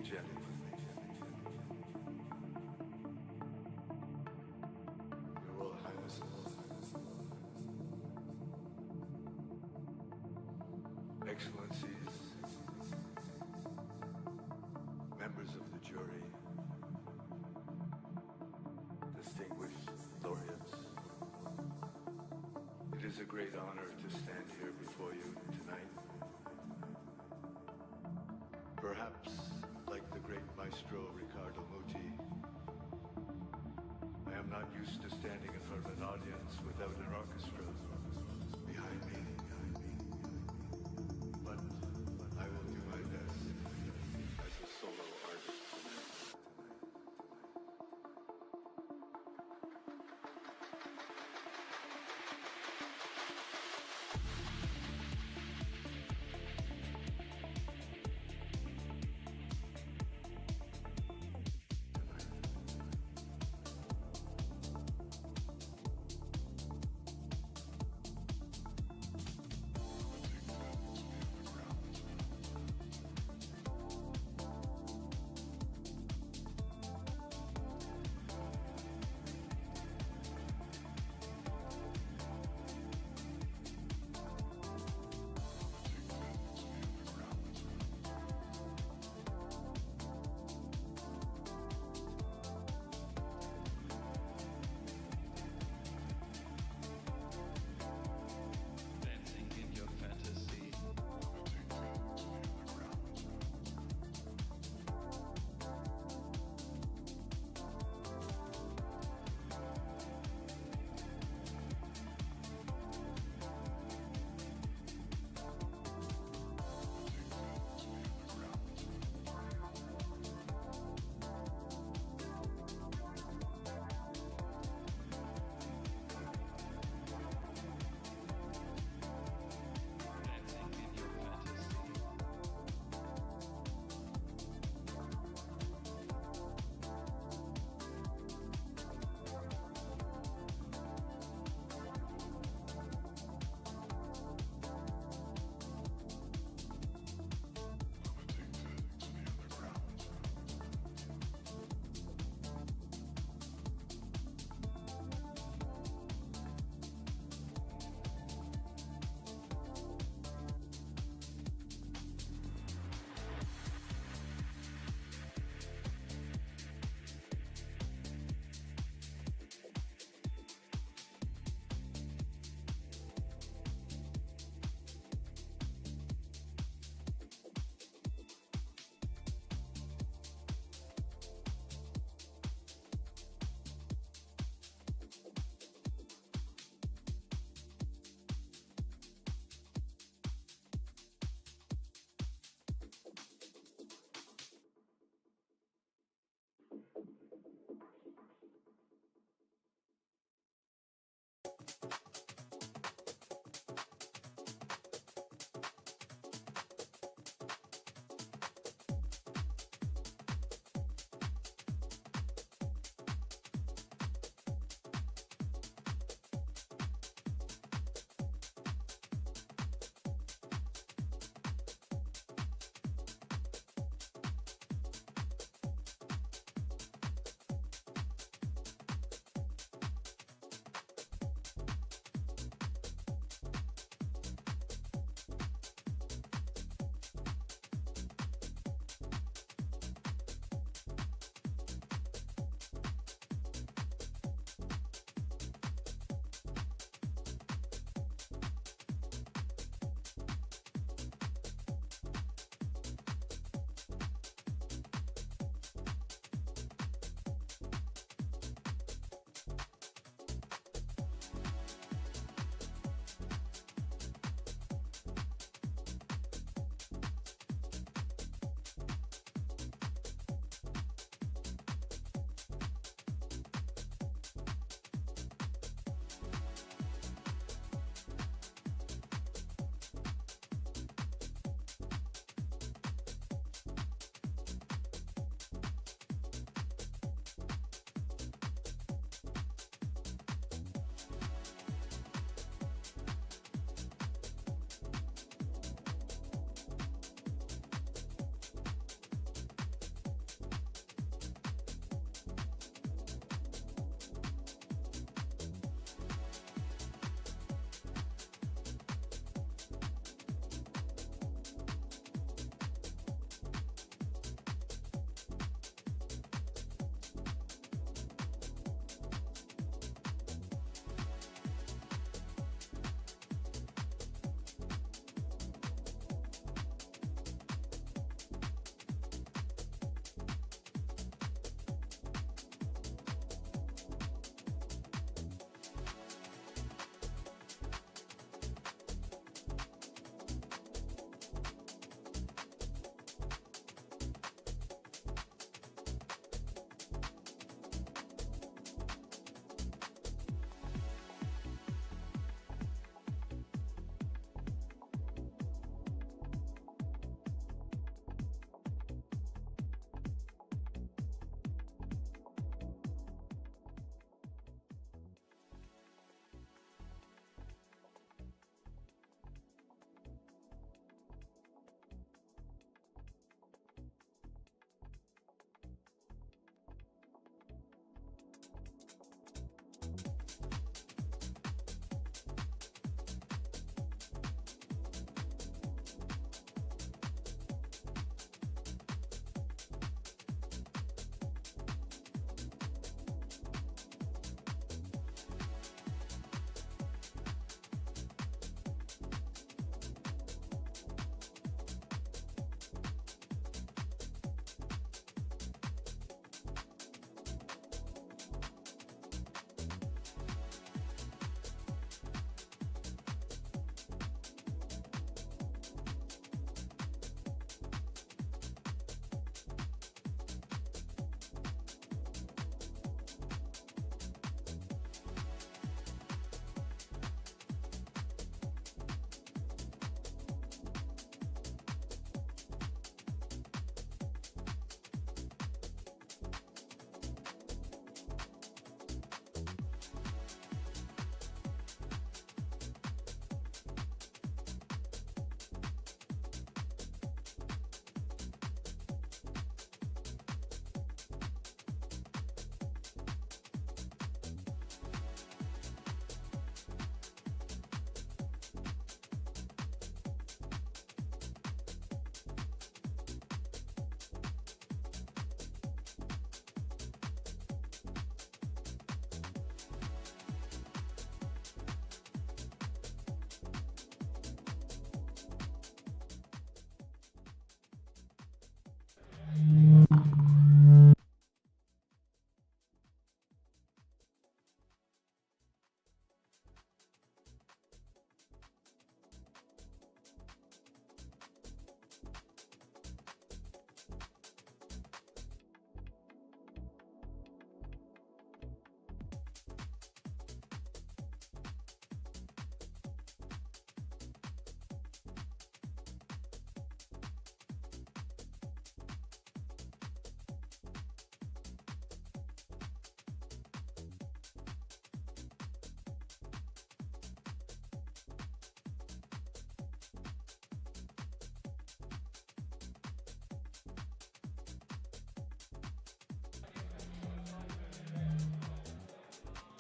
gentlemen, Your Royal Highnesses, Excellencies, members of the jury, distinguished laureates, it is a great honor to stand here before you tonight. Perhaps, like the great maestro Riccardo Muti, I am not used to standing in front of an audience without an orchestra behind me. But I will do my best as a solo artist tonight.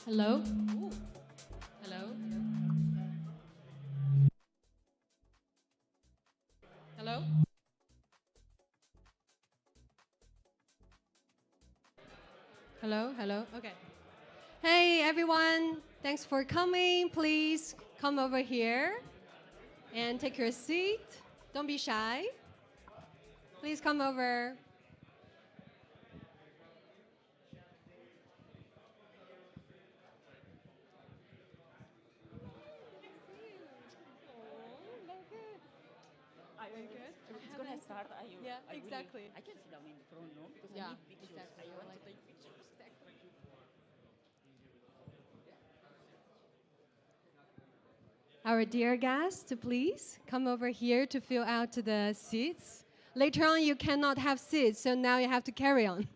Hello? Ooh. Hello? Hello? Hello? Hello? Okay. Hey, everyone. Thanks for coming. Please come over here and take your seat. Don't be shy. Please come over. It's gonna start. Yeah, exactly. I can sit down in the front, no? Because Yeah, I need pictures. exactly. I want Like- to take pictures. Our dear guests, please come over here to fill out the seats. Later on, you cannot have seats, so now you have to carry on.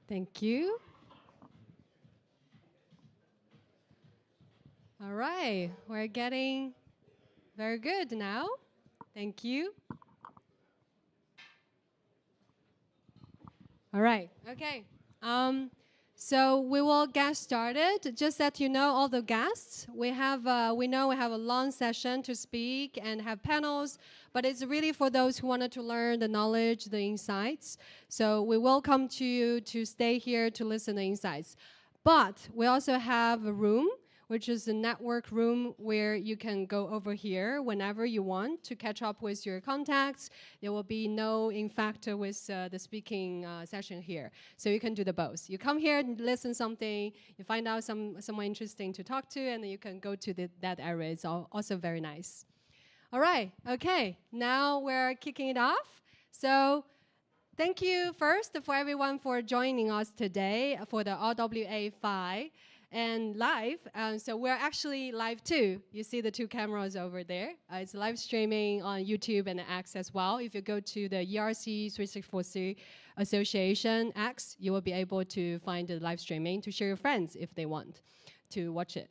Thank you. All right, we're getting very good now. Thank you. All right, okay. So we will get started. Just that you know, all the guests, we know we have a long session to speak and have panels, but it's really for those who wanted to learn the knowledge, the insights. So we welcome to you to stay here to listen to insights. But we also have a room, which is a network room where you can go over here whenever you want to catch up with your contacts. There will be no in factor with the speaking session here. So you can do the both. You come here and listen something, you find out someone interesting to talk to, and then you can go to that area. It's also very nice. All right, okay, now we're kicking it off. So thank you first for everyone for joining us today for the RWAfi and live. So we're actually live too. You see the two cameras over there. It's live streaming on YouTube and X as well. If you go to the ERC-3643 Association X, you will be able to find the live streaming to share your friends if they want to watch it.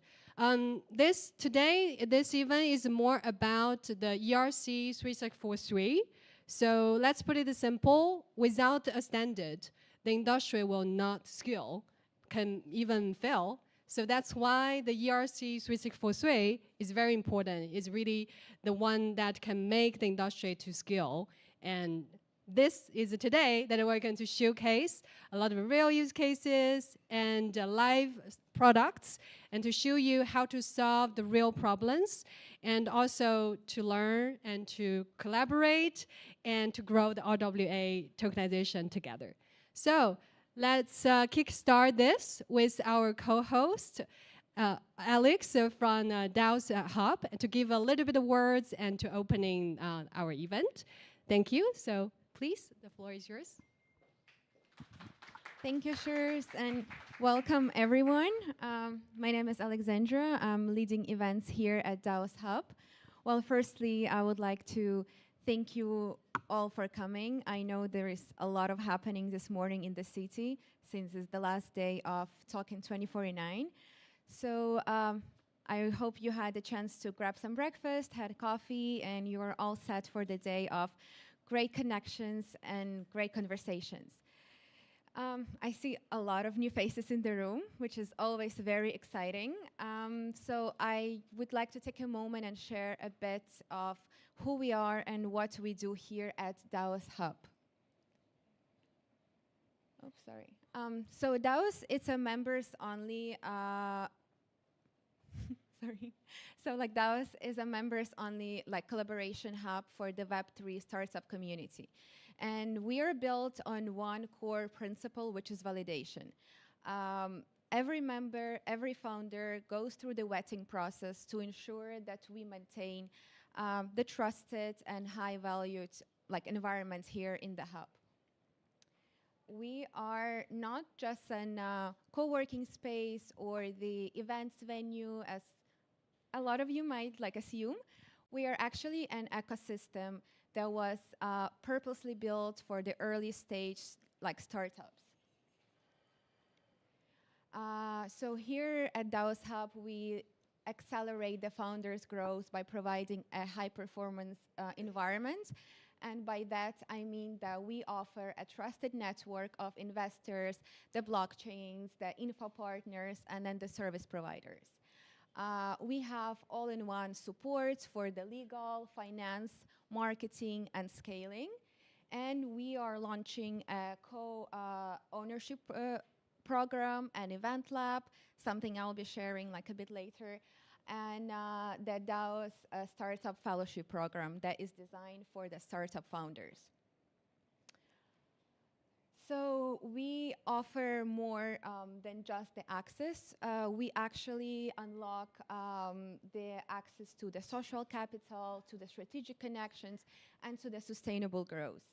This event is more about the ERC-3643. So let's put it simple. Without a standard, the industry will not scale, can even fail. So that's why the ERC-3643 is very important. It's really the one that can make the industry to scale. And this is today that we're going to showcase a lot of real use cases and live products, and to show you how to solve the real problems, and also to learn and to collaborate and to grow the RWA tokenization together. So let's kickstart this with our co-host, Alex from DAO's Hub, to give a little bit of words and to opening our event. Thank you. So please, the floor is yours. Thank you, Shurs, and welcome everyone. My name is Alexandra. I'm leading events here at DAO's Hub. Well, firstly, I would like to thank you all for coming. I know there is a lot of happening this morning in the city since it's the last day of Token2049. So I hope you had the chance to grab some breakfast, had coffee, and you're all set for the day of great connections and great conversations. I see a lot of new faces in the room, which is always very exciting. So I would like to take a moment and share a bit of who we are and what we do here at DAO's Hub. Oops, sorry. So DAO's, it's a members-only, sorry. So like DAO's is a members-only collaboration hub for the Web3 startup community. And we are built on one core principle, which is validation. every member, every founder goes through the vetting process to ensure that we maintain the trusted and high-valued environment here in the hub. We are not just a co-working space or the events venue, as a lot of you might assume. We are actually an ecosystem that was purposely built for the early stage startups. So here at DAO's Hub, we accelerate the founders' growth by providing a high-performance environment. And by that, I mean that we offer a trusted network of investors, the blockchains, the info partners, and then the service providers. We have all-in-one support for the legal, finance, marketing, and scaling. And we are launching a co-ownership program, an event lab, something I'll be sharing a bit later, and the DAO's Startup Fellowship Program that is designed for the startup founders. So we offer more than just the access. We actually unlock the access to the social capital, to the strategic connections, and to the sustainable growth.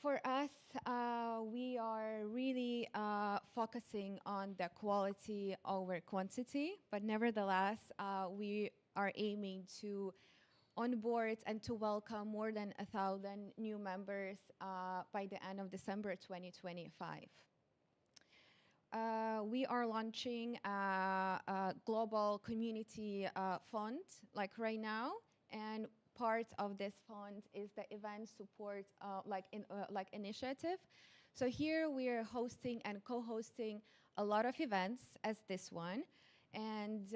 For us, we are really focusing on the quality over quantity, but nevertheless, we are aiming to onboard and to welcome more than 1,000 new members by the end of December 2025. We are launching a global community fund right now, and part of this fund is the event support initiative. So here we are hosting and co-hosting a lot of events as this one. And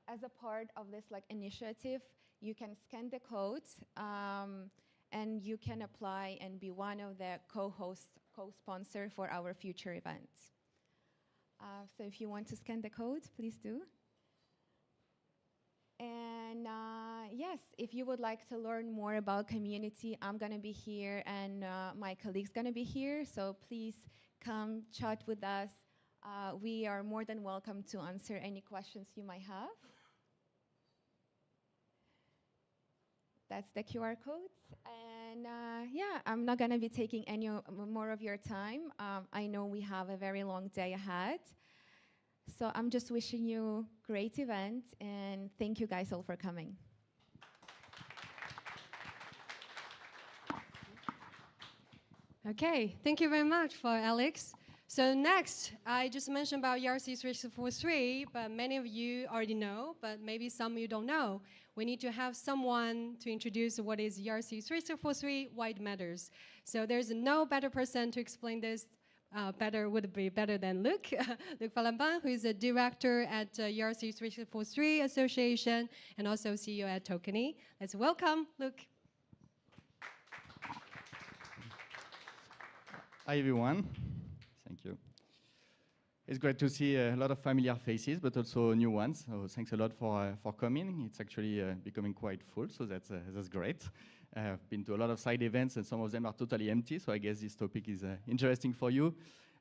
as a part of this initiative, you can scan the code and you can apply and be one of the co-sponsor for our future events. So if you want to scan the code, please do. And yes, if you would like to learn more about community, I'm going to be here and my colleague's going to be here. So please come chat with us. We are more than welcome to answer any questions you might have. That's the QR code. And yeah, I'm not going to be taking any more of your time. I know we have a very long day ahead. So I'm just wishing you a great event, and thank you guys all for coming. Okay, thank you very much for Alex. So next, I just mentioned about ERC-3643, but many of you already know, but maybe some of you don't know. We need to have someone to introduce what is ERC-3643, why it matters. So there's no better person to explain this would be better than Luc Falamban, who is a director at ERC-3643 Association and also CEO at Tokeny. Let's welcome Luc. Hi, everyone. Thank you. It's great to see a lot of familiar faces, but also new ones. So thanks a lot for coming. It's actually becoming quite full, so that's great. I've been to a lot of side events, and some of them are totally empty, so I guess this topic is interesting for you.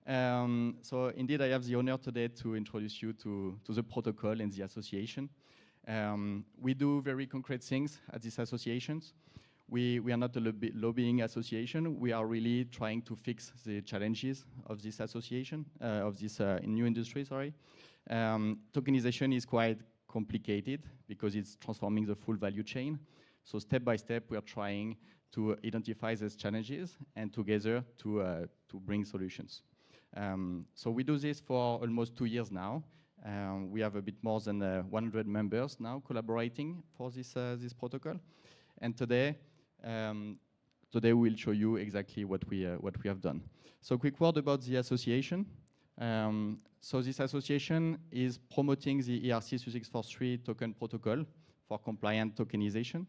So indeed, I have the honor today to introduce you to the protocol and the association. We do very concrete things at these associations. We are not a lobbying association. We are really trying to fix the challenges of this association, of this new industry, sorry. Tokenization is quite complicated because it's transforming the full value chain. So step by step, we are trying to identify these challenges and together to bring solutions. So we do this for almost 2 years now. We have a bit more than 100 members now collaborating for this protocol. And today we'll show you exactly what we have done. So a quick word about the association. So this association is promoting the ERC-3643 token protocol for compliant tokenization.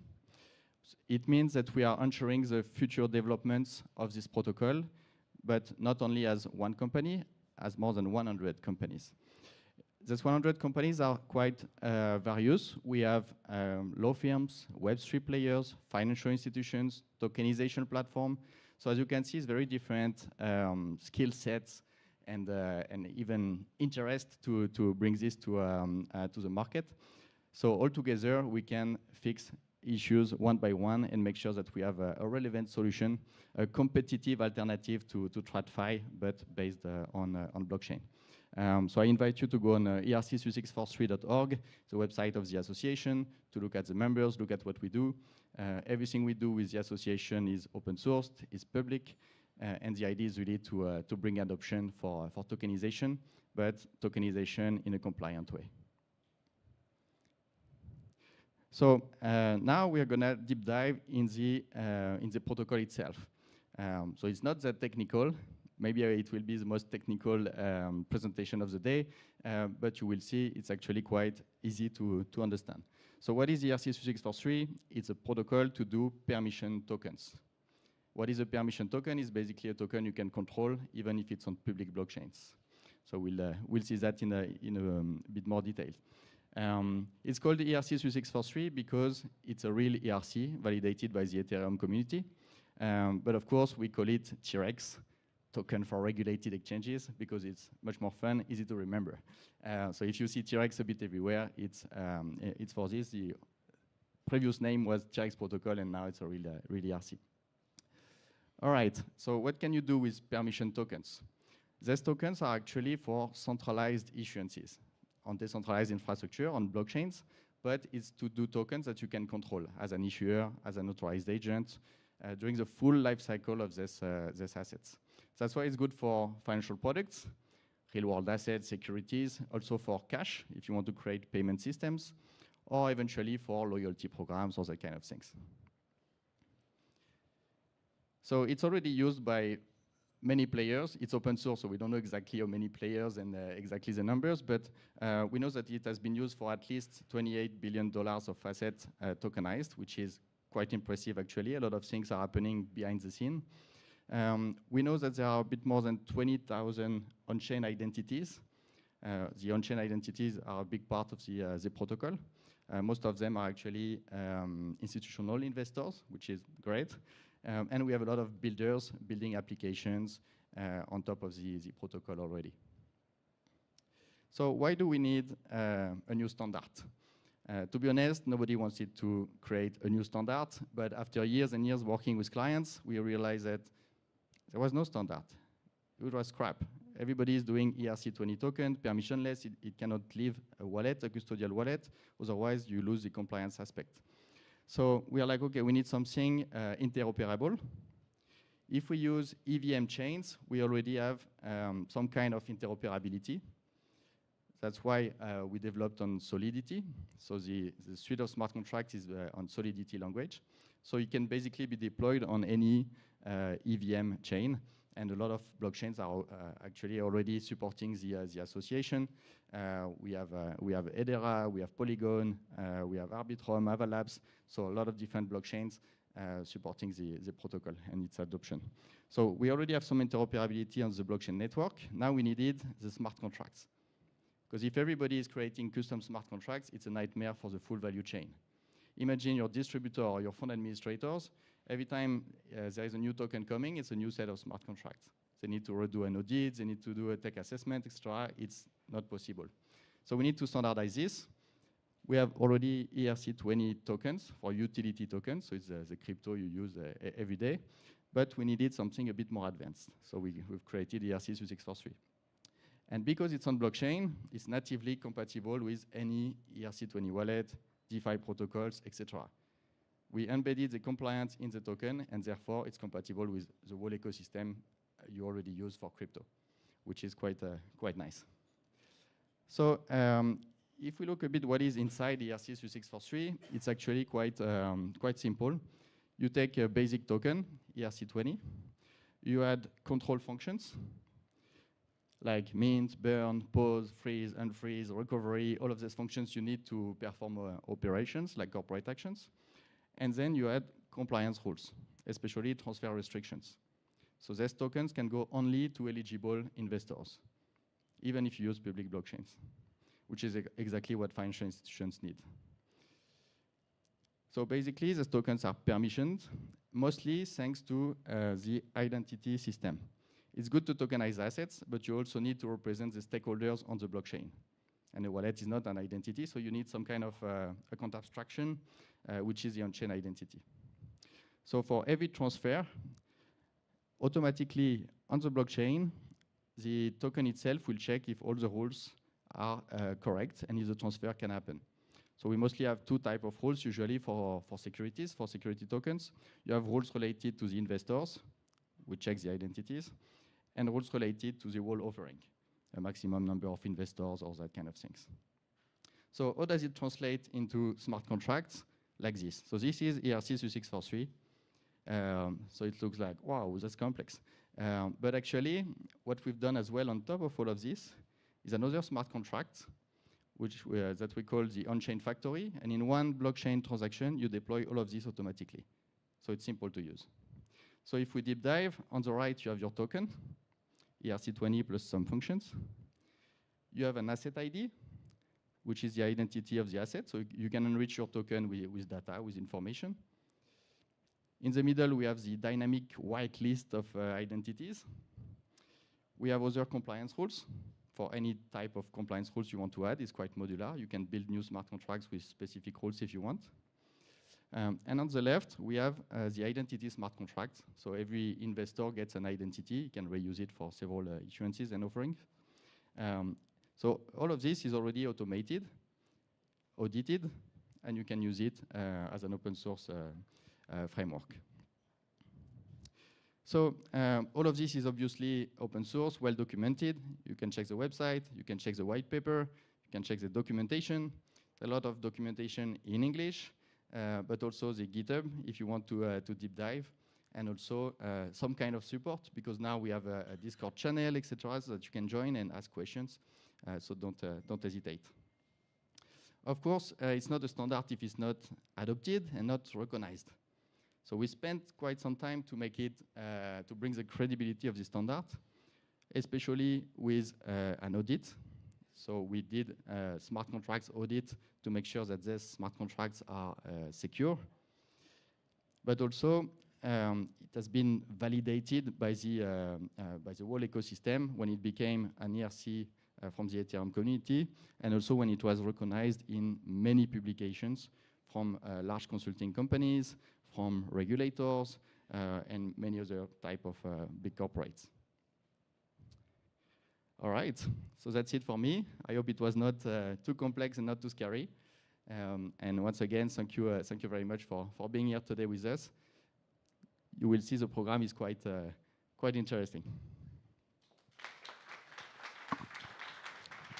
It means that we are ensuring the future developments of this protocol, but not only as one company, as more than 100 companies. These 100 companies are quite various. We have law firms, Web3 players, financial institutions, tokenization platform. So as you can see, it's very different skill sets and even interest to bring this to the market. So altogether, we can fix issues one by one and make sure that we have a relevant solution, a competitive alternative to TradFi, but based on blockchain. So I invite you to go on ERC3643.org, the website of the association, to look at the members, look at what we do. Everything we do with the association is open sourced, is public, and the idea is really to bring adoption for tokenization, but tokenization in a compliant way. So now we are going to deep dive in the protocol itself. So it's not that technical. Maybe it will be the most technical presentation of the day, but you will see it's actually quite easy to understand. So what is ERC-3643? It's a protocol to do permission tokens. What is a permission token? It's basically a token you can control, even if it's on public blockchains. So we'll see that in a bit more detail. It's called ERC-3643 because it's a real ERC validated by the Ethereum community. But of course, we call it T-Rize, token for regulated exchanges, because it's much more fun, easy to remember. So if you see T-Rize a bit everywhere, it's for this. The previous name was T-Rize protocol, and now it's a real ERC. All right, so what can you do with permission tokens? These tokens are actually for centralized issuances on decentralized infrastructure, on blockchains, but it's to do tokens that you can control as an issuer, as an authorized agent, during the full life cycle of these assets. So that's why it's good for financial products, real-world assets, securities, also for cash, if you want to create payment systems, or eventually for loyalty programs or that kind of things. So it's already used by many players. It's open source, so we don't know exactly how many players and exactly the numbers, but we know that it has been used for at least $28 billion of assets tokenized, which is quite impressive, actually. A lot of things are happening behind the scene. We know that there are a bit more than 20,000 on-chain identities. The on-chain identities are a big part of the protocol. Most of them are actually institutional investors, which is great. And we have a lot of builders building applications on top of the protocol already. So why do we need a new standard? To be honest, nobody wanted to create a new standard, but after years and years working with clients, we realized that there was no standard. It was crap. Everybody is doing ERC20 token, permissionless. It cannot leave a wallet, a custodial wallet. Otherwise, you lose the compliance aspect. So we are like, okay, we need something interoperable. If we use EVM chains, we already have some kind of interoperability. That's why we developed on Solidity. So the suite of smart contracts is on Solidity language. So it can basically be deployed on any EVM chain. And a lot of blockchains are actually already supporting the association. We have Hedera, we have Polygon, we have Arbitrum, Avalabs. So a lot of different blockchains supporting the protocol and its adoption. So we already have some interoperability on the blockchain network. Now we needed the smart contracts. Because if everybody is creating custom smart contracts, it's a nightmare for the full value chain. Imagine your distributor or your fund administrators. Every time there is a new token coming, it's a new set of smart contracts. They need to redo an audit, they need to do a tech assessment, etc. It's not possible. So we need to standardize this. We have already ERC20 tokens for utility tokens, so it's the crypto you use every day. But we needed something a bit more advanced. So we've created ERC-3643. And because it's on blockchain, it's natively compatible with any ERC20 wallet, DeFi protocols, etc. We embedded the compliance in the token, and therefore it's compatible with the whole ecosystem you already use for crypto, which is quite nice. So if we look a bit what is inside the ERC-3643, it's actually quite simple. You take a basic token, ERC20. You add control functions, like mint, burn, pause, freeze, unfreeze, recovery, all of these functions you need to perform operations like corporate actions. And then you add compliance rules, especially transfer restrictions. So these tokens can go only to eligible investors, even if you use public blockchains, which is exactly what financial institutions need. So basically, these tokens are permissioned, mostly thanks to the identity system. It's good to tokenize assets, but you also need to represent the stakeholders on the blockchain. And a wallet is not an identity, so you need some kind of account abstraction, which is the on-chain identity. So for every transfer, automatically on the blockchain, the token itself will check if all the rules are correct and if the transfer can happen. So we mostly have two types of rules usually for securities, for security tokens. You have rules related to the investors, which check the identities, and rules related to the whole offering, a maximum number of investors or that kind of things. So how does it translate into smart contracts like this? So this is ERC-3643. So it looks like, wow, that's complex. But actually, what we've done as well on top of all of this is another smart contract, which that we call the on-chain factory. And in one blockchain transaction, you deploy all of this automatically. So it's simple to use. So if we deep dive, on the right, you have your token, ERC20 plus some functions. You have an asset ID, which is the identity of the asset. So you can enrich your token with data, with information. In the middle, we have the dynamic whitelist of identities. We have other compliance rules. For any type of compliance rules you want to add, it's quite modular. You can build new smart contracts with specific rules if you want. And on the left, we have the identity smart contract. So every investor gets an identity. You can reuse it for several issuances and offerings. So all of this is already automated, audited, and you can use it as an open source framework. So all of this is obviously open source, well documented. You can check the website, you can check the white paper, you can check the documentation. A lot of documentation in English, but also the GitHub if you want to deep dive, and also some kind of support, because now we have a Discord channel, etc., so that you can join and ask questions. So don't hesitate. Of course, it's not a standard if it's not adopted and not recognized. So we spent quite some time to make it, to bring the credibility of the standard, especially with an audit. So we did smart contracts audit to make sure that these smart contracts are secure. But also, it has been validated by the whole ecosystem when it became an ERC from the Ethereum community, and also when it was recognized in many publications from large consulting companies, from regulators, and many other type of big corporates. All right, so that's it for me. I hope it was not too complex and not too scary. And once again, thank you very much for being here today with us. You will see the program is quite interesting.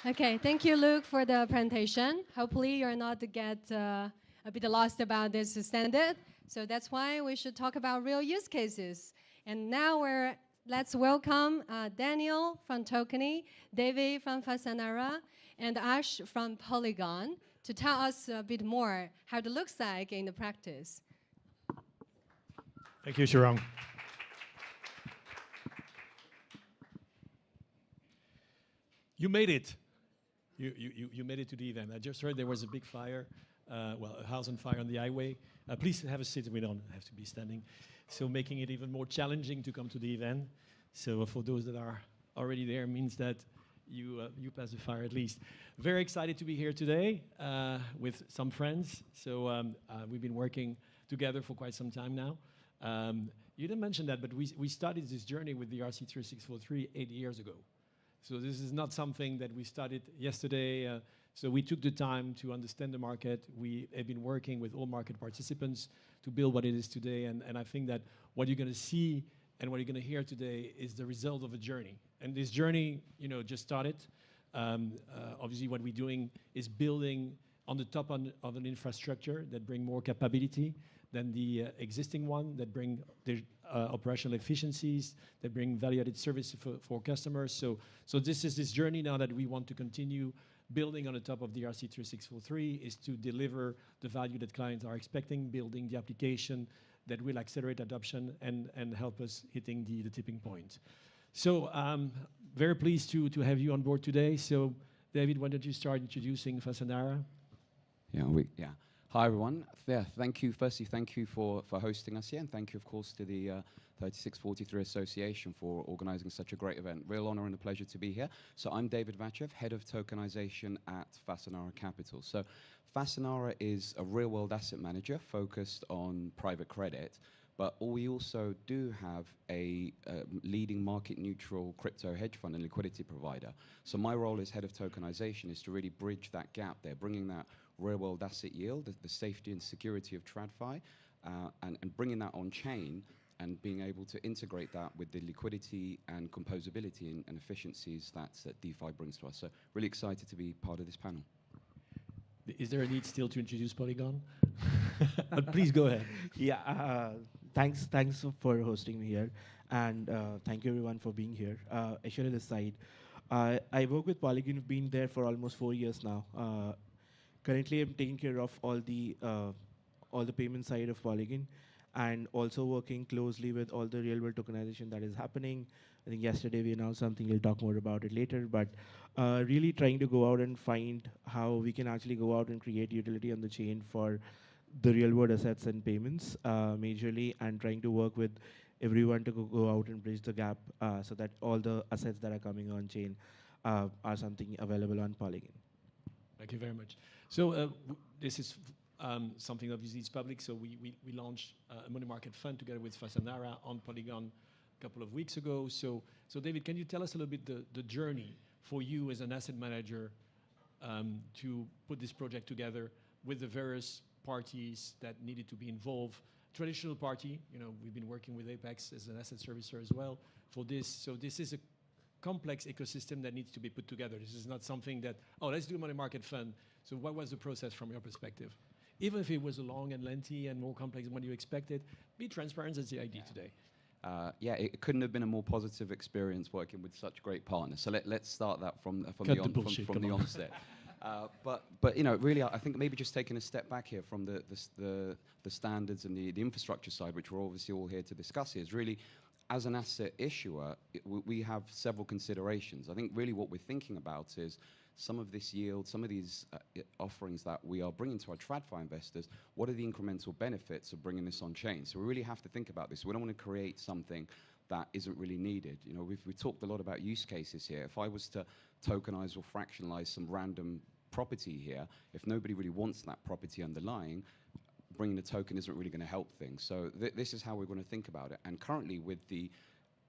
Okay, thank you, Luke, for the presentation. Hopefully you're not to get a bit lost about this standard. So that's why we should talk about real use cases. And now let's welcome Daniel from Tokeny, David from Fasanara, and Ash from Polygon to tell us a bit more how it looks like in the practice. Thank you, Sharon. You made it. You made it to the event. I just heard there was a big fire, well, a house on fire on the highway. Please have a seat. We don't have to be standing. So making it even more challenging to come to the event. So for those that are already there, means that you passed the fire at least. Very excited to be here today with some friends. So we've been working together for quite some time now. You didn't mention that, but we started this journey with the ERC-3643 8 years ago. So this is not something that we started yesterday. So we took the time to understand the market. We have been working with all market participants to build what it is today. And I think that what you're going to see and what you're going to hear today is the result of a journey. And this journey, just started. Obviously, what we're doing is building on the top of an infrastructure that bring more capability than the existing one, that bring the operational efficiencies, that bring value-added services for customers. So this is this journey now that we want to continue building on the top of the ERC-3643, is to deliver the value that clients are expecting, building the application that will accelerate adoption and help us hitting the tipping point. So very pleased to have you on board today. So David, why don't you start introducing Fasanara? Yeah, Hi, everyone. Yeah, thank you. Firstly, thank you for hosting us here, and thank you, of course, to the 3643 Association for organizing such a great event. Real honor and a pleasure to be here. So I'm David Vachev, Head of Tokenization at Fasanara Capital. So Fasanara is a real-world asset manager focused on private credit, but we also do have a leading market-neutral crypto hedge fund and liquidity provider. So my role as Head of Tokenization is to really bridge that gap there, bringing that real-world asset yield, the safety and security of TradFi, and bringing that on-chain and being able to integrate that with the liquidity and composability and efficiencies that DeFi brings to us. So really excited to be part of this panel. Is there a need still to introduce Polygon? Please go ahead. Yeah, thanks for hosting me here, and thank you everyone for being here. Ashura this side. I work with Polygon. I've been there for almost 4 years now. Currently, I'm taking care of all the payment side of Polygon, and also working closely with all the real-world tokenization that is happening. I think yesterday we announced something. We'll talk more about it later. But really trying to go out and find how we can actually go out and create utility on the chain for the real-world assets and payments, majorly, and trying to work with everyone to go out and bridge the gap so that all the assets that are coming on chain are something available on Polygon. Thank you very much. So this is something obviously it's public. So we launched a money market fund together with Fasanara on Polygon a couple of weeks ago. So David, can you tell us a little bit the journey for you as an asset manager to put this project together with the various parties that needed to be involved? Traditional party, we've been working with Apex as an asset servicer as well for this. So this is a complex ecosystem that needs to be put together. This is not something that, let's do a money market fund. So what was the process from your perspective? Even if it was long and lengthy and more complex than what you expected, be transparent as the idea today. Yeah, it couldn't have been a more positive experience working with such great partners. So let's start that from the onset. But really, I think maybe just taking a step back here from the standards and the infrastructure side, which we're obviously all here to discuss here, is really, as an asset issuer, we have several considerations. I think really what we're thinking about is some of this yield, some of these offerings that we are bringing to our TradFi investors, what are the incremental benefits of bringing this on chain? So we really have to think about this. We don't want to create something that isn't really needed. We've talked a lot about use cases here. If I was to tokenize or fractionalize some random property here, if nobody really wants that property underlying, bringing a token isn't really going to help things. So this is how we're going to think about it. And currently, with the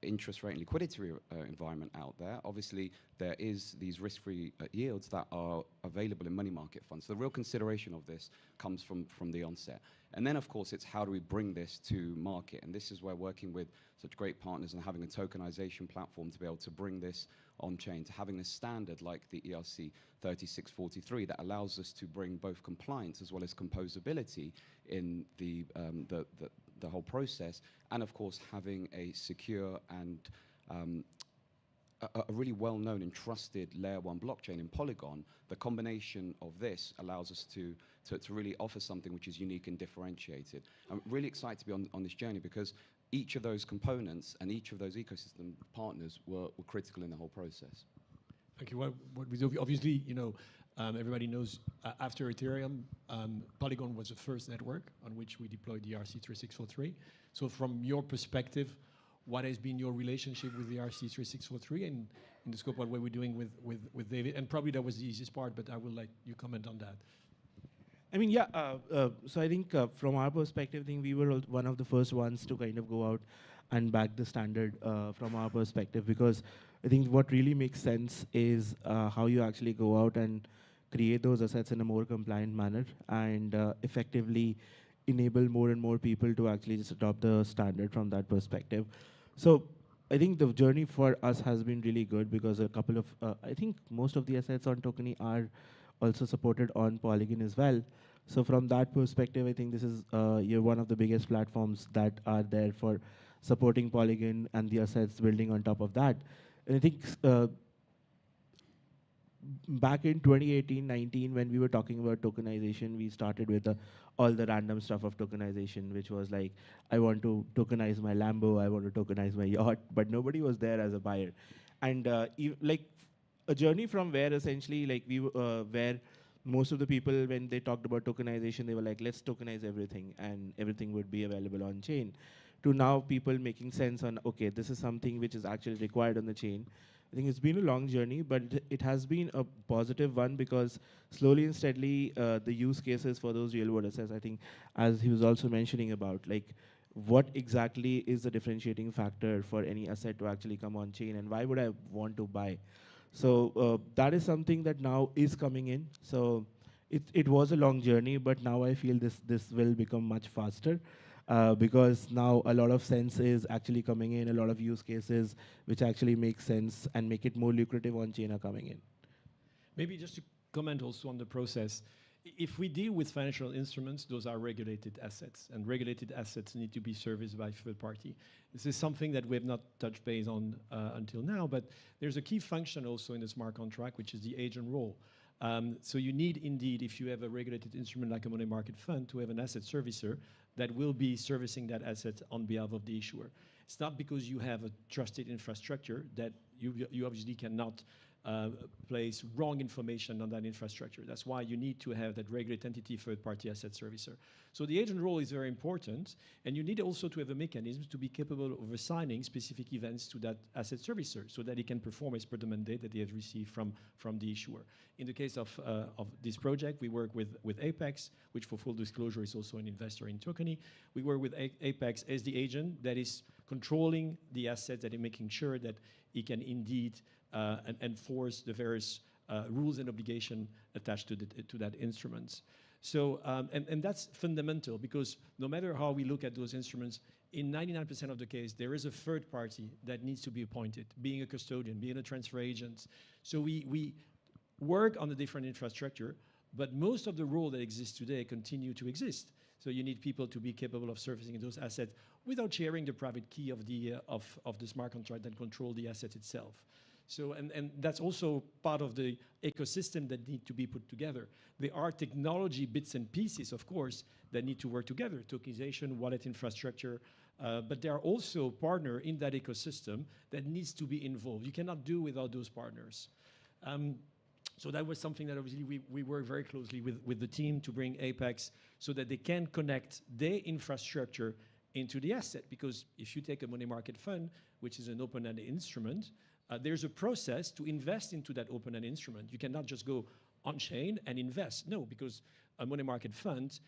interest rate and liquidity environment out there, obviously there is these risk-free yields that are available in money market funds. So the real consideration of this comes from the onset. And then, of course, it's how do we bring this to market? And this is where working with such great partners and having a tokenization platform to be able to bring this on-chain, to having a standard like the ERC-3643 that allows us to bring both compliance as well as composability in the whole process, and of course having a secure and a really well-known and trusted layer 1 blockchain in Polygon. The combination of this allows us to really offer something which is unique and differentiated. I'm really excited to be on this journey because each of those components and each of those ecosystem partners were critical in the whole process. Thank you. Obviously, everybody knows after Ethereum, Polygon was the first network on which we deployed the ERC-3643. So from your perspective, what has been your relationship with the ERC-3643 and in the scope of what we're doing with David? And probably that was the easiest part, but I will let you comment on that. I mean, yeah, so I think from our perspective, I think we were one of the first ones to kind of go out and back the standard from our perspective, because I think what really makes sense is how you actually go out and create those assets in a more compliant manner and effectively enable more and more people to actually just adopt the standard from that perspective. So I think the journey for us has been really good because a couple of, I think most of the assets on Tokeny are also supported on Polygon as well. So from that perspective, I think this is you're one of the biggest platforms that are there for supporting Polygon and the assets building on top of that. And I think back in 2018-19, when we were talking about tokenization, we started with all the random stuff of tokenization, which was like, I want to tokenize my Lambo, I want to tokenize my yacht, but nobody was there as a buyer. And like a journey from where essentially like where most of the people, when they talked about tokenization, they were like, let's tokenize everything, and everything would be available on chain. To now people making sense on, okay, this is something which is actually required on the chain. I think it's been a long journey, but it has been a positive one, because slowly and steadily, the use cases for those real world assets, I think, as he was also mentioning about, like, what exactly is the differentiating factor for any asset to actually come on chain, and why would I want to buy? So that is something that now is coming in. So it was a long journey, but now I feel this will become much faster. Because now a lot of sense is actually coming in, a lot of use cases which actually make sense and make it more lucrative on chain are coming in. Maybe just to comment also on the process. If we deal with financial instruments, those are regulated assets, and regulated assets need to be serviced by third party. This is something that we have not touched base on until now, but there's a key function also in the smart contract, which is the agent role. So you need indeed, if you have a regulated instrument like a money market fund, to have an asset servicer that will be servicing that asset on behalf of the issuer. It's not because you have a trusted infrastructure that you obviously cannot place wrong information on that infrastructure. That's why you need to have that regulated entity third-party asset servicer. So the agent role is very important, and you need also to have a mechanism to be capable of assigning specific events to that asset servicer so that it can perform as per the mandate that he has received from the issuer. In the case of this project, we work with Apex, which for full disclosure is also an investor in Tokeny. We work with Apex as the agent that is controlling the assets, that is making sure that it can indeed enforce the various rules and obligations attached to that instruments. So, and that's fundamental, because no matter how we look at those instruments, in 99% of the case, there is a third party that needs to be appointed, being a custodian, being a transfer agent. So we work on the different infrastructure, but most of the role that exists today continue to exist. So you need people to be capable of servicing those assets without sharing the private key of the smart contract and control the asset itself. So, and that's also part of the ecosystem that need to be put together. There are technology bits and pieces, of course, that need to work together, tokenization, wallet infrastructure, but there are also partners in that ecosystem that needs to be involved. You cannot do without those partners. So that was something that obviously we work very closely with the team to bring Apex so that they can connect their infrastructure into the asset. Because if you take a money market fund, which is an open-ended instrument, there's a process to invest into that open-end instrument. You cannot just go on-chain and invest. No, because a money market fund,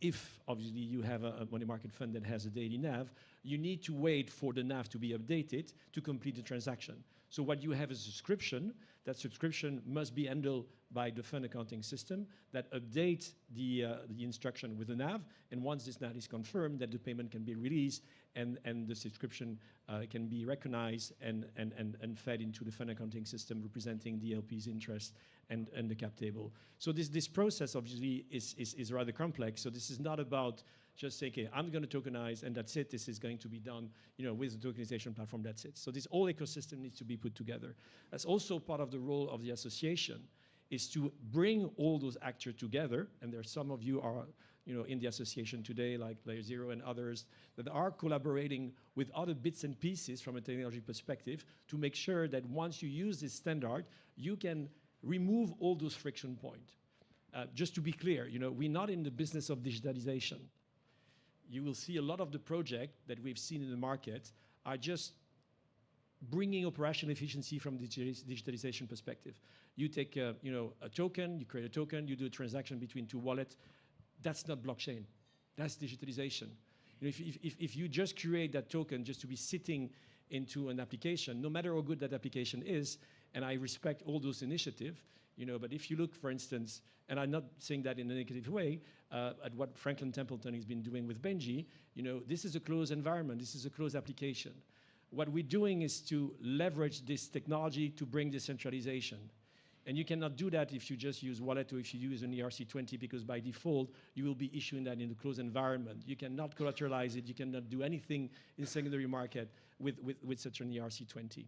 if obviously you have a money market fund that has a daily NAV, you need to wait for the NAV to be updated to complete the transaction. So what you have is a subscription. That subscription must be handled by the fund accounting system that updates the instruction with the NAV. And once this NAV is confirmed, that the payment can be released and the subscription can be recognized and fed into the fund accounting system representing the LP's interest and the cap table. So this process obviously is rather complex. So this is not about just saying, okay, I'm going to tokenize and that's it. This is going to be done, with the tokenization platform. That's it. So this whole ecosystem needs to be put together. That's also part of the role of the association, is to bring all those actors together. And there are some of you are, in the association today, like Layer Zero and others, that are collaborating with other bits and pieces from a technology perspective to make sure that once you use this standard, you can remove all those friction points. Just to be clear, we're not in the business of digitalization. You will see a lot of the projects that we've seen in the market are just bringing operational efficiency from the digitalization perspective. You take a token, you create a token, you do a transaction between two wallets. That's not blockchain. That's digitalization. If you just create that token just to be sitting into an application, no matter how good that application is, and I respect all those initiatives, but if you look, for instance, and I'm not saying that in a negative way, at what Franklin Templeton has been doing with Benji, this is a closed environment, this is a closed application. What we're doing is to leverage this technology to bring decentralization. And you cannot do that if you just use wallet or if you use an ERC-20, because by default, you will be issuing that in a closed environment. You cannot collateralize it, you cannot do anything in secondary market with such an ERC-20.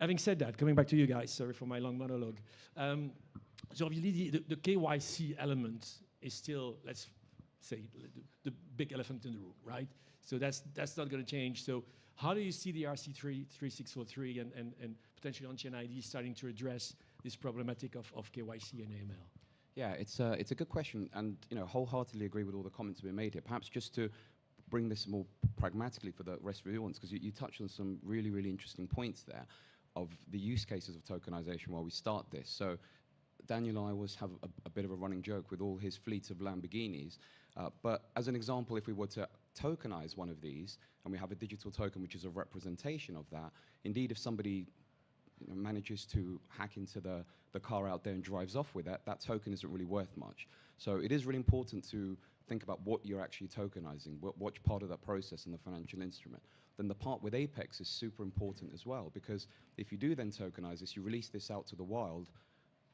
Having said that, coming back to you guys, sorry for my long monologue. So obviously the KYC element is still, let's say, the big elephant in the room, right? So that's not going to change. So how do you see the ERC-3643 and potentially on-chain ID starting to address this problematic of KYC and AML? Yeah, it's a good question, and wholeheartedly agree with all the comments being made here. Perhaps just to bring this more pragmatically for the rest of the audience, because you touched on some really, really interesting points there of the use cases of tokenization while we start this. So Daniel and I always have a bit of a running joke with all his fleets of Lamborghinis. But as an example, if we were to tokenize one of these, and we have a digital token which is a representation of that, indeed, if somebody manages to hack into the car out there and drives off with it, that token isn't really worth much. So it is really important to think about what you're actually tokenizing, what part of that process in the financial instrument. Then the part with Apex is super important as well, because if you do then tokenize this, you release this out to the wild,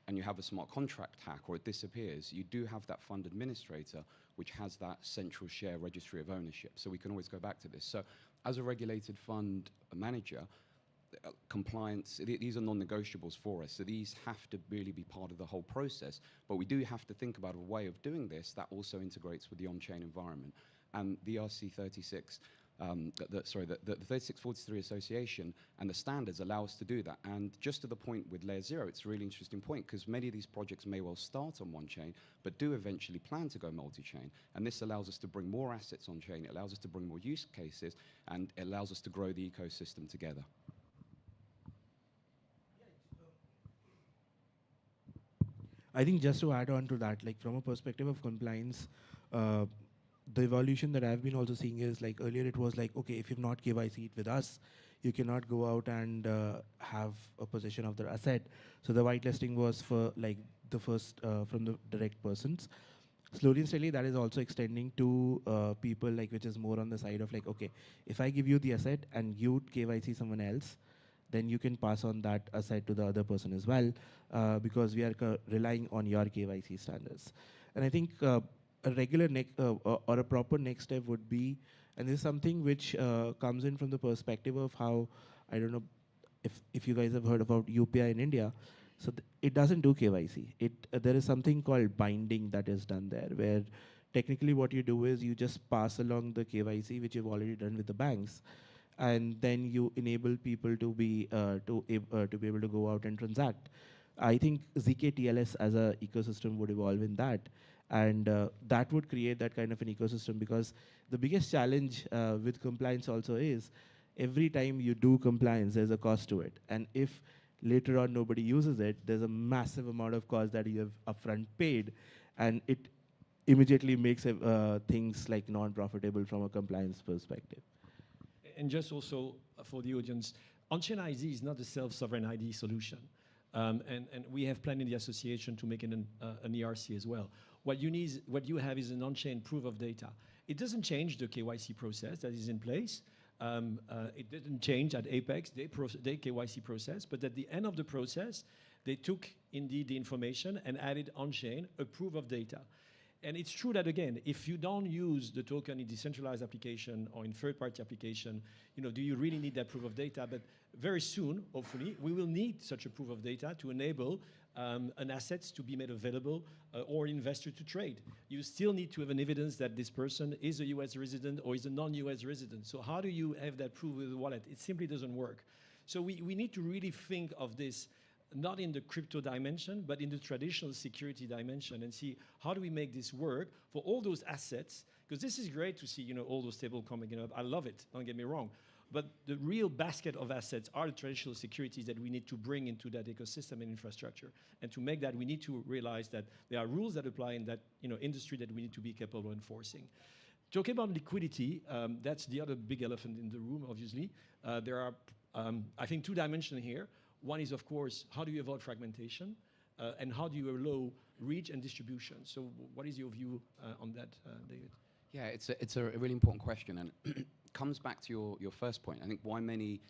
and you have a smart contract hack or it disappears, you do have that fund administrator which has that central share registry of ownership. So we can always go back to this. So as a regulated fund manager, compliance, these are non-negotiables for us. So these have to really be part of the whole process. But we do have to think about a way of doing this that also integrates with the on-chain environment. And the ERC-36, the 3643 Association and the standards allow us to do that. And just to the point with Layer 0, it's a really interesting point, because many of these projects may well start on one chain, but do eventually plan to go multi-chain. And this allows us to bring more assets on chain, it allows us to bring more use cases, and it allows us to grow the ecosystem together. I think just to add on to that, like from a perspective of compliance, the evolution that I've been also seeing is, like earlier it was like, okay, if you've not KYC'd with us, you cannot go out and have a possession of the asset. So the whitelisting was for like the first from the direct persons. Slowly and steadily, that is also extending to people, like which is more on the side of like, okay, if I give you the asset and you KYC someone else, then you can pass on that asset to the other person as well, because we are relying on your KYC standards. And I think a regular or a proper next step would be, and this is something which comes in from the perspective of how, I don't know if you guys have heard about UPI in India. So it doesn't do KYC. There is something called binding that is done there, where technically what you do is you just pass along the KYC which you've already done with the banks, and then you enable people to be able to go out and transact. I think ZK-TLS as an ecosystem would evolve in that, and that would create that kind of an ecosystem, because the biggest challenge with compliance also is every time you do compliance, there's a cost to it, and if later on nobody uses it, there's a massive amount of cost that you have upfront paid, and it immediately makes things like non-profitable from a compliance perspective. And just also for the audience, on-chain ID is not a self-sovereign ID solution. And we have planned in the association to make it an ERC as well. What you have is an on-chain proof of data. It doesn't change the KYC process that is in place. It didn't change at Apex, their KYC process, but at the end of the process, they took indeed the information and added on-chain a proof of data. And it's true that, again, if you don't use the token in decentralized application or in third-party application, do you really need that proof of data? But very soon, hopefully, we will need such a proof of data to enable an asset to be made available or investor to trade. You still need to have an evidence that this person is a US resident or is a non-US resident. So how do you have that proof with the wallet? It simply doesn't work. So we need to really think of this not in the crypto dimension, but in the traditional security dimension, and see how do we make this work for all those assets, because this is great to see all those tables coming up. I love it, don't get me wrong. But the real basket of assets are the traditional securities that we need to bring into that ecosystem and infrastructure. And to make that, we need to realize that there are rules that apply in that industry that we need to be capable of enforcing. Talking about liquidity, that's the other big elephant in the room, obviously. There are, I think, two dimensions here. One is, of course, how do you avoid fragmentation? And how do you allow reach and distribution? So what is your view on that, David? Yeah, it's a really important question, and it comes back to your first point. I think why many,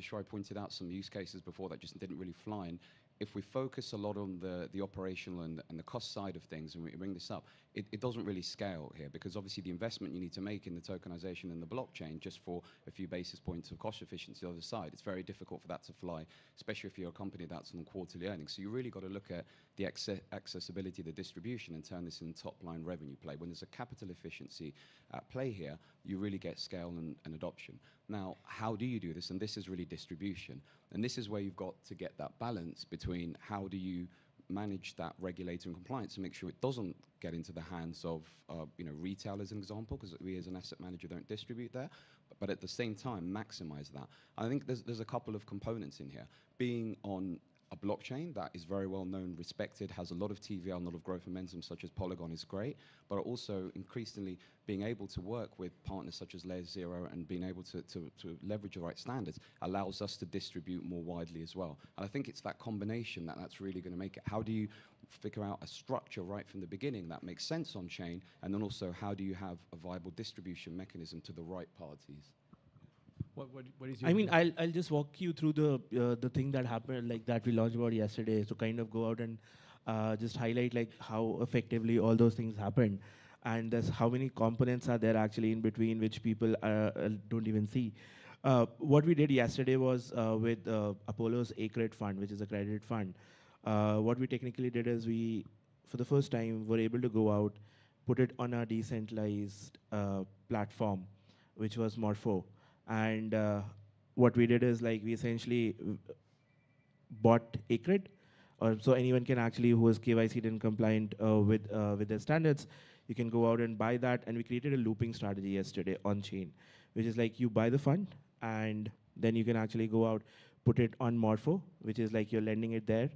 Shrai pointed out some use cases before that just didn't really fly. And if we focus a lot on the operational and the cost side of things, and we bring this up, it doesn't really scale here, because obviously the investment you need to make in the tokenization and the blockchain just for a few basis points of cost efficiency on the other side, it's very difficult for that to fly, especially if you're a company that's on quarterly earnings. So you really got to look at the accessibility, the distribution, and turn this in top line revenue play. When there's a capital efficiency at play here, you really get scale and adoption. Now, how do you do this? And this is really distribution. And this is where you've got to get that balance between how do you manage that regulator and compliance to make sure it doesn't get into the hands of retail, as an example, because we as an asset manager don't distribute there, but at the same time maximize that. I think there's a couple of components in here. Being on a blockchain that is very well known, respected, has a lot of TVL and a lot of growth momentum, such as Polygon, is great, but also increasingly being able to work with partners such as Layer Zero and being able to leverage the right standards allows us to distribute more widely as well. And I think it's that combination that's really going to make it. How do you figure out a structure right from the beginning that makes sense on chain, and then also how do you have a viable distribution mechanism to the right parties? What is your I mean, I'll just walk you through the thing that happened, like that we launched about yesterday, to kind of go out and just highlight like how effectively all those things happened, and there's how many components are there actually in between which people don't even see. What we did yesterday was with Apollo's A-Credit fund, which is a credited fund. What we technically did is we, for the first time, were able to go out, put it on a decentralized platform, which was Morpho. And what we did is like we essentially bought ACRED, so anyone can actually, who is KYC and compliant with their standards, you can go out and buy that. And we created a looping strategy yesterday on chain, which is like you buy the fund and then you can actually go out, put it on Morpho, which is like you're lending it there.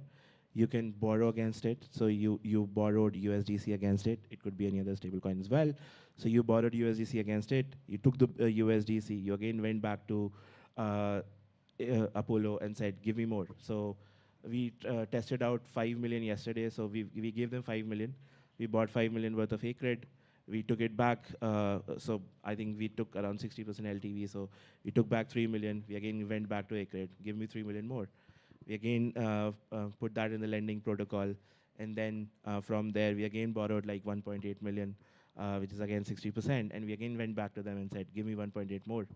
You can borrow against it. So you borrowed USDC against it. It could be any other stablecoin as well. So you borrowed USDC against it. You took the USDC. You again went back to Apollo and said, give me more. So we tested out 5 million yesterday. So we gave them 5 million. We bought 5 million worth of ACRED. We took it back. So I think we took around 60% LTV. So we took back 3 million. We again went back to ACRED. Give me 3 million more. We again put that in the lending protocol. And then from there, we again borrowed like 1.8 million, which is again 60%. And we again went back to them and said, give me 1.8 more.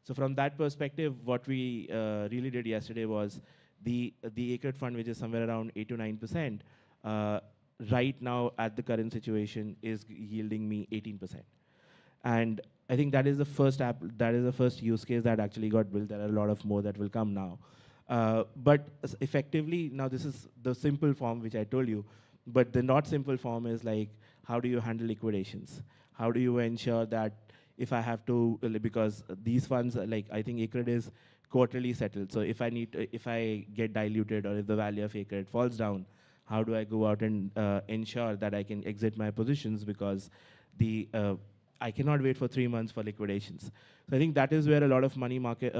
So from that perspective, what we really did yesterday was the ACRED fund, which is somewhere around 8 to 9%, right now at the current situation is yielding me 18%. And I think that is the first use case that actually got built. There are a lot of more that will come now. But effectively, now this is the simple form which I told you, but the not simple form is like, how do you handle liquidations? How do you ensure that if I have to, because these funds, like I think ACRED is quarterly settled. So if I get diluted or if the value of ACRED falls down, how do I go out and ensure that I can exit my positions, because I cannot wait for 3 months for liquidations. So I think that is where a lot of money market,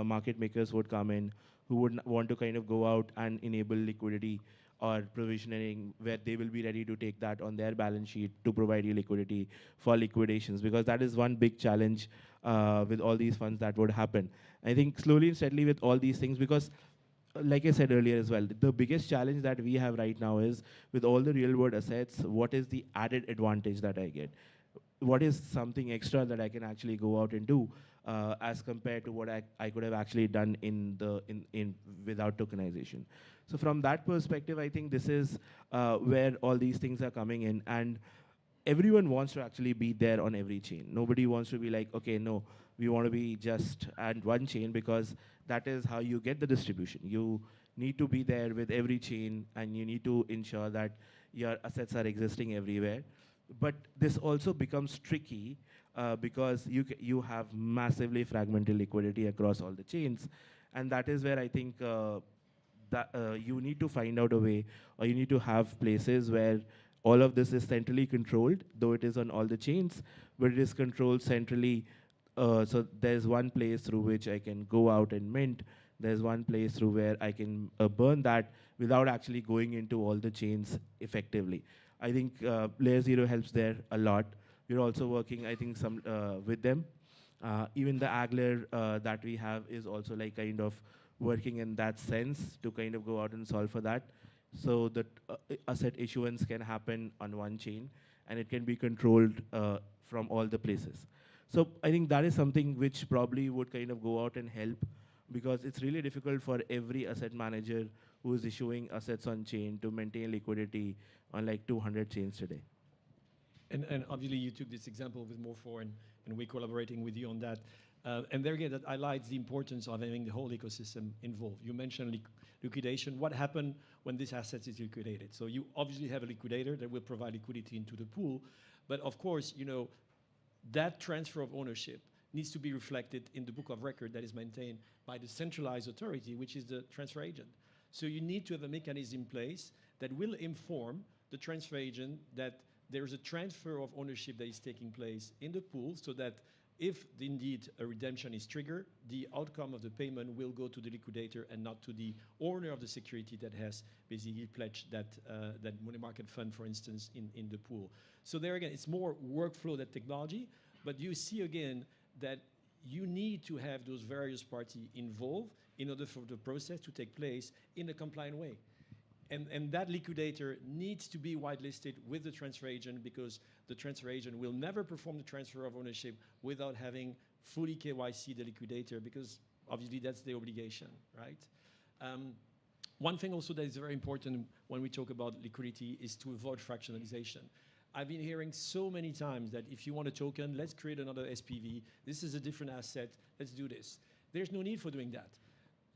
market makers would come in, who would want to kind of go out and enable liquidity or provisioning, where they will be ready to take that on their balance sheet to provide you liquidity for liquidations, because that is one big challenge with all these funds that would happen. I think slowly and steadily with all these things, because like I said earlier as well, the biggest challenge that we have right now is with all the real world assets, what is the added advantage that I get? What is something extra that I can actually go out and do as compared to what I could have actually done without tokenization? So from that perspective, I think this is where all these things are coming in, and everyone wants to actually be there on every chain. Nobody wants to be like, okay, no, we want to be just at one chain, because that is how you get the distribution. You need to be there with every chain, and you need to ensure that your assets are existing everywhere. But this also becomes tricky because you have massively fragmented liquidity across all the chains. And that is where I think that you need to find out a way, or you need to have places where all of this is centrally controlled, though it is on all the chains, but it is controlled centrally. So there's one place through which I can go out and mint. There's one place through where I can burn that without actually going into all the chains effectively. I think Layer Zero helps there a lot. We're also working, I think, some with them. Even the Agler that we have is also like kind of working in that sense to kind of go out and solve for that, so that asset issuance can happen on one chain, and it can be controlled from all the places. So I think that is something which probably would kind of go out and help, because it's really difficult for every asset manager who is issuing assets on chain to maintain liquidity on like 200 chains today. And obviously you took this example with Morpho, and we're collaborating with you on that. And there again, that highlights the importance of having the whole ecosystem involved. You mentioned liquidation. What happened when this asset is liquidated? So you obviously have a liquidator that will provide liquidity into the pool. But of course, you know, that transfer of ownership needs to be reflected in the book of record that is maintained by the centralized authority, which is the transfer agent. So you need to have a mechanism in place that will inform the transfer agent that there's a transfer of ownership that is taking place in the pool, so that if indeed a redemption is triggered, the outcome of the payment will go to the liquidator and not to the owner of the security that has basically pledged that, that money market fund, for instance, in the pool. So there again, it's more workflow than technology, but you see again that you need to have those various parties involved in order for the process to take place in a compliant way. And that liquidator needs to be whitelisted with the transfer agent, because the transfer agent will never perform the transfer of ownership without having fully KYC the liquidator, because obviously that's the obligation, right? One thing also that is very important when we talk about liquidity is to avoid fractionalization. I've been hearing so many times that if you want a token, let's create another SPV. This is a different asset. Let's do this. There's no need for doing that.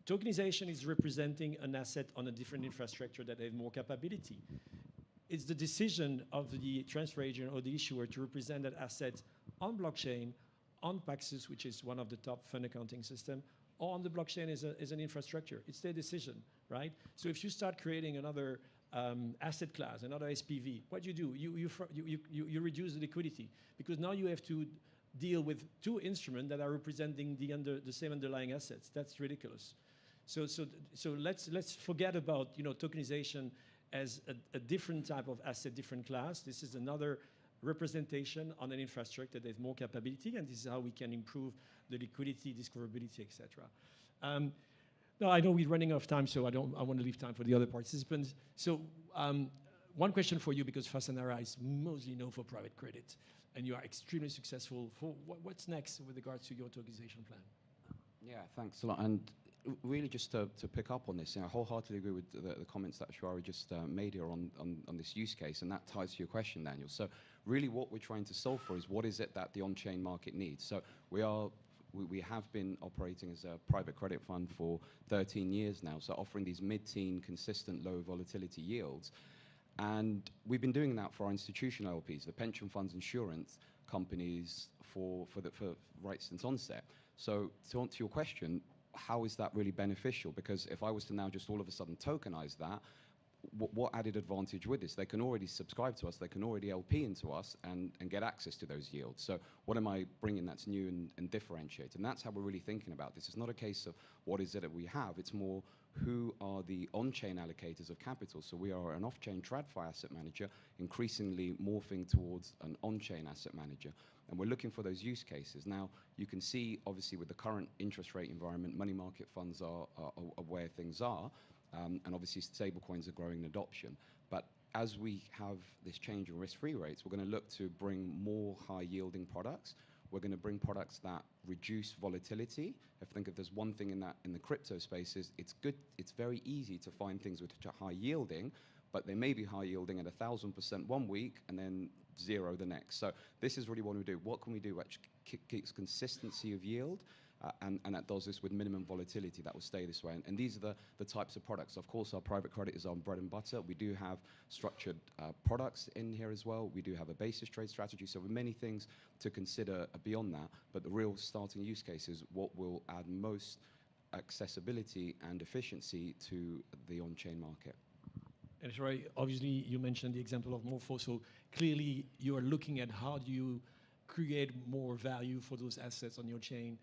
Tokenization is representing an asset on a different infrastructure that has more capability. It's the decision of the transfer agent or the issuer to represent that asset on blockchain, on Paxos, which is one of the top fund accounting systems, or on the blockchain as an infrastructure. It's their decision, right? So if you start creating another asset class, another SPV, what you do? You reduce the liquidity, because now you have to deal with two instruments that are representing the same underlying assets. That's ridiculous. So let's forget about, you know, tokenization as a different type of asset, different class. This is another representation on an infrastructure that has more capability, and this is how we can improve the liquidity, discoverability, etc. No, I know we're running out of time, so I want to leave time for the other participants. So one question for you, because Fasanara is mostly known for private credit, and you are extremely successful. For what's next with regards to your tokenization plan? Yeah, thanks a lot. And really just to pick up on this, I wholeheartedly agree with the comments that Ashwari just made here on this use case, and that ties to your question, Daniel. So really what we're trying to solve for is what is it that the on-chain market needs. So we have been operating as a private credit fund for 13 years now, so offering these mid-teen, consistent, low volatility yields. And we've been doing that for our institutional LPs, the pension funds, insurance companies, for right since onset. So to answer your question, how is that really beneficial? Because if I was to now just all of a sudden tokenize that, what added advantage with this? They can already subscribe to us, they can already LP into us and get access to those yields. So what am I bringing that's new and differentiate? And that's how we're really thinking about this. It's not a case of what is it that we have, it's more who are the on-chain allocators of capital. So we are an off-chain TradFi asset manager, increasingly morphing towards an on-chain asset manager. And we're looking for those use cases. Now, you can see, obviously, with the current interest rate environment, money market funds are where things are. And obviously, stablecoins are growing in adoption. But as we have this change in risk-free rates, we're going to look to bring more high-yielding products. We're going to bring products that reduce volatility. If there's one thing in the crypto space, is it's very easy to find things which are high-yielding, but they may be high-yielding at 1,000% one week and then zero the next. So this is really what we do. What can we do which keeps consistency of yield? And that does this with minimum volatility that will stay this way. And these are the types of products. Of course, our private credit is our bread and butter. We do have structured products in here as well. We do have a basis trade strategy. So there are many things to consider beyond that. But the real starting use case is what will add most accessibility and efficiency to the on-chain market. And Troy, obviously, you mentioned the example of Morpho. So clearly, you are looking at how do you create more value for those assets on your chain.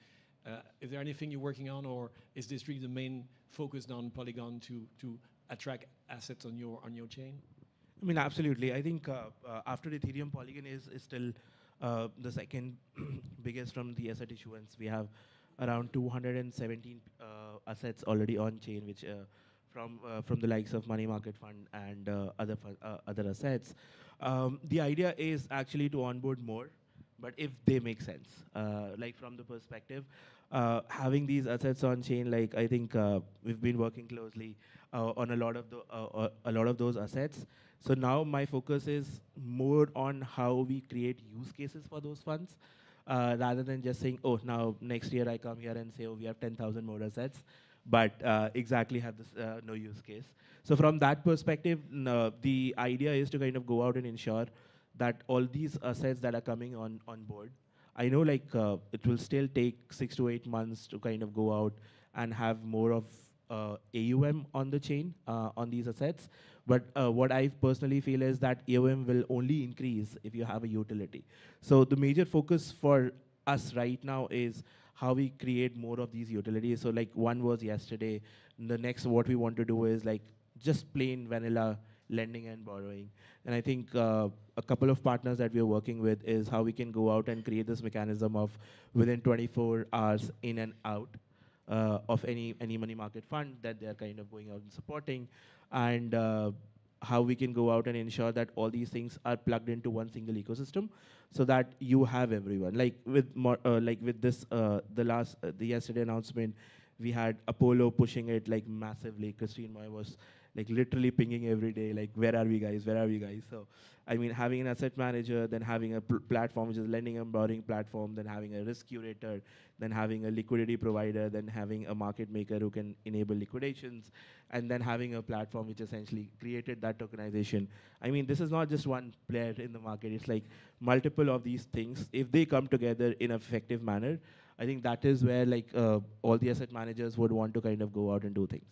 Is there anything you're working on, or is this really the main focus on Polygon to attract assets on your chain? I mean, absolutely. I think after Ethereum, Polygon is still the second biggest from the asset issuance. We have around 217 assets already on chain, which from the likes of money market fund and other assets. The idea is actually to onboard more, but if they make sense, like from the perspective, having these assets on chain, like I think we've been working closely on a lot of those assets. So now my focus is more on how we create use cases for those funds. rather than just saying, oh, now next year I come here and say, oh, we have 10,000 more assets, but exactly have this no use case. So from that perspective, the idea is to kind of go out and ensure that all these assets that are coming on board, I know like it will still take 6 to 8 months to kind of go out and have more of AUM on the chain on these assets. But what I personally feel is that AUM will only increase if you have a utility. So the major focus for us right now is how we create more of these utilities. So like one was yesterday. The next what we want to do is like just plain vanilla lending and borrowing. And I think a couple of partners that we are working with is how we can go out and create this mechanism of within 24 hours in and out of any money market fund that they're kind of going out and supporting, and how we can go out and ensure that all these things are plugged into one single ecosystem, so that you have everyone. Like with this, the yesterday announcement, we had Apollo pushing it like massively. Christine Moy was like literally pinging every day, like, where are we guys, where are we guys? So, I mean, having an asset manager, then having a platform which is lending and borrowing platform, then having a risk curator, then having a liquidity provider, then having a market maker who can enable liquidations, and then having a platform which essentially created that tokenization. I mean, this is not just one player in the market, it's like multiple of these things. If they come together in an effective manner, I think that is where like all the asset managers would want to kind of go out and do things.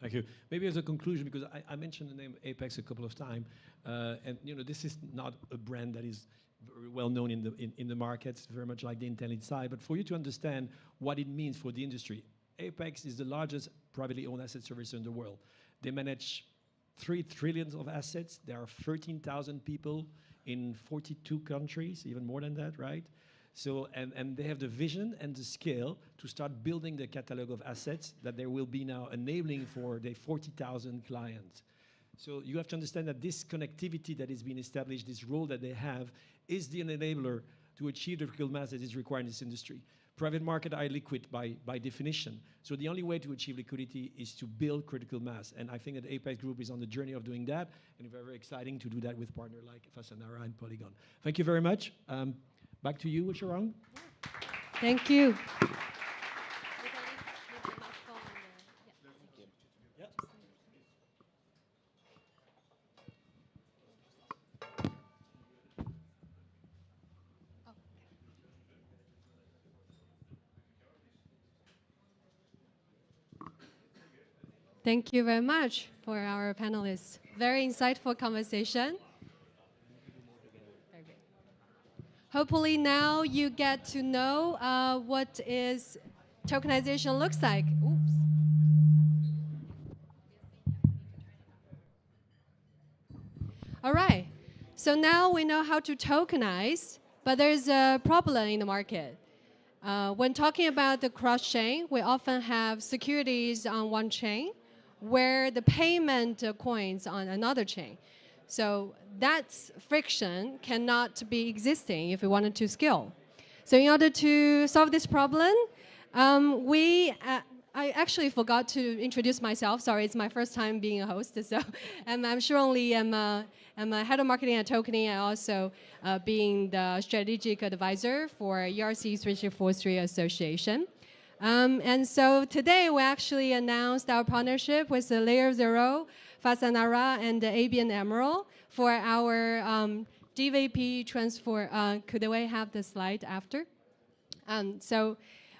Thank you. Maybe as a conclusion, because I mentioned the name Apex a couple of times, and you know, this is not a brand that is very well known in the markets, very much like the Intel Inside. But for you to understand what it means for the industry, Apex is the largest privately owned asset servicer in the world. They manage 3 trillion of assets. There are 13,000 people in 42 countries, even more than that, right? So, and they have the vision and the scale to start building the catalog of assets that they will be now enabling for their 40,000 clients. So you have to understand that this connectivity that is being established, this role that they have, is the enabler to achieve the critical mass that is required in this industry. Private markets are liquid by definition. So the only way to achieve liquidity is to build critical mass. And I think that Apex Group is on the journey of doing that. And it's very exciting to do that with partners like Fasanara and Polygon. Thank you very much. Back to you, Sharon. Thank you. Thank you very much for our panelists. Very insightful conversation. Hopefully now you get to know what is tokenization looks like. Oops. All right. So now we know how to tokenize, but there's a problem in the market. When talking about the cross-chain, we often have securities on one chain where the payment coins on another chain. So that friction cannot be existing if we wanted to scale. So in order to solve this problem, I actually forgot to introduce myself. Sorry, it's my first time being a host. So I'm Sharon. I'm a head of marketing at Tokeny. I also being the strategic advisor for ERC-3643 Association. And so today we actually announced our partnership with the Layer 0, Fasanara, and the ABN AMRO for our DVP transfer. Could we have the slide after? So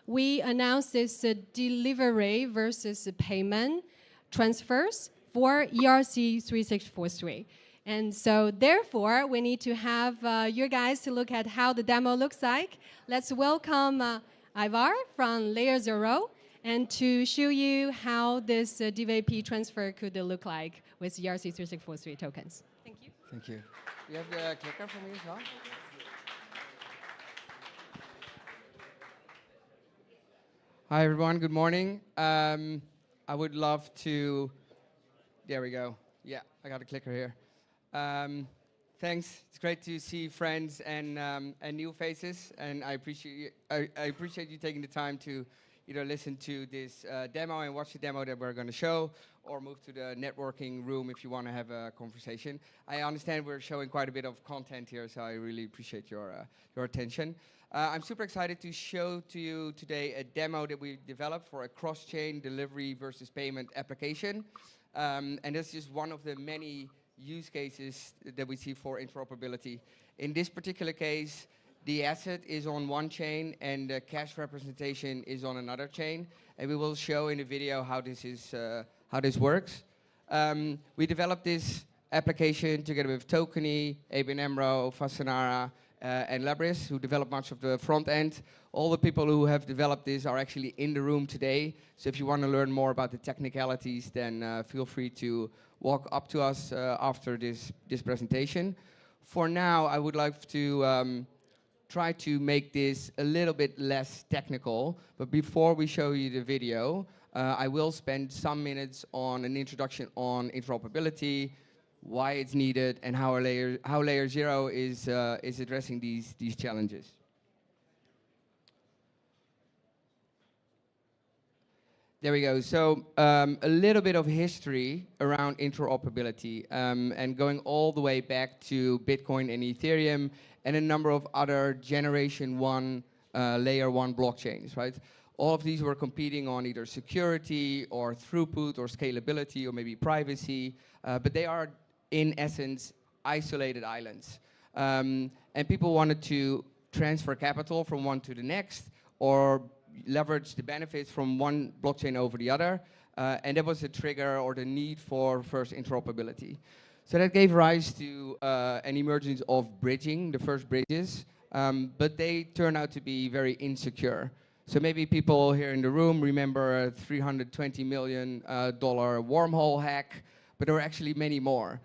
we announced this delivery versus payment transfers for ERC-3643. And so therefore, we need to have you guys to look at how the demo looks like. Let's welcome Ivar from Layer 0 and to show you how this DVP transfer could look like with ERC-3643 tokens. Thank you. Thank you. You have the clicker for me as well? Hi, everyone. Good morning. I would love to... There we go. Yeah, I got a clicker here. Thanks. It's great to see friends and new faces, and I appreciate you taking the time to either listen to this demo and watch the demo that we're going to show, or move to the networking room if you want to have a conversation. I understand we're showing quite a bit of content here, so I really appreciate your attention. I'm super excited to show to you today a demo that we developed for a cross-chain delivery versus payment application. And this is just one of the many use cases that we see for interoperability. In this particular case, the asset is on one chain and the cash representation is on another chain. And we will show in the video how this works. We developed this application together with Tokeny, ABN AMRO, Fasanara, and Labris, who developed much of the front end. All the people who have developed this are actually in the room today. So if you want to learn more about the technicalities, then feel free to walk up to us after this presentation. For now, I would like to try to make this a little bit less technical. But before we show you the video, I will spend some minutes on an introduction on interoperability, why it's needed, and how Layer 0 is addressing these challenges. There we go. So a little bit of history around interoperability, and going all the way back to Bitcoin and Ethereum and a number of other generation 1 layer 1 blockchains, right? All of these were competing on either security or throughput or scalability or maybe privacy, but they are in essence isolated islands. And people wanted to transfer capital from one to the next or leverage the benefits from one blockchain over the other. And that was the trigger or the need for first interoperability. So that gave rise to an emergence of bridging, the first bridges, but they turned out to be very insecure. So maybe people here in the room remember a $320 million wormhole hack, but there were actually many more.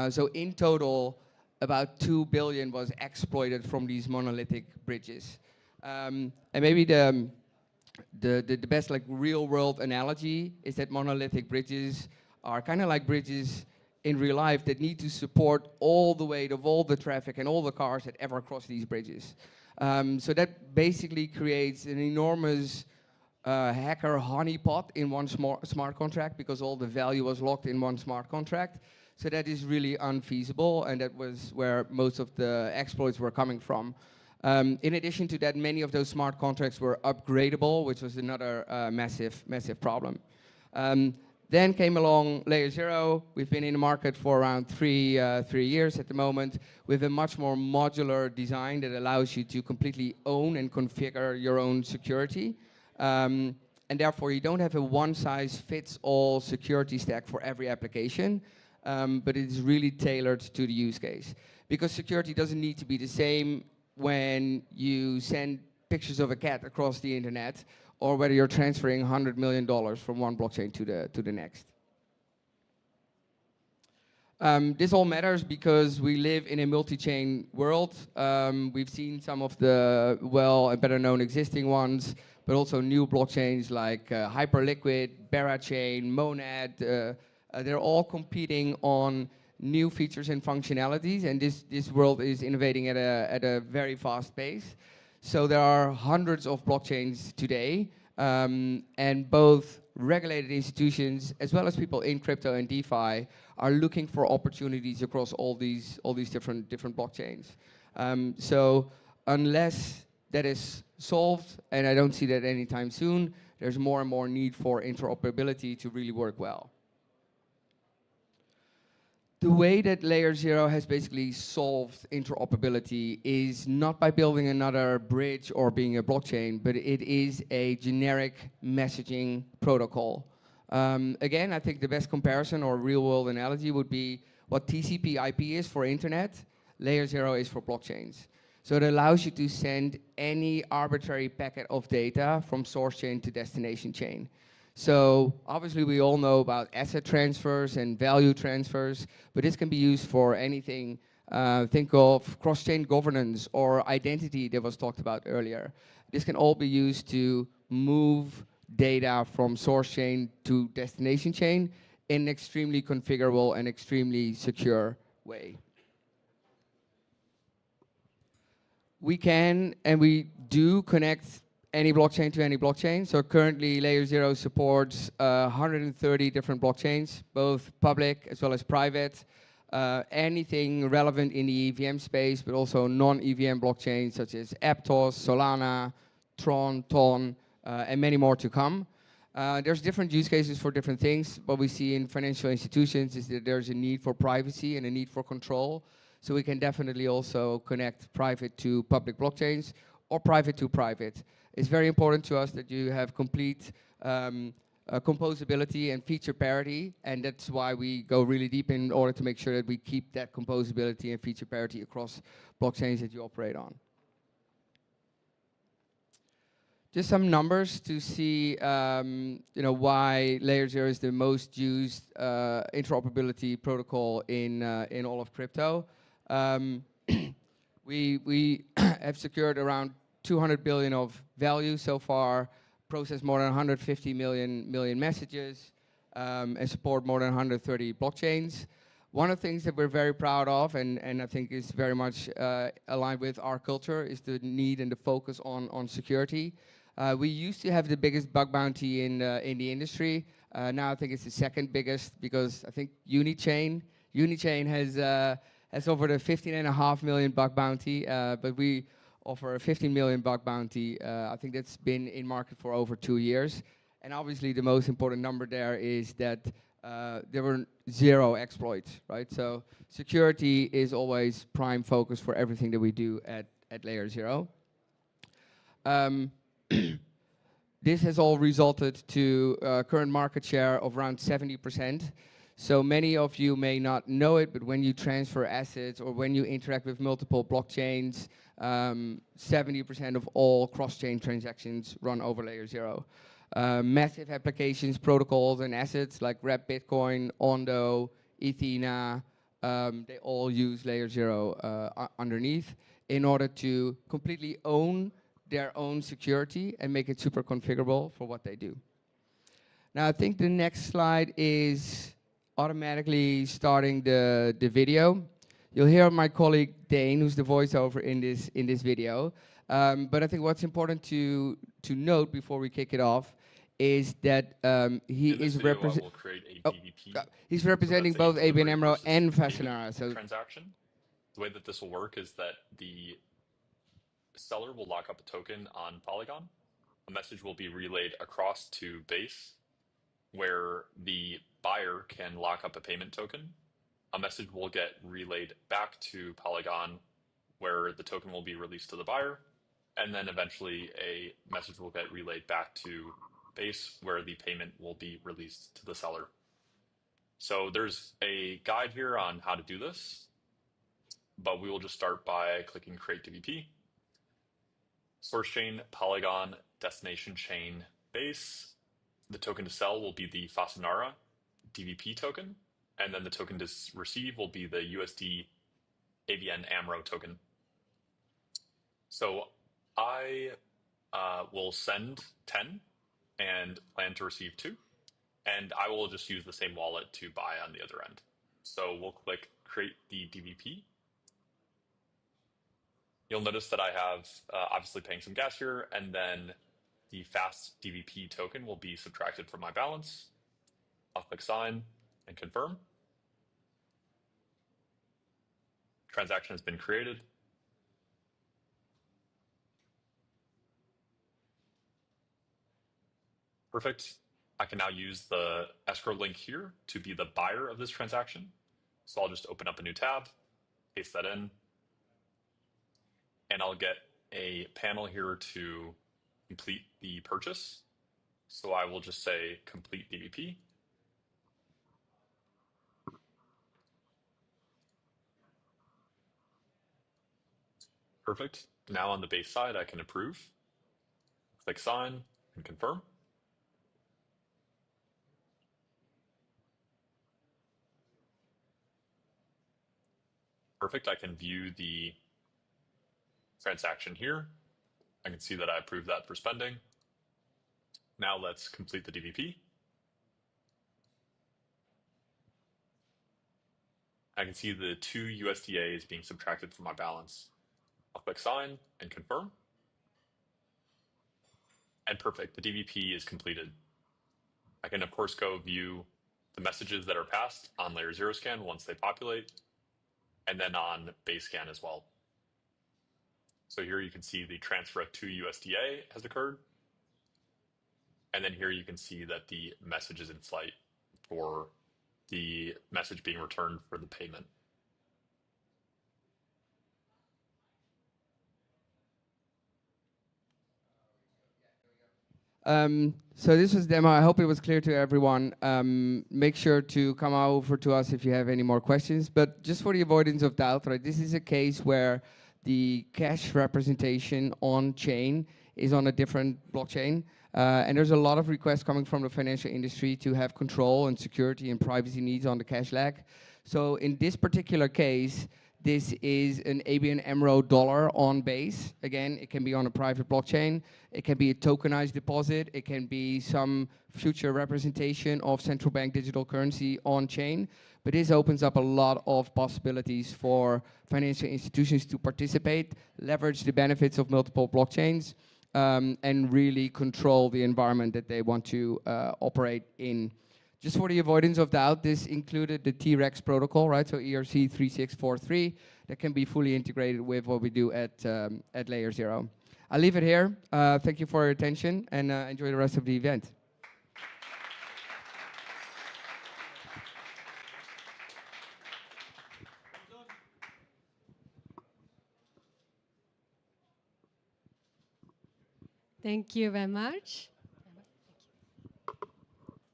So in total, about 2 billion was exploited from these monolithic bridges. And maybe the best like real world analogy is that monolithic bridges are kind of like bridges in real life that need to support all the weight of all the traffic and all the cars that ever cross these bridges. So that basically creates an enormous hacker honeypot in one smart contract because all the value was locked in one smart contract. So that is really unfeasible, and that was where most of the exploits were coming from. In addition to that, many of those smart contracts were upgradable, which was another massive problem. Then came along Layer 0. We've been in the market for around three years at the moment with a much more modular design that allows you to completely own and configure your own security. And therefore, you don't have a one-size-fits-all security stack for every application, but it's really tailored to the use case. Because security doesn't need to be the same when you send pictures of a cat across the internet, or whether you're transferring $100 million from one blockchain to the next. This all matters because we live in a multi-chain world. We've seen some of the well and better known existing ones, but also new blockchains like Hyperliquid, Berachain, Monad. They're all competing on new features and functionalities, and this world is innovating at a very fast pace. So there are hundreds of blockchains today, and both regulated institutions as well as people in crypto and DeFi are looking for opportunities across all these different blockchains. So unless that is solved, and I don't see that anytime soon, there's more and more need for interoperability to really work well. The way that Layer 0 has basically solved interoperability is not by building another bridge or being a blockchain, but it is a generic messaging protocol. Again, I think the best comparison or real-world analogy would be what TCP/IP is for internet, Layer 0 is for blockchains. So it allows you to send any arbitrary packet of data from source chain to destination chain. So obviously we all know about asset transfers and value transfers, but this can be used for anything. Think of cross-chain governance or identity that was talked about earlier. This can all be used to move data from source chain to destination chain in an extremely configurable and extremely secure way. We can and we do connect any blockchain to any blockchain. So currently Layer 0 supports 130 different blockchains, both public as well as private. Anything relevant in the EVM space, but also non-EVM blockchains such as Aptos, Solana, Tron, Ton, and many more to come. There's different use cases for different things. What we see in financial institutions is that there's a need for privacy and a need for control. So we can definitely also connect private to public blockchains or private to private. It's very important to us that you have complete composability and feature parity, and that's why we go really deep in order to make sure that we keep that composability and feature parity across blockchains that you operate on. Just some numbers to see why Layer 0 is the most used interoperability protocol in all of crypto. We have secured around 200 billion of value so far, processed more than 150 million messages, and support more than 130 blockchains. One of the things that we're very proud of, and I think is very much aligned with our culture, is the need and the focus on security. We used to have the biggest bug bounty in the industry. Now I think it's the second biggest, because I think Unichain has over the 15.5 million bug bounty, but we offer a 15 million bug bounty. I think that's been in market for over 2 years. And obviously the most important number there is that there were 0 exploits, right? So security is always prime focus for everything that we do at Layer 0. This has all resulted to current market share of around 70%. So many of you may not know it, but when you transfer assets or when you interact with multiple blockchains, 70% of all cross-chain transactions run over Layer 0. Massive applications, protocols, and assets like Wrap Bitcoin, Ondo, Ethena, they all use Layer 0 underneath in order to completely own their own security and make it super configurable for what they do. Now I think the next slide is automatically starting the video. You'll hear my colleague Dane, who's the voiceover in this video. But I think what's important to note before we kick it off is that he's representing both ABN AMRO and Fasanara. So transaction. The way that this will work is that the seller will lock up a token on Polygon. A message will be relayed across to Base, where the buyer can lock up a payment token. A message will get relayed back to Polygon, where the token will be released to the buyer, and then eventually a message will get relayed back to Base, where the payment will be released to the seller. So there's a guide here on how to do this, but we will just start by clicking Create DVP. Source chain, Polygon, destination chain, Base. The token to sell will be the Fasanara DVP token, and then the token to receive will be the USD ABN AMRO token. So I will send 10 and plan to receive 2, and I will just use the same wallet to buy on the other end. So we'll click Create the DVP. You'll notice that I have obviously paying some gas here, and then the fast DVP token will be subtracted from my balance. I'll click sign and confirm. Transaction has been created. Perfect. I can now use the escrow link here to be the buyer of this transaction. So I'll just open up a new tab, paste that in, and I'll get a panel here to complete the purchase. So I will just say complete DVP. Perfect. Now on the Base side, I can approve. Click sign and confirm. Perfect. I can view the transaction here. I can see that I approved that for spending. Now let's complete the DVP. I can see the 2 USDA is being subtracted from my balance. I'll click sign and confirm. And perfect, the DVP is completed. I can, of course, go view the messages that are passed on layer 0 scan once they populate, and then on base scan as well. So here you can see the transfer of 2 USDA has occurred. And then here you can see that the message is in flight for the message being returned for the payment. So this was demo. I hope it was clear to everyone. Make sure to come over to us if you have any more questions. But just for the avoidance of doubt, right? This is a case where the cash representation on chain is on a different blockchain. And there's a lot of requests coming from the financial industry to have control and security and privacy needs on the cash lag. So in this particular case, this is an ABN AMRO dollar on base. Again, it can be on a private blockchain. It can be a tokenized deposit. It can be some future representation of central bank digital currency on chain. But this opens up a lot of possibilities for financial institutions to participate, leverage the benefits of multiple blockchains, and really control the environment that they want to operate in. Just for the avoidance of doubt, this included the T-Rize protocol, right? So ERC-3643 that can be fully integrated with what we do at layer 0. I'll leave it here. Thank you for your attention, and enjoy the rest of the event. Thank you very much.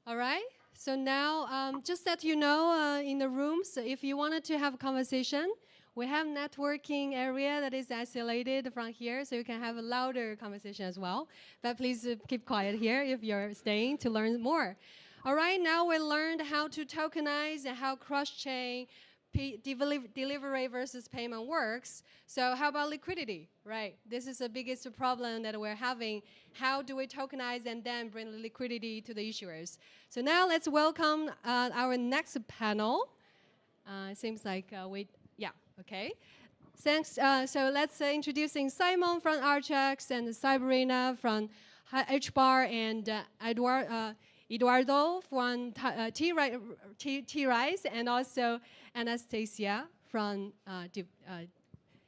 All right. So now, just that you know, in the rooms, if you wanted to have a conversation, we have networking area that is isolated from here, so you can have a louder conversation as well. But please keep quiet here if you're staying to learn more. All right, now we learned how to tokenize and how cross-chain delivery versus payment works. So how about liquidity, right? This is the biggest problem that we're having. How do we tokenize and then bring the liquidity to the issuers? So now let's welcome our next panel. Seems like okay. Thanks. So let's introducing Simon from Archex and Sabrina from HBAR and Eduardo from T-Rize and also Anastasia from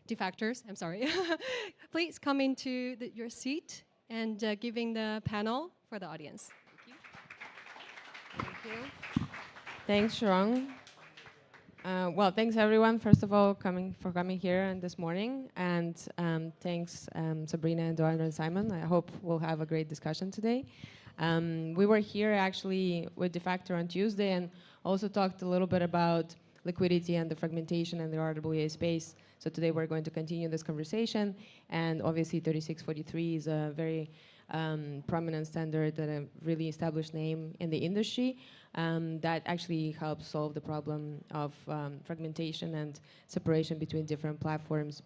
Defactors. I'm sorry. Please come into your seat and giving the panel for the audience. Thank you. Thanks, Sharon. Well, thanks everyone, first of all, for coming here and this morning. And thanks Sabrina, Eduardo, and Simon. I hope we'll have a great discussion today. We were here actually with Defactor on Tuesday and also talked a little bit about liquidity and the fragmentation and the RWA space. So today we're going to continue this conversation. And obviously 3643 is a very prominent standard and a really established name in the industry that actually helps solve the problem of fragmentation and separation between different platforms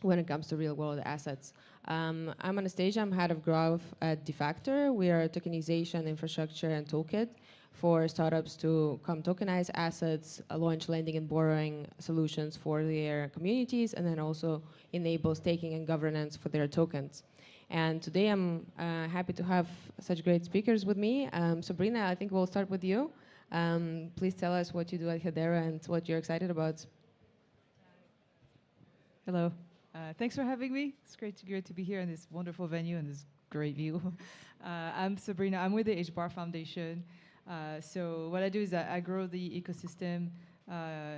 when it comes to real-world assets. I'm Anastasia, I'm head of growth at Defactor. We are a tokenization infrastructure and toolkit for startups to come tokenize assets, launch lending and borrowing solutions for their communities, and then also enable staking and governance for their tokens. And today I'm happy to have such great speakers with me. Sabrina, I think we'll start with you. Please tell us what you do at Hedera and what you're excited about. Hello. Thanks for having me. It's great to be here in this wonderful venue and this great view. I'm Sabrina. I'm with the HBAR Foundation. So what I do is I grow the ecosystem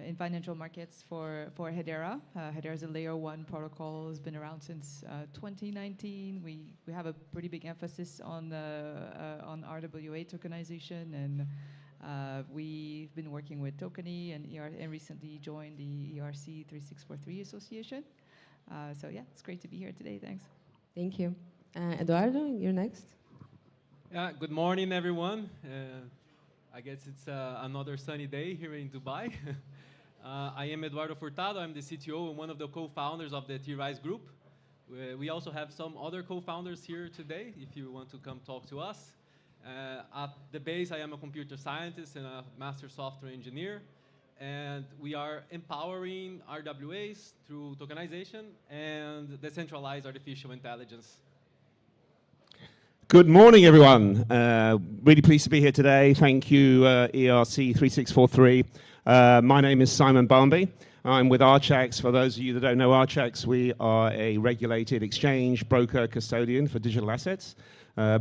in financial markets for Hedera. Hedera is a layer 1 protocol. It's been around since 2019. We have a pretty big emphasis on RWA tokenization, and we've been working with Tokeny and recently joined the ERC-3643 Association. So yeah, it's great to be here today. Thanks. Thank you. Eduardo, you're next. Yeah, good morning, everyone. I guess it's another sunny day here in Dubai. I am Eduardo Furtado. I'm the CTO and one of the co-founders of the T-Rize group. We also have some other co-founders here today, if you want to come talk to us. At the base, I am a computer scientist and a master software engineer. And we are empowering RWAs through tokenization and decentralized artificial intelligence. Good morning, everyone. Really pleased to be here today. Thank you, ERC3643. My name is Simon Barnby. I'm with Archax. For those of you that don't know Archax, we are a regulated exchange, broker, custodian for digital assets,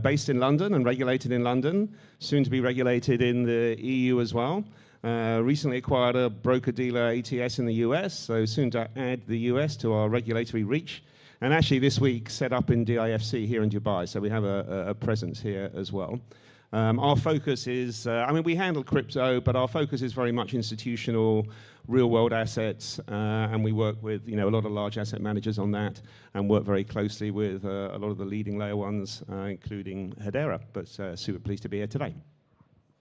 based in London and regulated in London, soon to be regulated in the EU as well. Recently acquired a broker-dealer ATS in the US, so soon to add the US to our regulatory reach. And actually this week set up in DIFC here in Dubai, so we have a presence here as well. Our focus is, we handle crypto, but our focus is very much institutional, real-world assets, and we work with a lot of large asset managers on that, and work very closely with a lot of the leading layer ones, including Hedera. But super pleased to be here today.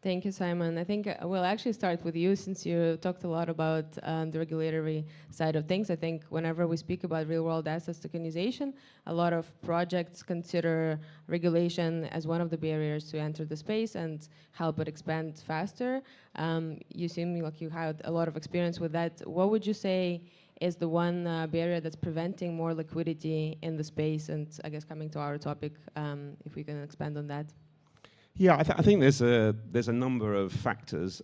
Thank you, Simon. I think we'll actually start with you, since you talked a lot about the regulatory side of things. I think whenever we speak about real-world assets tokenization, a lot of projects consider regulation as one of the barriers to enter the space and help it expand faster. You seem like you had a lot of experience with that. What would you say is the one barrier that's preventing more liquidity in the space? And I guess coming to our topic, if we can expand on that. Yeah, I think there's a number of factors,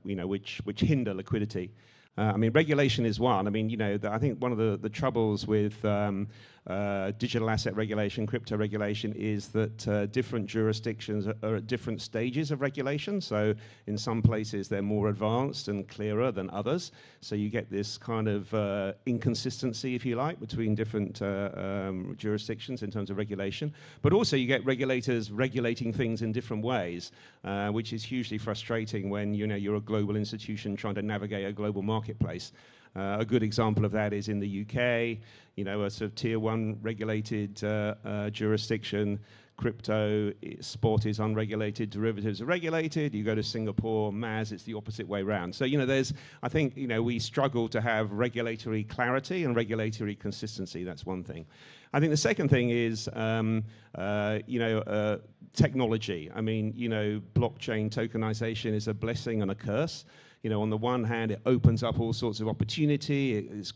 which hinder liquidity. Regulation is one. I think one of the troubles with digital asset regulation, crypto regulation, is that different jurisdictions are at different stages of regulation. So in some places they're more advanced and clearer than others. So you get this kind of inconsistency, if you like, between different jurisdictions in terms of regulation. But also you get regulators regulating things in different ways, which is hugely frustrating when you're a global institution trying to navigate a global marketplace. A good example of that is in the UK, a sort of tier 1 regulated jurisdiction. Crypto, spot is unregulated, derivatives are regulated. You go to Singapore, MAS, it's the opposite way around. So, I think, we struggle to have regulatory clarity and regulatory consistency. That's one thing. I think the second thing is, technology. Blockchain tokenization is a blessing and a curse. On the one hand, it opens up all sorts of opportunity, it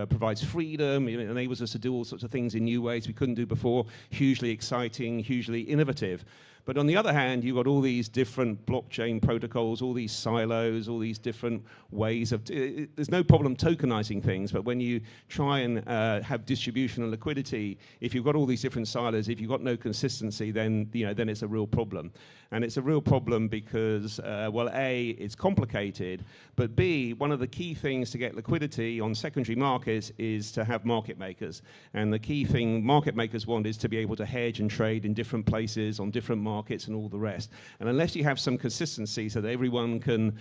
provides freedom, it enables us to do all sorts of things in new ways we couldn't do before, hugely exciting, hugely innovative. But on the other hand, you've got all these different blockchain protocols, all these silos, all these different ways of... There's no problem tokenizing things, but when you try and have distribution and liquidity, if you've got all these different silos, if you've got no consistency, then it's a real problem. And it's a real problem because, A, it's complicated, but B, one of the key things to get liquidity on secondary markets is to have market makers. And the key thing market makers want is to be able to hedge and trade in different places, on different markets and all the rest. And unless you have some consistency so that everyone can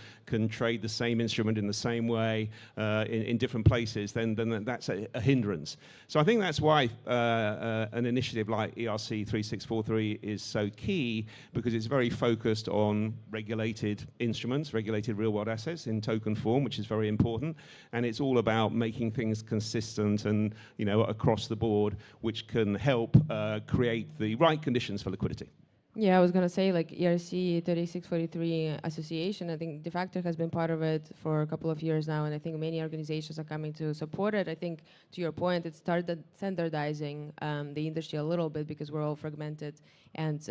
trade the same instrument in the same way in different places, then that's a hindrance. So I think that's why an initiative like ERC3643 is so key, because it's very focused on regulated instruments, regulated real-world assets in token form, which is very important. And it's all about making things consistent and across the board, which can help create the right conditions for liquidity. Yeah, I was going to say, like, ERC-3643 Association, I think DeFi has been part of it for a couple of years now, and I think many organizations are coming to support it. I think, to your point, it started standardizing the industry a little bit, because we're all fragmented. And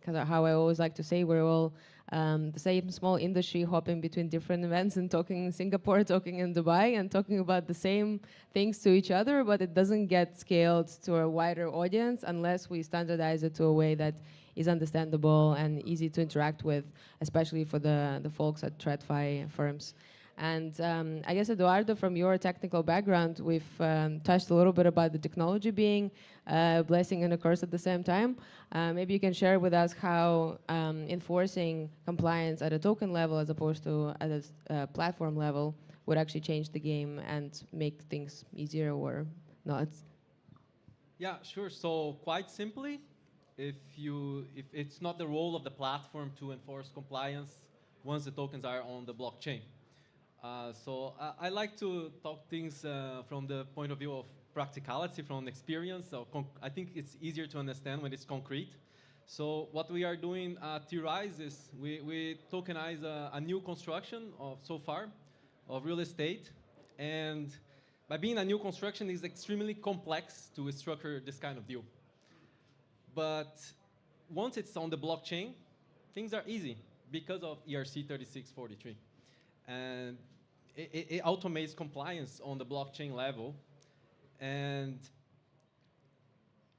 how I always like to say, we're all the same small industry hopping between different events and talking in Singapore, talking in Dubai, and talking about the same things to each other, but it doesn't get scaled to a wider audience unless we standardize it to a way that is understandable and easy to interact with, especially for the folks at TradFi firms. And I guess, Eduardo, from your technical background, we've touched a little bit about the technology being a blessing and a curse at the same time. Maybe you can share with us how enforcing compliance at a token level as opposed to at a platform level would actually change the game and make things easier or not. Yeah, sure. So quite simply, if it's not the role of the platform to enforce compliance once the tokens are on the blockchain. So I like to talk things from the point of view of practicality, from experience. So I think it's easier to understand when it's concrete. So what we are doing at T-Rize is we tokenize a new construction so far of real estate. And by being a new construction, it's extremely complex to structure this kind of deal. But once it's on the blockchain, things are easy because of ERC-3643. And it automates compliance on the blockchain level. And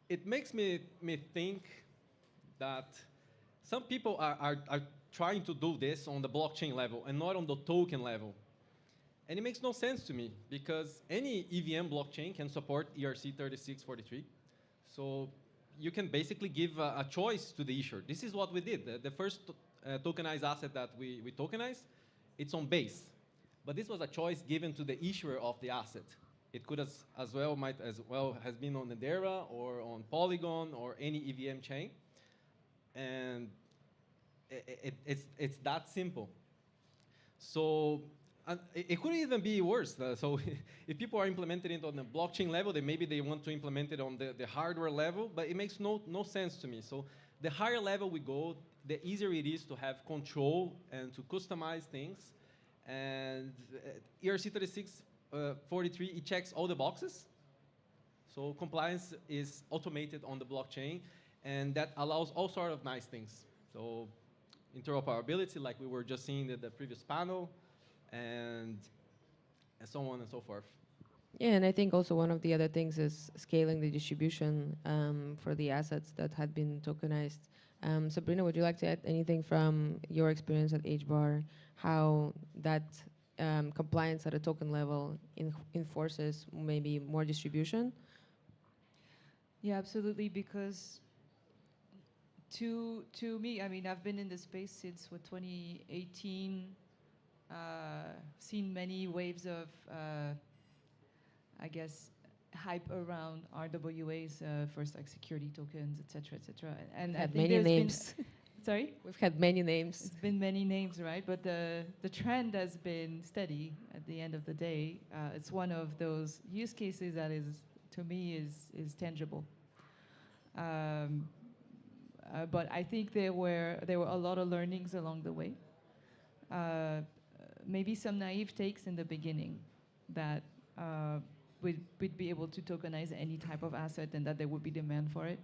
it makes me think that some people are trying to do this on the blockchain level and not on the token level. And it makes no sense to me because any EVM blockchain can support ERC-3643. So you can basically give a choice to the issuer. This is what we did. The first tokenized asset that we tokenized, it's on Base. But this was a choice given to the issuer of the asset. It could might as well has been on Hedera or on Polygon or any EVM chain. And it's that simple. So it could even be worse. So if people are implementing it on the blockchain level, then maybe they want to implement it on the hardware level, but it makes no sense to me. So the higher level we go, the easier it is to have control and to customize things. And ERC-3643, it checks all the boxes. So compliance is automated on the blockchain, and that allows all sorts of nice things. So interoperability, like we were just seeing in the previous panel, and so on and so forth. Yeah, and I think also one of the other things is scaling the distribution for the assets that had been tokenized. Sabrina, would you like to add anything from your experience at HBAR, how that compliance at a token level enforces maybe more distribution? Yeah, absolutely, because to me, I mean, I've been in this space since 2018, seen many waves of, I guess, hype around RWAs, first like security tokens, et cetera, et cetera. And I had think many names. Sorry? We've had many names. It's been many names, right? But the trend has been steady at the end of the day. It's one of those use cases that is, to me, is tangible. But I think there were a lot of learnings along the way. Maybe some naive takes in the beginning that we'd be able to tokenize any type of asset and that there would be demand for it.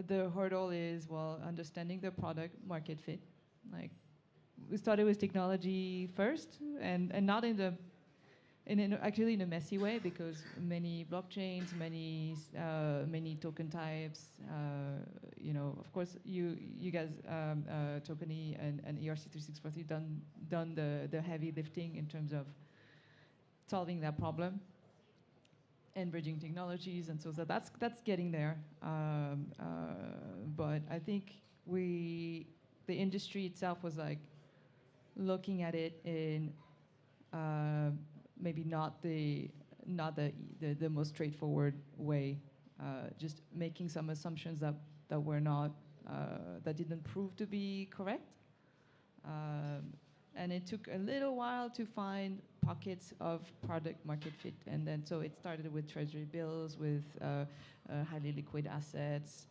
The hurdle is, well, understanding the product market fit. Like, we started with technology first, and not actually in a messy way, because many blockchains, many token types, you know, of course, you guys, Tokeny and ERC-3643 done the heavy lifting in terms of solving that problem and bridging technologies, and so that's getting there. But I think the industry itself was like looking at it in maybe not the most straightforward way, just making some assumptions that were not that didn't prove to be correct. And it took a little while to find pockets of product market fit. And then so it started with treasury bills, with highly liquid assets.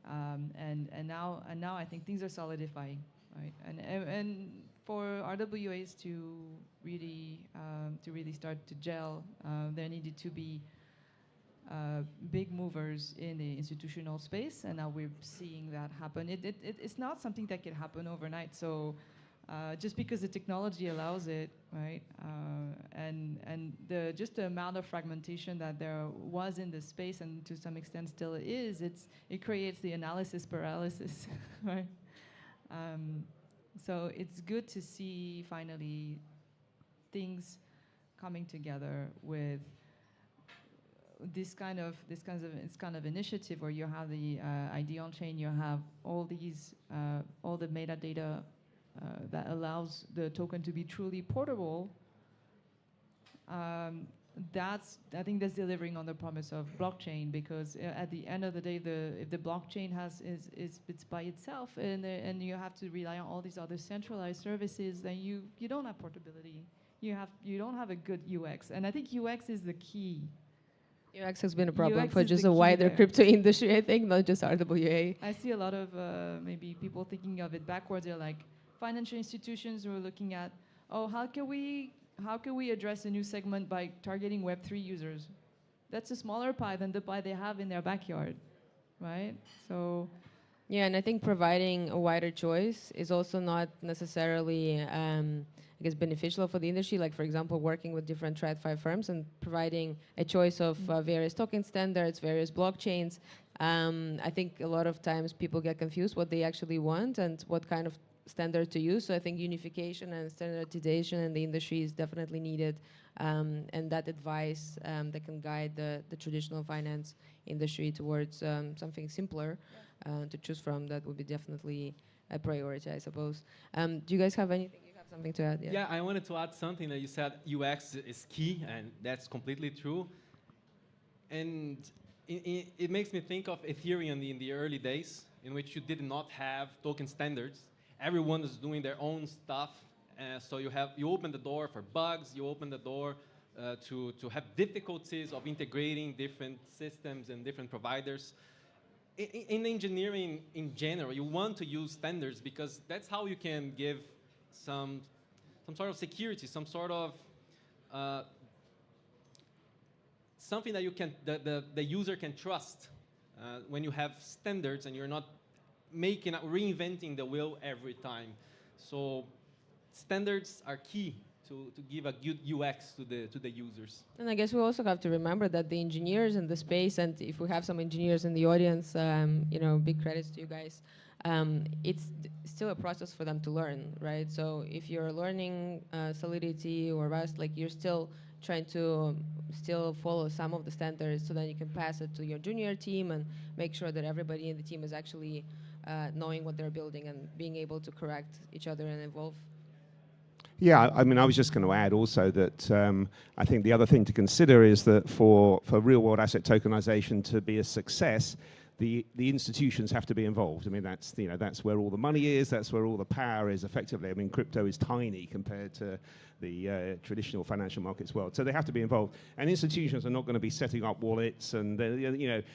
And now I think things are solidifying, right? And for RWAs to really start to gel, there needed to be big movers in the institutional space, and now we're seeing that happen. It's not something that can happen overnight. So just because the technology allows it, right? And just the amount of fragmentation that there was in the space, and to some extent still is, it creates the analysis paralysis, right? So it's good to see finally things coming together with this kind of initiative where you have the ID on chain, you have all these all the metadata that allows the token to be truly portable. I think that's delivering on the promise of blockchain, because at the end of the day, if the blockchain it's by itself, and you have to rely on all these other centralized services, then you don't have portability. You don't have a good UX, and I think UX is the key. UX has been a problem UX for is just the a key wider there. crypto industry, I think, not just RWA. I see a lot of maybe people thinking of it backwards. They're like, financial institutions who are looking at, oh, how can we address a new segment by targeting Web3 users? that's a smaller pie than the pie they have in their backyard, right? So. Yeah, and I think providing a wider choice is also not necessarily, I guess, beneficial for the industry. Like, for example, working with different TradFi firms and providing a choice of various token standards, various blockchains. I think a lot of times people get confused what they actually want and what kind of standard to use. So I think unification and standardization in the industry is definitely needed. And that advice that can guide the traditional finance industry towards something simpler to choose from, that would be definitely a priority, I suppose. Do you guys have anything? You have something to add? Yeah, I wanted to add something that you said. UX is key, and that's completely true. And it makes me think of Ethereum in the early days, in which you did not have token standards. Everyone is doing their own stuff. So you open the door for bugs, you open the door to have difficulties of integrating different systems and different providers. In engineering in general, you want to use standards because that's how you can give some sort of security, some sort of something that the user can trust when you have standards and you're not reinventing the wheel every time. So standards are key to give a good UX to the users. And I guess we also have to remember that the engineers in the space, and if we have some engineers in the audience, big credits to you guys. It's still a process for them to learn, right? So if you're learning Solidity or Rust, like you're still trying to follow some of the standards, so then you can pass it to your junior team and make sure that everybody in the team is actually knowing what they're building and being able to correct each other and evolve. Yeah, I mean, I was just going to add also that I think the other thing to consider is that for real-world asset tokenization to be a success, the institutions have to be involved. I mean, that's where all the money is, that's where all the power is effectively. I mean, crypto is tiny compared to the traditional financial markets world. So they have to be involved. And institutions are not going to be setting up wallets and,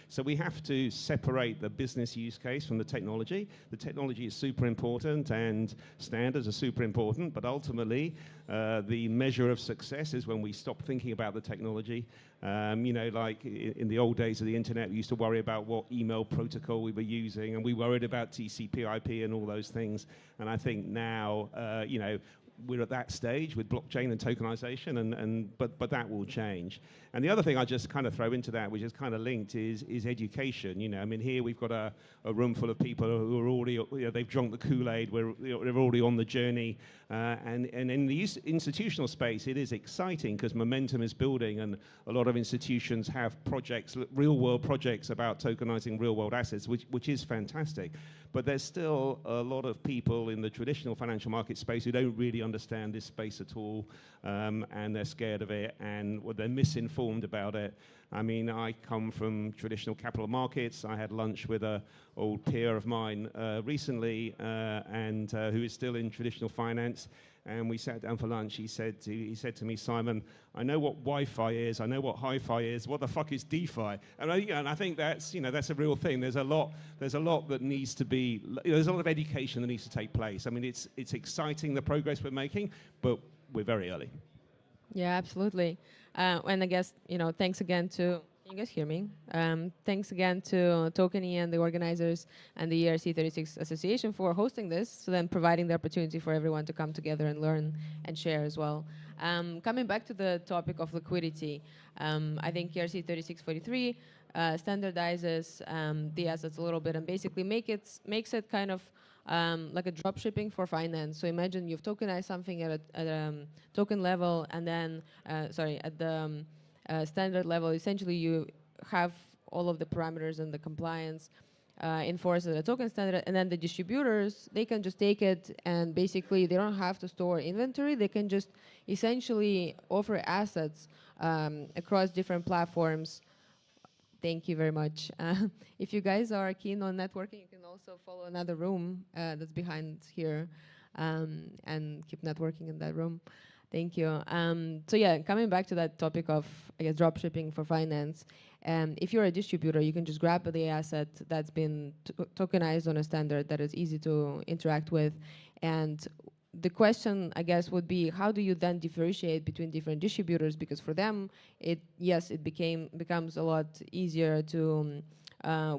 so we have to separate the business use case from the technology. The technology is super important and standards are super important, but ultimately the measure of success is when we stop thinking about the technology. Like in the old days of the internet, we used to worry about what email protocol we were using, and we worried about TCP/IP and all those things. And I think now, we're at that stage with blockchain and tokenization, but that will change. And the other thing I just kind of throw into that, which is kind of linked, is education. I mean, here we've got a room full of people who are already, they've drunk the Kool-Aid. They're already on the journey. And in the institutional space, it is exciting because momentum is building, and a lot of institutions have projects, real-world projects about tokenizing real-world assets, which is fantastic. But there's still a lot of people in the traditional financial market space who don't really understand this space at all, and they're scared of it, and they're misinformed about it. I mean, I come from traditional capital markets. I had lunch with an old peer of mine recently, and who is still in traditional finance. And we sat down for lunch. He said to me, Simon, I know what Wi-Fi is. I know what hi-fi is. What the fuck is DeFi? And I think that's a real thing. There's a lot that needs to be. There's a lot of education that needs to take place. I mean, it's exciting the progress we're making, but we're very early. Yeah, absolutely. And I guess thanks again to. Can you guys hear me? Thanks again to Tokeny and the organizers and the ERC-36 Association for hosting this, so then providing the opportunity for everyone to come together and learn and share as well. Coming back to the topic of liquidity, I think ERC-3643 standardizes the assets a little bit and basically makes it kind of like a drop shipping for finance. So imagine you've tokenized something at a token level, and then, at the standard level, essentially you have all of the parameters and the compliance enforced at a token standard, and then the distributors, they can just take it and basically they don't have to store inventory. They can just essentially offer assets across different platforms. Thank you very much. If you guys are keen on networking, you can also follow another room that's behind here and keep networking in that room. Thank you. So yeah, coming back to that topic of, I guess, drop shipping for finance, if you're a distributor, you can just grab the asset that's been tokenized on a standard that is easy to interact with, and the question, I guess, would be how do you then differentiate between different distributors? Because for them, it becomes a lot easier to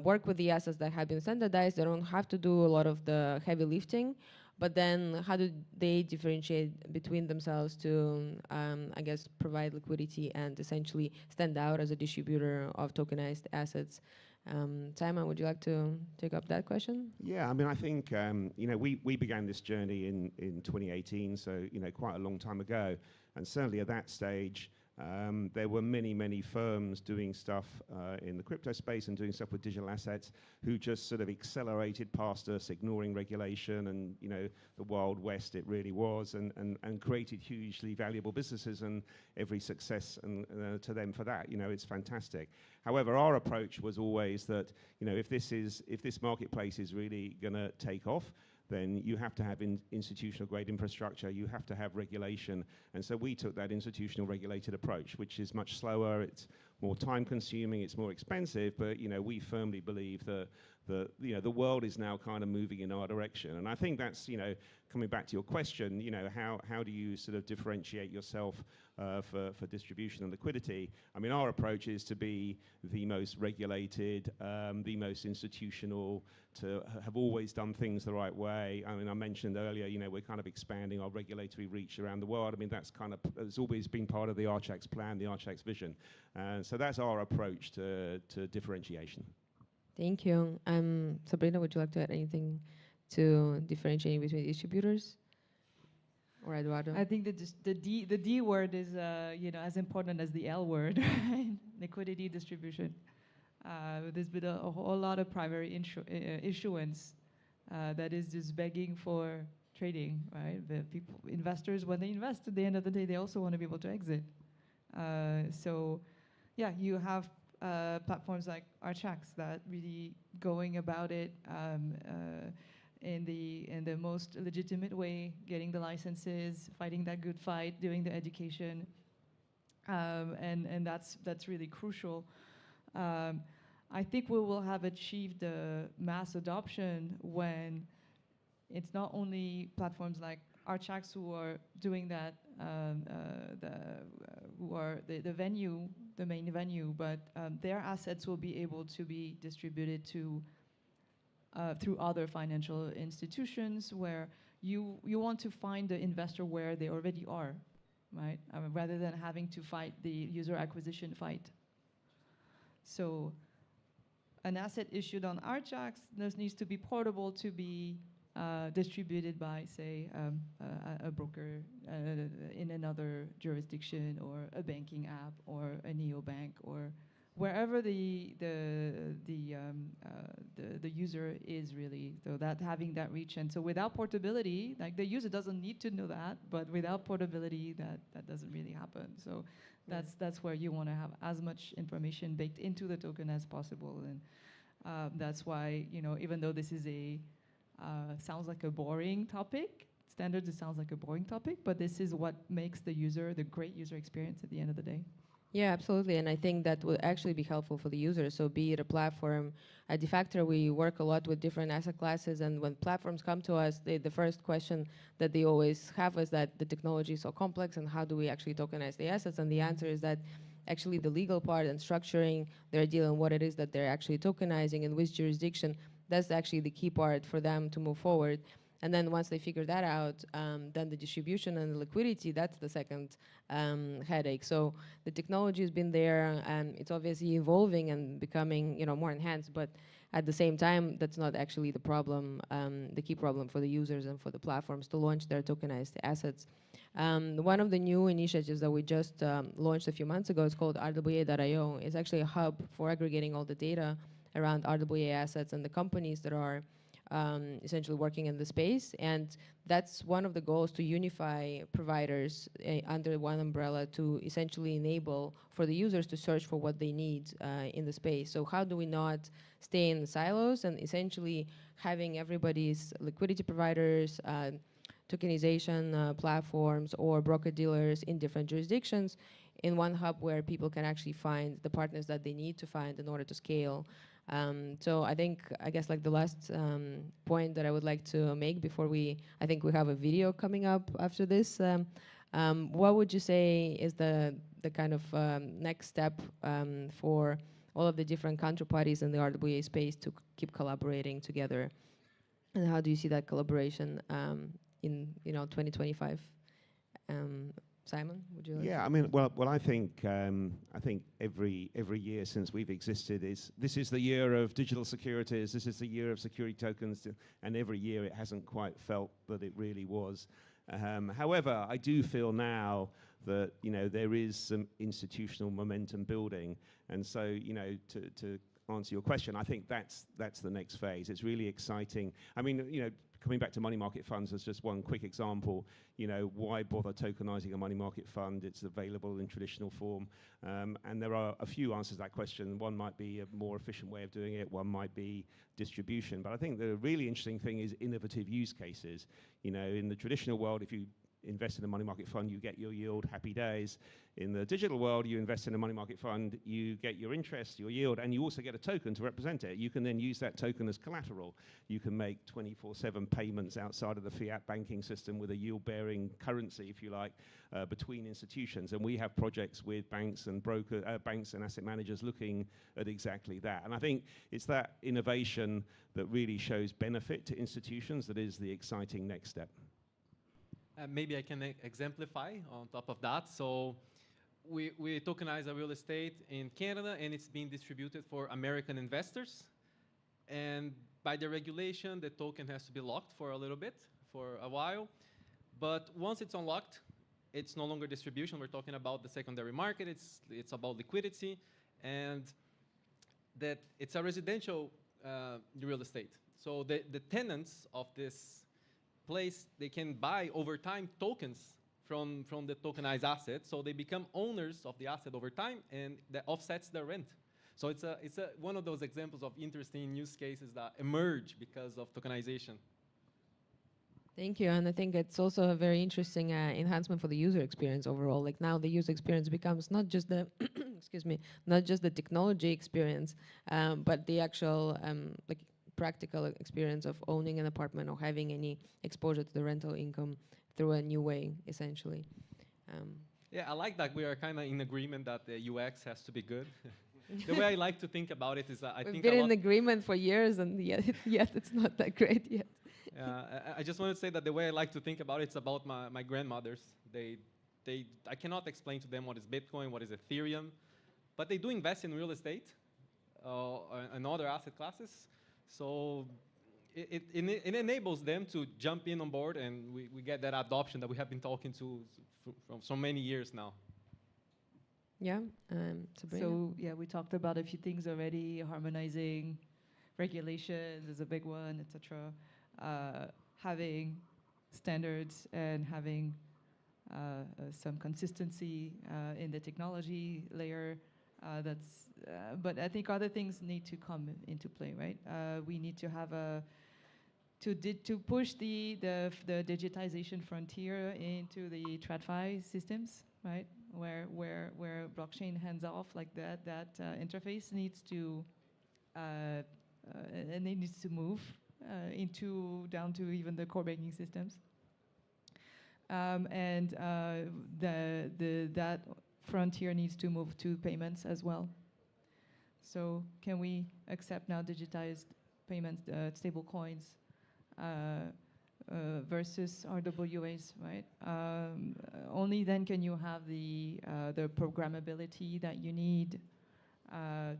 work with the assets that have been standardized. They don't have to do a lot of the heavy lifting. But then how do they differentiate between themselves to, I guess, provide liquidity and essentially stand out as a distributor of tokenized assets? Simon, would you like to take up that question? Yeah, I mean, I think, we began this journey in 2018, so, quite a long time ago. And certainly at that stage, there were many firms doing stuff in the crypto space and doing stuff with digital assets who just sort of accelerated past us, ignoring regulation and, the Wild West it really was, and created hugely valuable businesses, and every success to them for that. It's fantastic. However, our approach was always that, if this marketplace is really going to take off, then you have to have institutional grade infrastructure, you have to have regulation. And so we took that institutional regulated approach, which is much slower, it's more time consuming, it's more expensive, but we firmly believe that the world is now kind of moving in our direction. And I think that's, coming back to your question, how do you sort of differentiate yourself for distribution and liquidity? I mean, our approach is to be the most regulated, the most institutional, to have always done things the right way. I mean, I mentioned earlier, we're kind of expanding our regulatory reach around the world. I mean, it's always been part of the Archax plan, the Archax vision. So that's our approach to differentiation. Thank you. Sabrina, would you like to add anything to differentiating between distributors? Or Eduardo? I think that just the D word is as important as the L word, right? Liquidity distribution. There's been a whole lot of primary issuance that is just begging for trading, right? The investors, when they invest, at the end of the day, they also want to be able to exit. So, yeah, you have platforms like Archax that really going about it in the most legitimate way, getting the licenses, fighting that good fight, doing the education, and that's really crucial. I think we will have achieved the mass adoption when it's not only platforms like Archax who are doing that, who are the venue, the main venue, but their assets will be able to be distributed to through other financial institutions where you want to find the investor where they already are, right? Rather than having to fight the user acquisition fight. So an asset issued on Archax, this needs to be portable to be distributed by, say, a broker in another jurisdiction, or a banking app, or a neobank, or wherever the user is really. So that having that reach, and so without portability, like the user doesn't need to know that, but without portability, that doesn't really happen. So that's where you want to have as much information baked into the token as possible, and that's why even though this is sounds like a boring topic. Standards, it sounds like a boring topic, but this is what makes the great user experience at the end of the day. Yeah, absolutely, and I think that will actually be helpful for the user. So be it a platform, at DeFactor we work a lot with different asset classes, and when platforms come to us, the first question that they always have is that the technology is so complex, and how do we actually tokenize the assets? And the answer is that actually the legal part and structuring their deal and what it is that they're actually tokenizing and which jurisdiction, that's actually the key part for them to move forward. And then once they figure that out, then the distribution and the liquidity, that's the second headache. So the technology has been there, and it's obviously evolving and becoming more enhanced, but at the same time, that's not actually the problem, the key problem for the users and for the platforms to launch their tokenized assets. One of the new initiatives that we just launched a few months ago is called RWA.io. It's actually a hub for aggregating all the data around RWA assets and the companies that are essentially working in the space. And that's one of the goals, to unify providers under one umbrella to essentially enable for the users to search for what they need in the space. So how do we not stay in the silos, and essentially having everybody's liquidity providers, tokenization platforms, or broker dealers in different jurisdictions in one hub where people can actually find the partners that they need to find in order to scale. So I guess like the last point that I would like to make before I think we have a video coming up after this. What would you say is the kind of next step for all of the different counterparties in the RWA space to keep collaborating together? And how do you see that collaboration in 2025? Simon, would you like Yeah, to? I mean, well, I think every year since we've existed this is the year of digital securities. This is the year of security tokens, and every year it hasn't quite felt that it really was. However, I do feel now that there is some institutional momentum building, and so to answer your question, I think that's the next phase. It's really exciting. I mean, coming back to money market funds as just one quick example, why bother tokenizing a money market fund? It's available in traditional form. And there are a few answers to that question. One might be a more efficient way of doing it. One might be distribution. But I think the really interesting thing is innovative use cases. In the traditional world, if you invest in a money market fund, you get your yield, happy days. In the digital world, you invest in a money market fund, you get your interest, your yield, and you also get a token to represent it. You can then use that token as collateral. You can make 24/7 payments outside of the fiat banking system with a yield-bearing currency, if you like, between institutions. And we have projects with banks and banks and asset managers looking at exactly that. And I think it's that innovation that really shows benefit to institutions that is the exciting next step. Maybe I can exemplify on top of that. So we tokenize a real estate in Canada, and it's being distributed for American investors. And by the regulation, the token has to be locked for a little bit, for a while. But once it's unlocked, it's no longer distribution. We're talking about the secondary market. It's about liquidity, and that it's a residential real estate. So the tenants of this place, they can buy over time tokens from the tokenized asset, so they become owners of the asset over time, and that offsets their rent. So it's one of those examples of interesting use cases that emerge because of tokenization. Thank you, and I think it's also a very interesting enhancement for the user experience overall. Like now, the user experience becomes not just the excuse me, not just the technology experience, but the actual like practical experience of owning an apartment or having any exposure to the rental income through a new way, essentially. Yeah, I like that we are kind of in agreement that the UX has to be good. The way I like to think about it is that We've been in agreement for years, and yet it's not that great yet. I just want to say that the way I like to think about it is about my grandmothers. I cannot explain to them what is Bitcoin, what is Ethereum, but they do invest in real estate and other asset classes. So it enables them to jump in on board, and we get that adoption that we have been talking to from so many years now. Yeah, Sabrina? So yeah, we talked about a few things already, harmonizing regulations is a big one, etc. Having standards and having some consistency in the technology layer. But I think other things need to come into play, right? We need to have to push the digitization frontier into the TradFi systems, right? Where blockchain hands off like that interface needs to and it needs to move down to even the core banking systems. And that frontier needs to move to payments as well. So can we accept now digitized payments, stable coins versus RWAs, right? Only then can you have the programmability that you need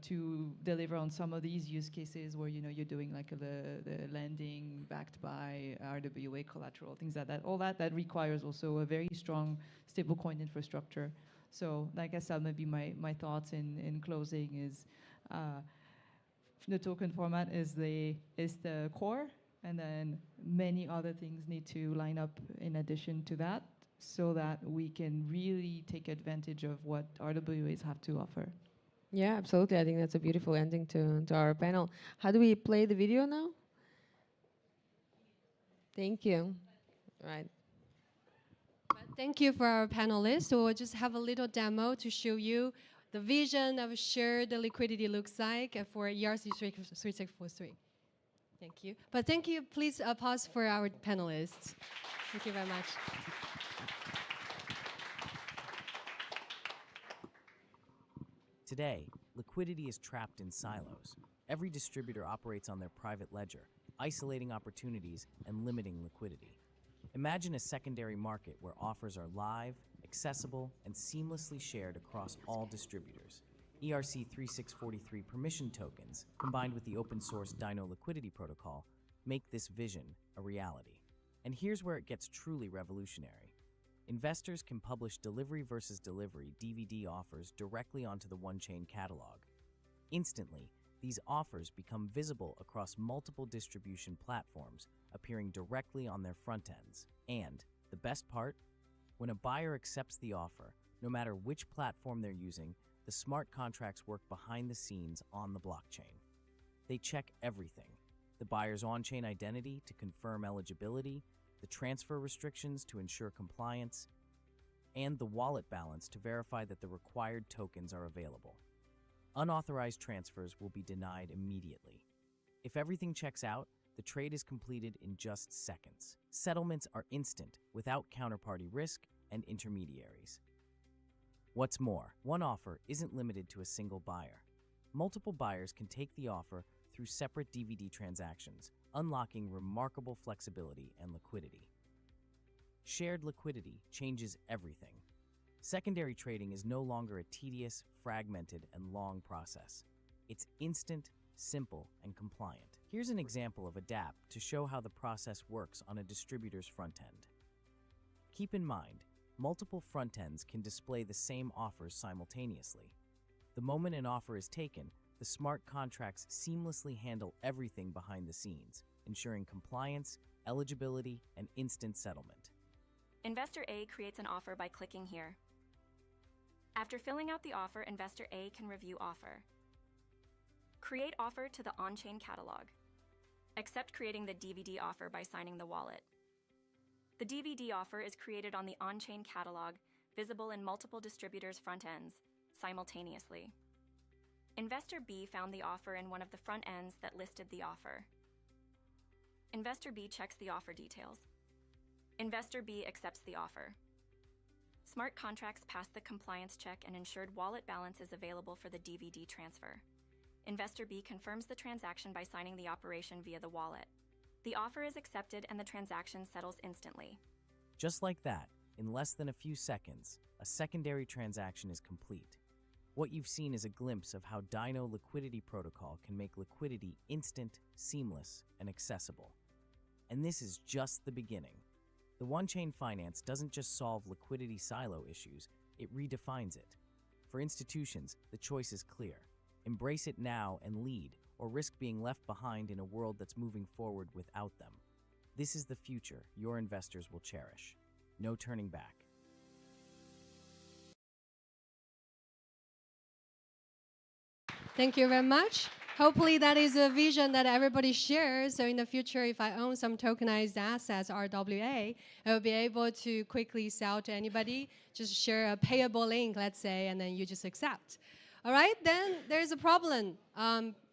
to deliver on some of these use cases where you're doing like the lending backed by RWA collateral, things like that. All that requires also a very strong stablecoin infrastructure. So like I said, maybe my thoughts in closing is the token format is the core, and then many other things need to line up in addition to that so that we can really take advantage of what RWAs have to offer. Yeah, absolutely. I think that's a beautiful ending to our panel. How do we play the video now? Thank you. Right. Thank you for our panelists. So we'll just have a little demo to show you the vision of shared liquidity looks like for ERC-3643. Thank you. But thank you. Please pause for our panelists. Thank you very much. Today, liquidity is trapped in silos. Every distributor operates on their private ledger, isolating opportunities and limiting liquidity. Imagine a secondary market where offers are live, accessible, and seamlessly shared across all distributors. ERC-3643 permission tokens, combined with the open-source Dino liquidity protocol, make this vision a reality. And here's where it gets truly revolutionary. Investors can publish delivery versus delivery DVD offers directly onto the OneChain catalog. Instantly, these offers become visible across multiple distribution platforms, appearing directly on their front ends. And, the best part? When a buyer accepts the offer, no matter which platform they're using, the smart contracts work behind the scenes on the blockchain. They check everything: the buyer's on-chain identity to confirm eligibility, the transfer restrictions to ensure compliance, and the wallet balance to verify that the required tokens are available. Unauthorized transfers will be denied immediately. If everything checks out, the trade is completed in just seconds. Settlements are instant, without counterparty risk and intermediaries. What's more, one offer isn't limited to a single buyer. Multiple buyers can take the offer through separate DVD transactions, unlocking remarkable flexibility and liquidity. Shared liquidity changes everything. Secondary trading is no longer a tedious, fragmented, and long process. It's instant, simple, and compliant. Here's an example of a DApp to show how the process works on a distributor's front end. Keep in mind, multiple front ends can display the same offers simultaneously. The moment an offer is taken, the smart contracts seamlessly handle everything behind the scenes, ensuring compliance, eligibility, and instant settlement. Investor A creates an offer by clicking here. After filling out the offer, Investor A can review offer. Create offer to the on-chain catalog. Accept creating the DVD offer by signing the wallet. The DVD offer is created on the on-chain catalog, visible in multiple distributors' front ends, simultaneously. Investor B found the offer in one of the front ends that listed the offer. Investor B checks the offer details. Investor B accepts the offer. Smart contracts pass the compliance check and ensured wallet balance is available for the DVD transfer. Investor B confirms the transaction by signing the operation via the wallet. The offer is accepted and the transaction settles instantly. Just like that, in less than a few seconds, a secondary transaction is complete. What you've seen is a glimpse of how Dino Liquidity Protocol can make liquidity instant, seamless, and accessible. And this is just the beginning. The OneChain Finance doesn't just solve liquidity silo issues, it redefines it. For institutions, the choice is clear. Embrace it now and lead, or risk being left behind in a world that's moving forward without them. This is the future your investors will cherish. No turning back. Thank you very much. Hopefully that is a vision that everybody shares. So in the future, if I own some tokenized assets, RWA, I will be able to quickly sell to anybody. Just share a payable link, let's say, and then you just accept. All right, then there's a problem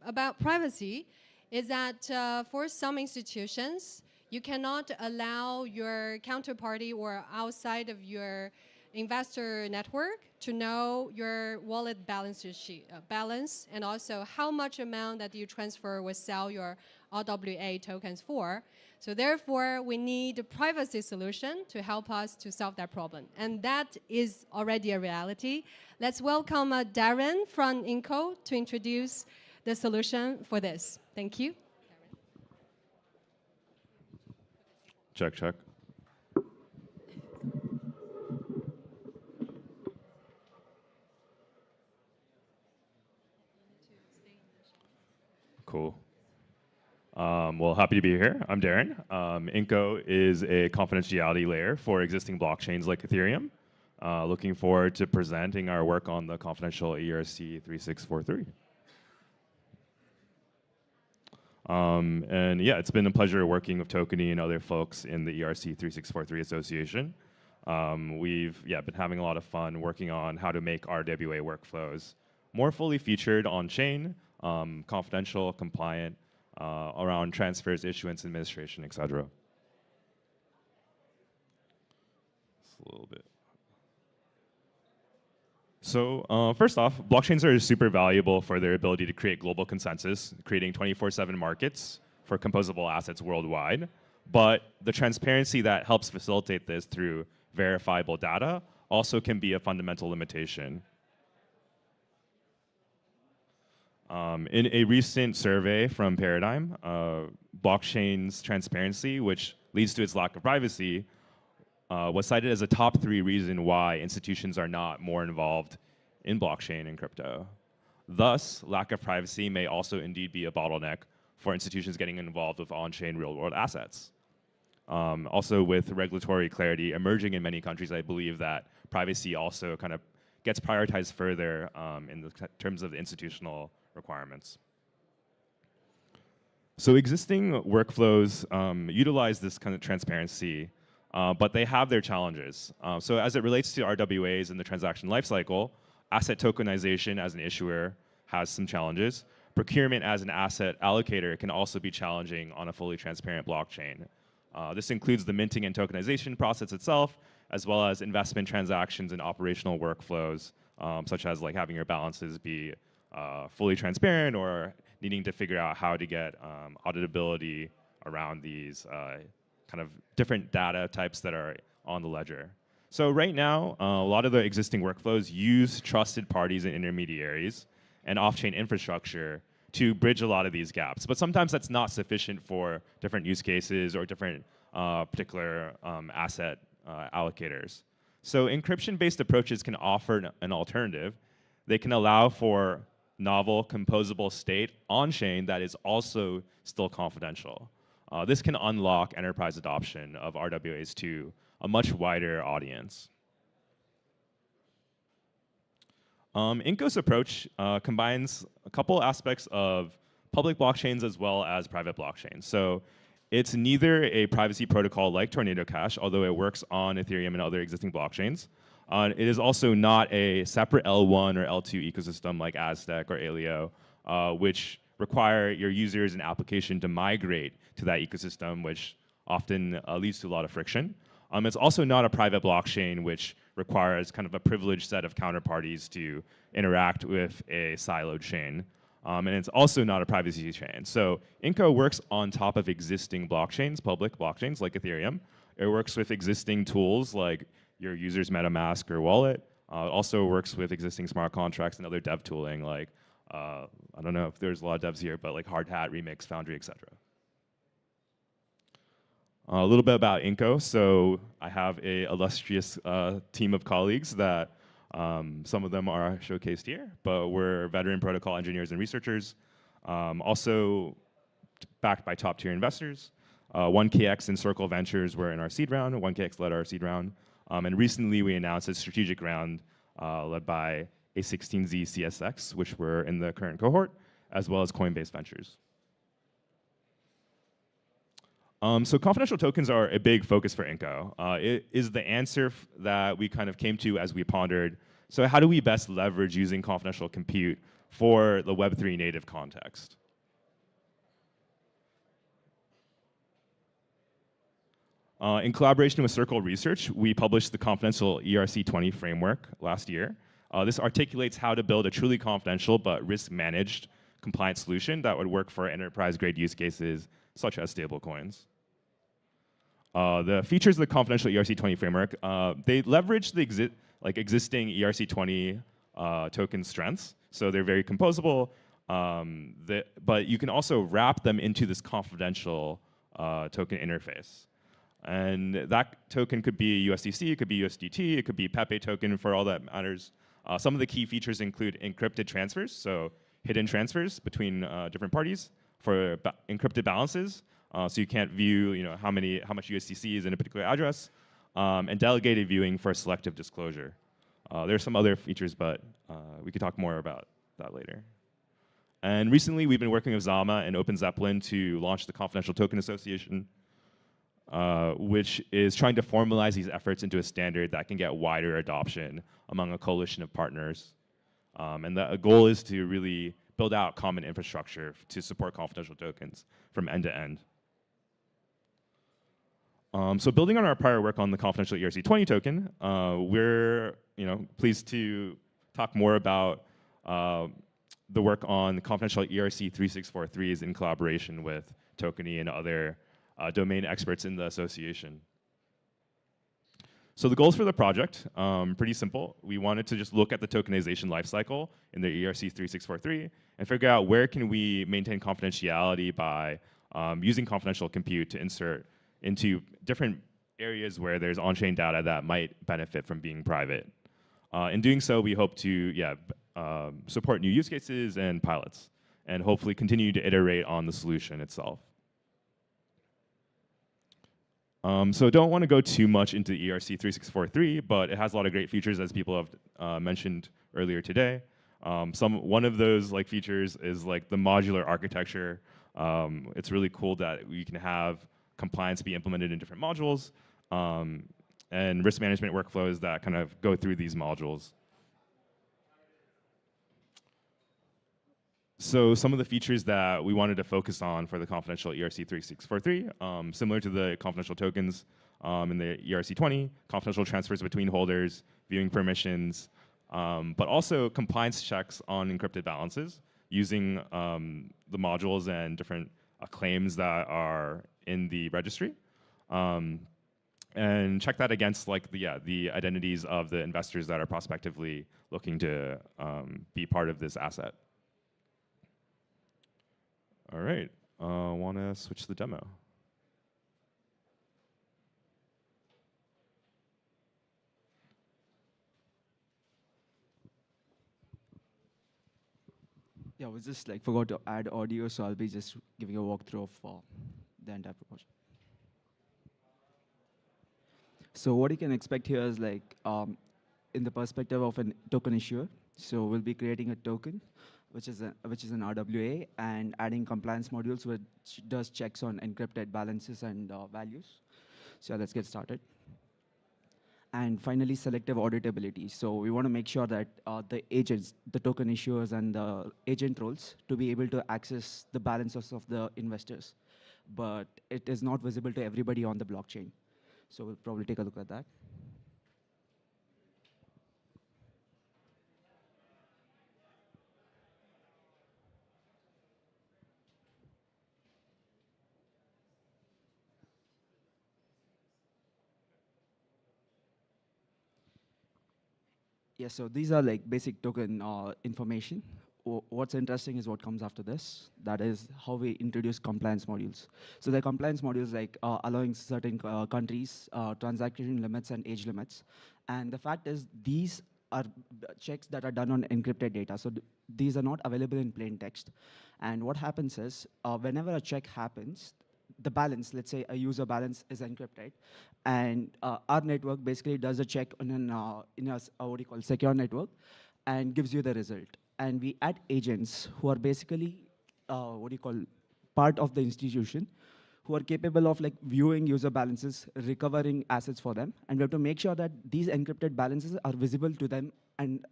about privacy, is that for some institutions, you cannot allow your counterparty or outside of your investor network to know your wallet balance and also how much amount that you transfer will sell your RWA tokens for. So therefore, we need a privacy solution to help us to solve that problem. And that is already a reality. Let's welcome Darren from Inco to introduce the solution for this. Thank you. Check, check. Cool. Well, happy to be here. I'm Darren. Inco is a confidentiality layer for existing blockchains like Ethereum. Looking forward to presenting our work on the confidential ERC-3643. And yeah, it's been a pleasure working with Tokeny and other folks in the ERC-3643 Association. We've been having a lot of fun working on how to make RWA workflows more fully featured on chain, confidential, compliant, around transfers, issuance, administration, etc. Just a little bit. So first off, blockchains are super valuable for their ability to create global consensus, creating 24/7 markets for composable assets worldwide. But the transparency that helps facilitate this through verifiable data also can be a fundamental limitation. In a recent survey from Paradigm, blockchain's transparency, which leads to its lack of privacy, was cited as a top 3 reason why institutions are not more involved in blockchain and crypto. Thus, lack of privacy may also indeed be a bottleneck for institutions getting involved with on-chain real-world assets. Also, with regulatory clarity emerging in many countries, I believe that privacy also kind of gets prioritized further in the terms of the institutional requirements. So existing workflows utilize this kind of transparency, but they have their challenges. So as it relates to RWAs in the transaction lifecycle, asset tokenization as an issuer has some challenges. Procurement as an asset allocator can also be challenging on a fully transparent blockchain. This includes the minting and tokenization process itself, as well as investment transactions and operational workflows, such as like having your balances be fully transparent or needing to figure out how to get auditability around these kind of different data types that are on the ledger. So right now, a lot of the existing workflows use trusted parties and intermediaries and off-chain infrastructure to bridge a lot of these gaps. But sometimes that's not sufficient for different use cases or different particular asset allocators. So encryption-based approaches can offer an alternative. They can allow for novel composable state on-chain that is also still confidential. This can unlock enterprise adoption of RWAs to a much wider audience. Inco's approach combines a couple aspects of public blockchains as well as private blockchains. So it's neither a privacy protocol like Tornado Cash, although it works on Ethereum and other existing blockchains. It is also not a separate L1 or L2 ecosystem like Aztec or Aleo, which require your users and application to migrate to that ecosystem, which often leads to a lot of friction. It's also not a private blockchain, which requires kind of a privileged set of counterparties to interact with a siloed chain. And it's also not a privacy chain. So Inco works on top of existing blockchains, public blockchains like Ethereum. It works with existing tools like your user's MetaMask or wallet. It also works with existing smart contracts and other dev tooling like, I don't know if there's a lot of devs here, but like Hardhat, Remix, Foundry, etc. A little bit about Inco. So I have an illustrious team of colleagues that some of them are showcased here, but we're veteran protocol engineers and researchers, also backed by top tier investors. 1KX and Circle Ventures were in our seed round. 1KX led our seed round. And recently we announced a strategic round led by A16Z CSX, which were in the current cohort, as well as Coinbase Ventures. So confidential tokens are a big focus for Inco. It is the answer that we kind of came to as we pondered. So how do we best leverage using confidential compute for the Web3 native context? In collaboration with Circle Research, we published the confidential ERC-20 framework last year. This articulates how to build a truly confidential but risk-managed compliant solution that would work for enterprise-grade use cases such as stablecoins. The features of the confidential ERC-20 framework, they leverage the existing ERC-20 token strengths. So they're very composable, but you can also wrap them into this confidential token interface. And that token could be USDC, it could be USDT, it could be Pepe token for all that matters. Some of the key features include encrypted transfers, so hidden transfers between different parties for encrypted balances. So you can't view how much USDC is in a particular address, and delegated viewing for selective disclosure. There are some other features, but we could talk more about that later. And recently, we've been working with Zama and Open Zeppelin to launch the Confidential Token Association. which is trying to formalize these efforts into a standard that can get wider adoption among a coalition of partners. And the goal is to really build out common infrastructure to support confidential tokens from end to end. So building on our prior work on the confidential ERC-20 token, we're pleased to talk more about the work on the confidential ERC-3643s in collaboration with Tokeny and other domain experts in the association. So the goals for the project, pretty simple. We wanted to just look at the tokenization lifecycle in the ERC-3643 and figure out where can we maintain confidentiality by using confidential compute to insert into different areas where there's on-chain data that might benefit from being private. In doing so, we hope to support new use cases and pilots, and hopefully continue to iterate on the solution itself. So don't want to go too much into ERC-3643, but it has a lot of great features, as people have mentioned earlier today. One of those features is the modular architecture. It's really cool that we can have compliance be implemented in different modules, and risk management workflows that kind of go through these modules. So some of the features that we wanted to focus on for the confidential ERC-3643, similar to the confidential tokens in the ERC-20, confidential transfers between holders, viewing permissions, but also compliance checks on encrypted balances using the modules and different claims that are in the registry. And check that against the identities of the investors that are prospectively looking to be part of this asset. All right, want to switch to the demo. Yeah, we just forgot to add audio, so I'll be just giving a walkthrough of the entire project. So what you can expect here is in the perspective of a token issuer. So we'll be creating a token, which is an RWA, and adding compliance modules which does checks on encrypted balances and values. So let's get started. And finally, selective auditability. So we want to make sure that the agents, the token issuers and the agent roles to be able to access the balances of the investors. But it is not visible to everybody on the blockchain. So we'll probably take a look at that. Yeah, so these are basic token information. What's interesting is what comes after this. That is how we introduce compliance modules. So the compliance modules allowing certain countries transaction limits and age limits. And the fact is these are checks that are done on encrypted data. So these are not available in plain text. And what happens is whenever a check happens, the balance, let's say a user balance is encrypted, and our network basically does a check on in a what you call secure network and gives you the result. And we add agents who are basically part of the institution, who are capable of viewing user balances, recovering assets for them, and we have to make sure that these encrypted balances are visible to them and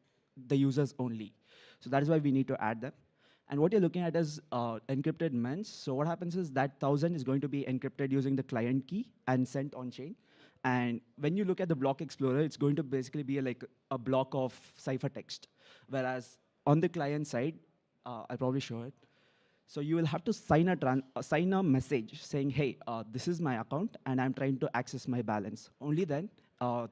the users only. So that is why we need to add them. And what you're looking at is encrypted mens. So what happens is that 1,000 is going to be encrypted using the client key and sent on chain. And when you look at the block explorer, it's going to basically be a block of ciphertext. Whereas on the client side, I'll probably show it. So you will have to sign a message saying, hey, this is my account, and I'm trying to access my balance. Only then,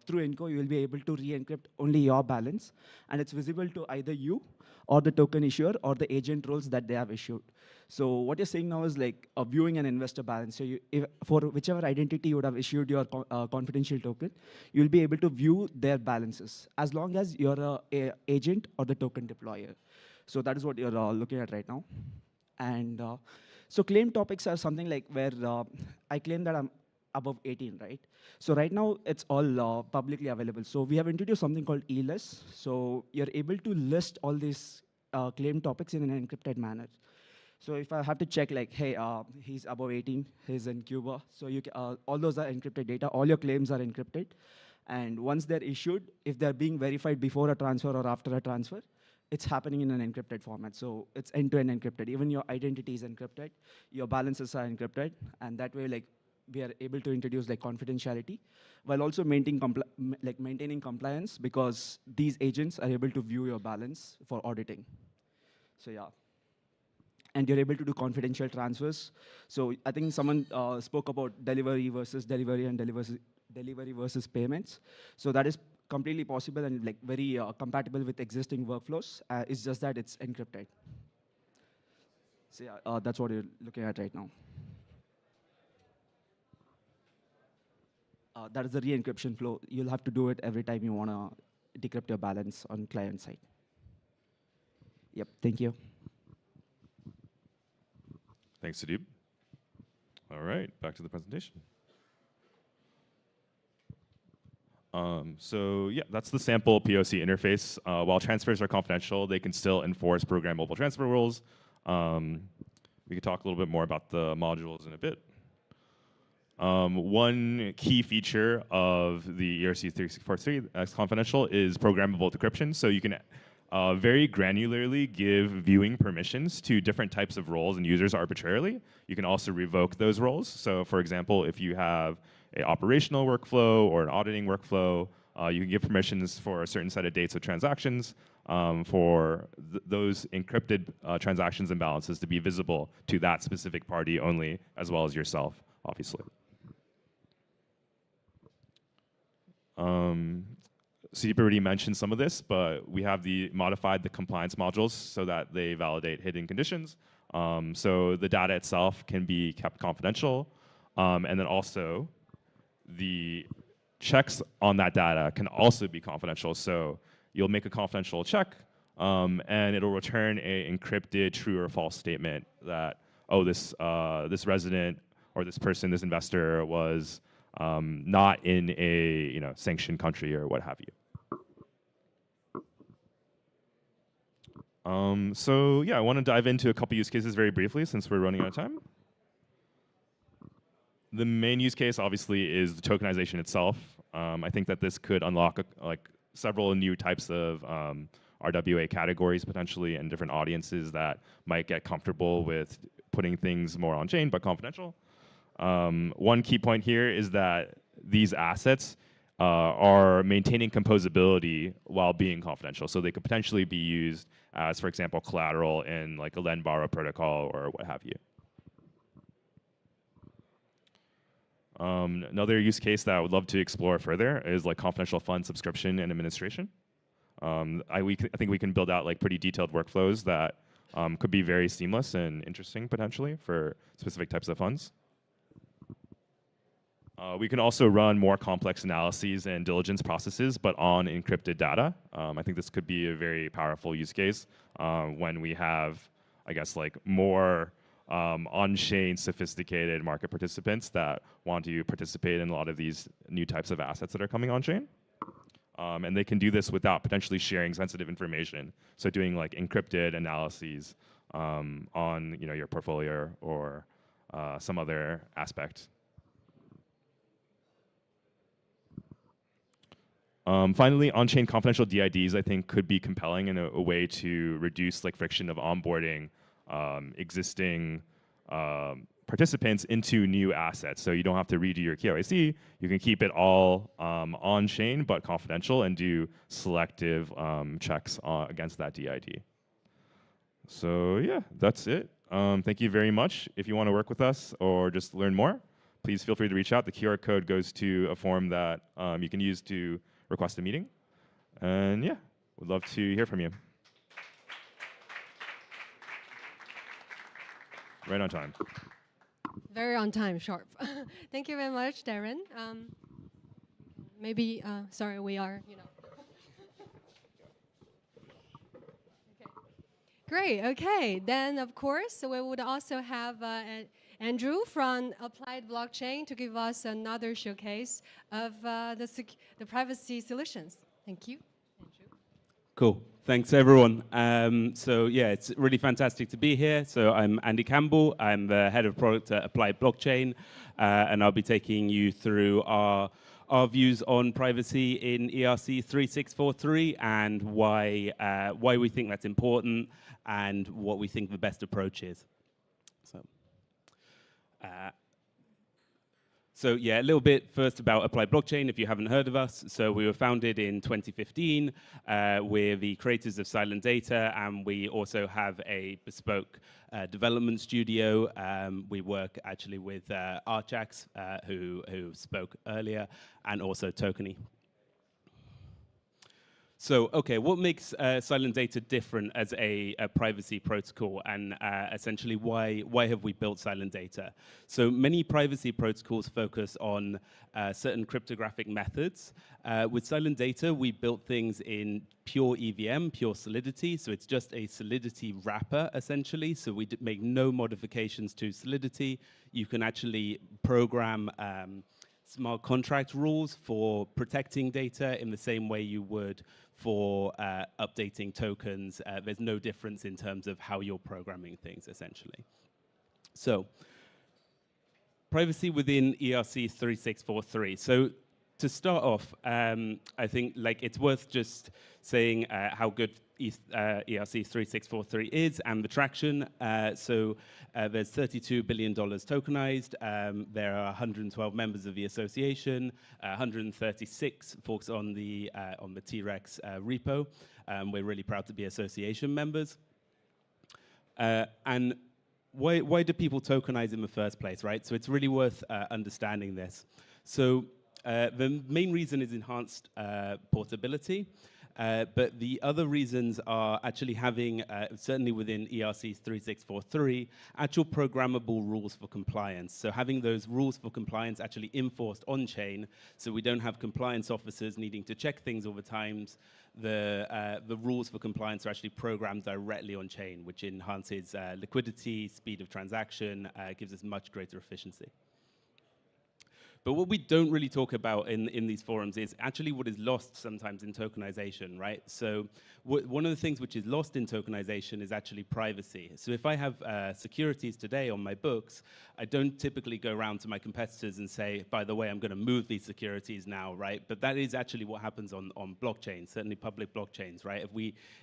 through Enco, you will be able to re-encrypt only your balance, and it's visible to either you or the token issuer or the agent roles that they have issued. So what you're saying now is viewing an investor balance. So for whichever identity you would have issued your confidential token, you'll be able to view their balances as long as you're an agent or the token deployer. So that is what you're looking at right now. And so claim topics are something where I claim that I'm above 18, right? So right now, it's all publicly available. So we have introduced something called e-list. So you're able to list all these claim topics in an encrypted manner. So if I have to check like, hey, he's above 18, he's in Cuba. So all those are encrypted data. All your claims are encrypted. And once they're issued, if they're being verified before a transfer or after a transfer, it's happening in an encrypted format. So it's end-to-end encrypted. Even your identity is encrypted. Your balances are encrypted. And that way, like, we are able to introduce like confidentiality while also maintaining compliance, because these agents are able to view your balance for auditing. So yeah. And you're able to do confidential transfers. So I think someone spoke about delivery versus delivery and delivery versus payments. So that is completely possible and like very compatible with existing workflows. It's just that it's encrypted. So yeah, that's what you're looking at right now. That is the re-encryption flow. You'll have to do it every time you want to decrypt your balance on client side. Yep, thank you. Thanks, Sudeep. All right, back to the presentation. So yeah, that's the sample POC interface. While transfers are confidential, they can still enforce programmable transfer rules. We could talk a little bit more about the modules in a bit. One key feature of the ERC-3643 as confidential is programmable decryption. So you can very granularly give viewing permissions to different types of roles and users arbitrarily. You can also revoke those roles. So for example, if you have an operational workflow or an auditing workflow, you can give permissions for a certain set of dates of transactions for those encrypted transactions and balances to be visible to that specific party only, as well as yourself, obviously. Sudeep already mentioned some of this, but we have modified the compliance modules so that they validate hidden conditions. So the data itself can be kept confidential, and then also the checks on that data can also be confidential. So you'll make a confidential check, and it'll return an encrypted true or false statement that, oh, this resident or this person, this investor was not in a sanctioned country or what have you. So yeah, I want to dive into a couple use cases very briefly since we're running out of time. The main use case obviously is the tokenization itself. I think that this could unlock several new types of RWA categories potentially and different audiences that might get comfortable with putting things more on chain but confidential. One key point here is that these assets are maintaining composability while being confidential. So they could potentially be used as, for example, collateral in like a lend-borrow protocol or what have you. Another use case that I would love to explore further is like confidential fund subscription and administration. I think we can build out like pretty detailed workflows that could be very seamless and interesting potentially for specific types of funds. We can also run more complex analyses and diligence processes, but on encrypted data. I think this could be a very powerful use case when we have, I guess, like more on-chain sophisticated market participants that want to participate in a lot of these new types of assets that are coming on-chain. And they can do this without potentially sharing sensitive information. So doing like encrypted analyses on your portfolio or some other aspect. Finally, on-chain confidential DIDs, I think, could be compelling in a way to reduce like friction of onboarding existing participants into new assets. So you don't have to redo your KYC. You can keep it all on-chain but confidential and do selective checks against that DID. So yeah, that's it. Thank you very much. If you want to work with us or just learn more, please feel free to reach out. The QR code goes to a form that you can use to request a meeting. And yeah, would love to hear from you. Right on time. Very on time, sharp. Thank you very much, Darren. Maybe, sorry, we are, Okay. Great, okay. Then, of course, we would also have Andrew from Applied Blockchain to give us another showcase of the privacy solutions. Thank you, Andrew. Cool. Thanks, everyone. So yeah, it's really fantastic to be here. So I'm Andy Campbell. I'm the head of product at Applied Blockchain, and I'll be taking you through our views on privacy in ERC-3643 and why we think that's important and what we think the best approach is. So yeah, a little bit first about Applied Blockchain, if you haven't heard of us. So we were founded in 2015. We're the creators of Silent Data, and we also have a bespoke development studio. We work actually with Archax, who spoke earlier, and also Tokeny. So, okay, what makes Silent Data different as a privacy protocol, and essentially why have we built Silent Data? So many privacy protocols focus on certain cryptographic methods. With Silent Data, we built things in pure EVM, pure Solidity, so it's just a Solidity wrapper, essentially, so we make no modifications to Solidity. You can actually program smart contract rules for protecting data in the same way you would for updating tokens. There's no difference in terms of how you're programming things, essentially. So, privacy within ERC-3643. So, to start off, I think it's worth just saying how good ERC-3643 is and the traction. So there's $32 billion tokenized. There are 112 members of the association, 136 folks on the T-Rex repo. We're really proud to be association members. And why do people tokenize in the first place, right? So it's really worth understanding this. So the main reason is enhanced portability. But the other reasons are actually having, certainly within ERC-3643, actual programmable rules for compliance. So having those rules for compliance actually enforced on-chain, so we don't have compliance officers needing to check things all the time. The rules for compliance are actually programmed directly on-chain, which enhances liquidity, speed of transaction, gives us much greater efficiency. But what we don't really talk about in these forums is actually what is lost sometimes in tokenization, right? So one of the things which is lost in tokenization is actually privacy. So if I have securities today on my books, I don't typically go around to my competitors and say, by the way, I'm going to move these securities now, right? But that is actually what happens on blockchains, certainly public blockchains, right?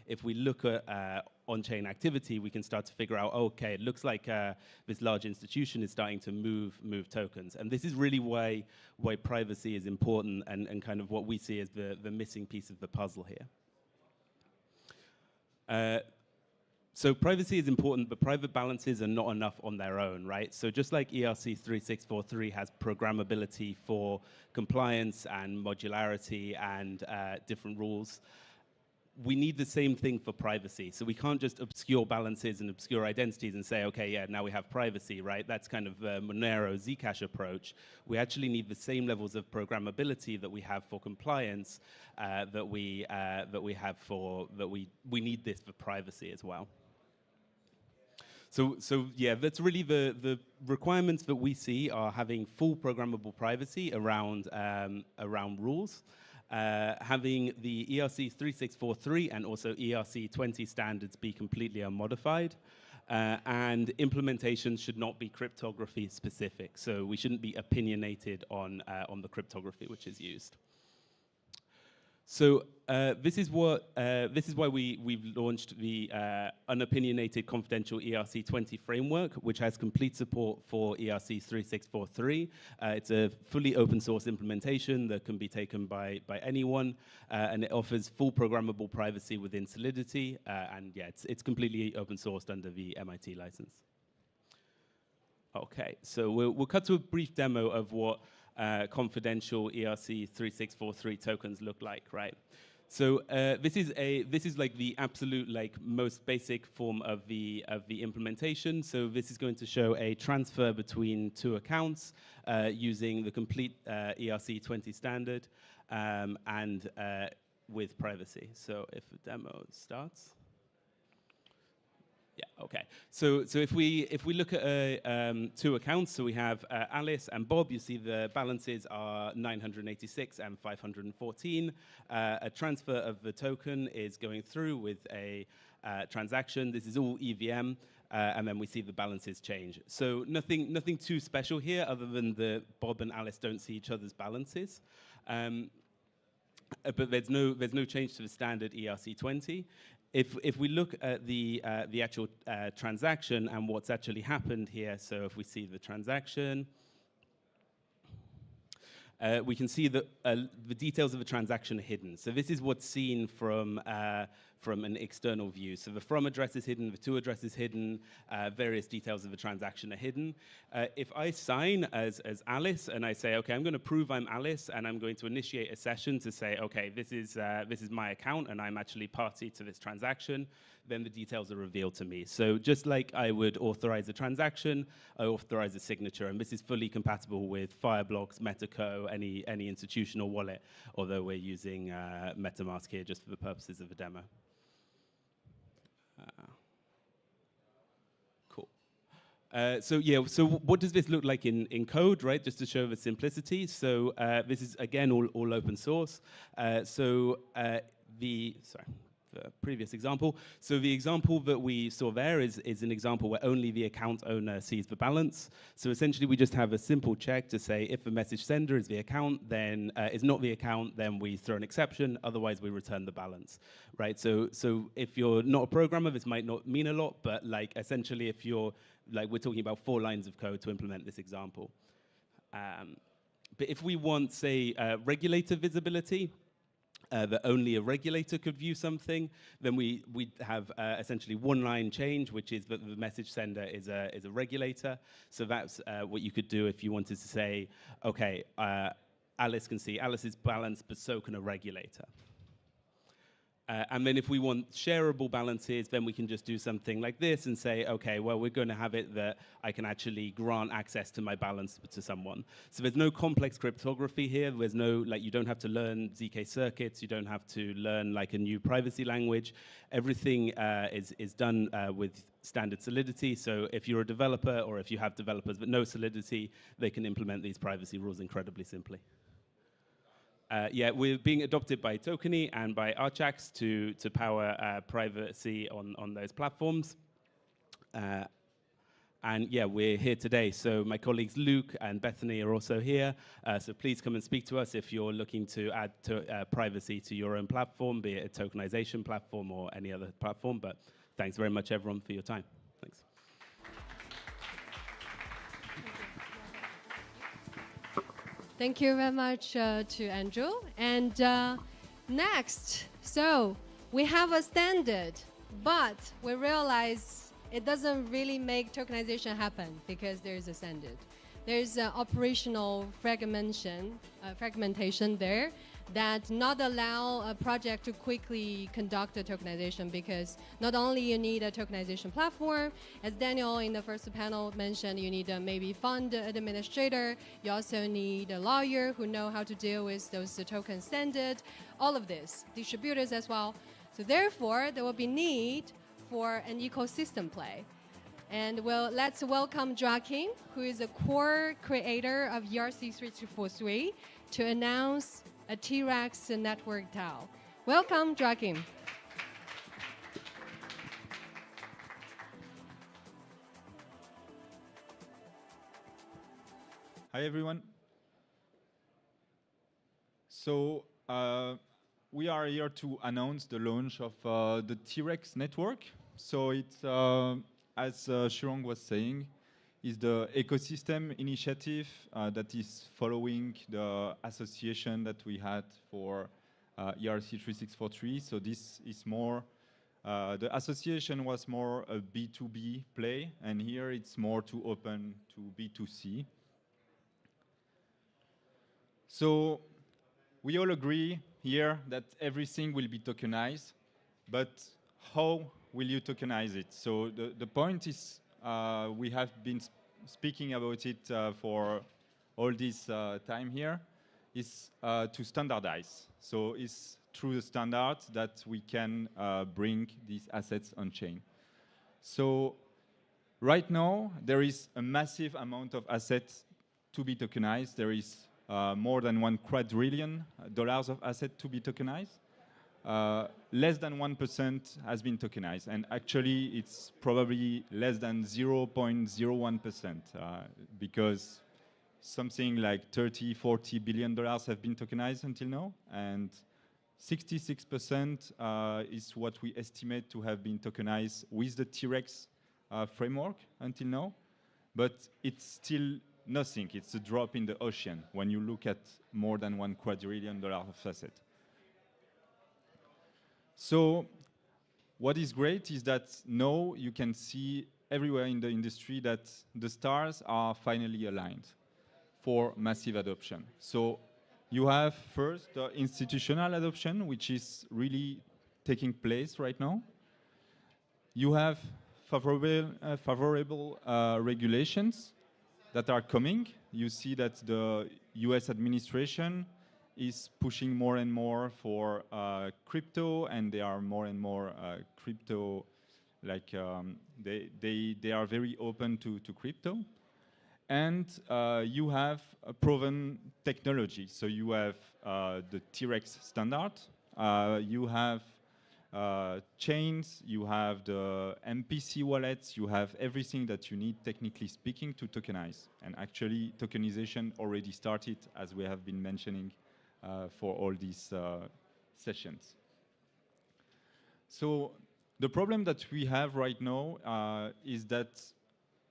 If we look at on-chain activity, we can start to figure out, okay, it looks like this large institution is starting to move tokens. And this is really why privacy is important and kind of what we see as the missing piece of the puzzle here. So privacy is important, but private balances are not enough on their own, right? So just like ERC-3643 has programmability for compliance and modularity and different rules, we need the same thing for privacy. So we can't just obscure balances and obscure identities and say, okay, yeah, now we have privacy, right? That's kind of the Monero Zcash approach. We actually need the same levels of programmability that we have for compliance, we need this for privacy as well. So yeah, that's really the requirements that we see are having full programmable privacy around rules. Having the ERC-3643 and also ERC-20 standards be completely unmodified, and implementation should not be cryptography specific. So we shouldn't be opinionated on the cryptography which is used. So this is why we've launched the unopinionated confidential ERC-20 framework, which has complete support for ERC-3643. It's a fully open source implementation that can be taken by anyone, and it offers full programmable privacy within Solidity, and yeah, it's completely open sourced under the MIT license. Okay, so we'll cut to a brief demo of what confidential ERC-3643 tokens look like, right? So this is like the absolute most basic form of the implementation. So this is going to show a transfer between two accounts using the complete ERC-20 standard and with privacy. So if the demo starts. Yeah. Okay. So if we look at two accounts, so we have Alice and Bob. You see the balances are 986 and 514. A transfer of the token is going through with a transaction. This is all EVM, and then we see the balances change. So nothing too special here, other than the Bob and Alice don't see each other's balances. But there's no change to the standard ERC20. If we look at the actual transaction and what's actually happened here, so if we see the transaction, we can see that the details of the transaction are hidden. So this is what's seen from an external view. So the from address is hidden, the to address is hidden, various details of the transaction are hidden. If I sign as Alice and I say, okay, I'm going to prove I'm Alice and I'm going to initiate a session to say, okay, this is my account and I'm actually party to this transaction, then the details are revealed to me. So just like I would authorize a transaction, I authorize a signature, and this is fully compatible with Fireblocks, Metaco, any institutional wallet, although we're using MetaMask here just for the purposes of the demo. Cool. So what does this look like in code, right? Just to show the simplicity. So this is, again, all open source. The previous example. So the example that we saw there is an example where only the account owner sees the balance. So essentially, we just have a simple check to say if the message sender is the account, then is not the account, then we throw an exception. Otherwise, we return the balance, right? So if you're not a programmer, this might not mean a lot, but like essentially, if you're like we're talking about 4 lines of code to implement this example. But if we want, say, regulator visibility, that only a regulator could view something, then we have essentially 1 line change, which is that the message sender is a regulator. So that's what you could do if you wanted to say, okay, Alice can see Alice's balance, but so can a regulator. And then if we want shareable balances, then we can just do something like this and say, okay, well, we're going to have it that I can actually grant access to my balance to someone. So there's no complex cryptography here. There's no, like, you don't have to learn ZK circuits. You don't have to learn, like, a new privacy language. Everything is done with standard Solidity. So if you're a developer or if you have developers but no Solidity, they can implement these privacy rules incredibly simply. Yeah, we're being adopted by Tokeny and by Archax to power privacy on those platforms. And yeah, we're here today. So my colleagues Luke and Bethany are also here. So please come and speak to us if you're looking to add privacy to your own platform, be it a tokenization platform or any other platform. But thanks very much, everyone, for your time. Thanks. Thank you very much to Andrew. And next, so we have a standard, but we realize it doesn't really make tokenization happen because there's a standard. There's operational fragmentation there that not allow a project to quickly conduct a tokenization, because not only you need a tokenization platform, as Daniel in the first panel mentioned, you need a maybe fund administrator, you also need a lawyer who know how to deal with those token standard, all of this, distributors as well. So therefore, there will be need for an ecosystem play. And well, let's welcome Joachim, who is a core creator of ERC-3643, to announce a T-Rize network DAO. Welcome, Joachim. Hi, everyone. So we are here to announce the launch of the T-Rize network. So it's, as Shurong was saying, is the ecosystem initiative that is following the association that we had for ERC-3643. So this is more, the association was more a B2B play, and here it's more to open to B2C. So we all agree here that everything will be tokenized, but how will you tokenize it? So the point is, we have been speaking about it for all this time here, is to standardize. So it's through the standard that we can bring these assets on chain. So right now, there is a massive amount of assets to be tokenized. There is more than $1 quadrillion of assets to be tokenized. Less than 1% has been tokenized, and actually it's probably less than 0.01% because something like $30–40 billion have been tokenized until now, and 66% is what we estimate to have been tokenized with the T-Rex framework until now, but it's still nothing. It's a drop in the ocean when you look at more than $1 quadrillion of assets. So what is great is that now you can see everywhere in the industry that the stars are finally aligned for massive adoption. So you have first the institutional adoption, which is really taking place right now. You have favorable regulations that are coming. You see that the US administration is pushing more and more for crypto, and they are more and more crypto, like they are very open to crypto. And you have a proven technology. So you have the T-Rex standard, you have chains, you have the MPC wallets, you have everything that you need, technically speaking, to tokenize. And actually, tokenization already started, as we have been mentioning for all these sessions. So the problem that we have right now is that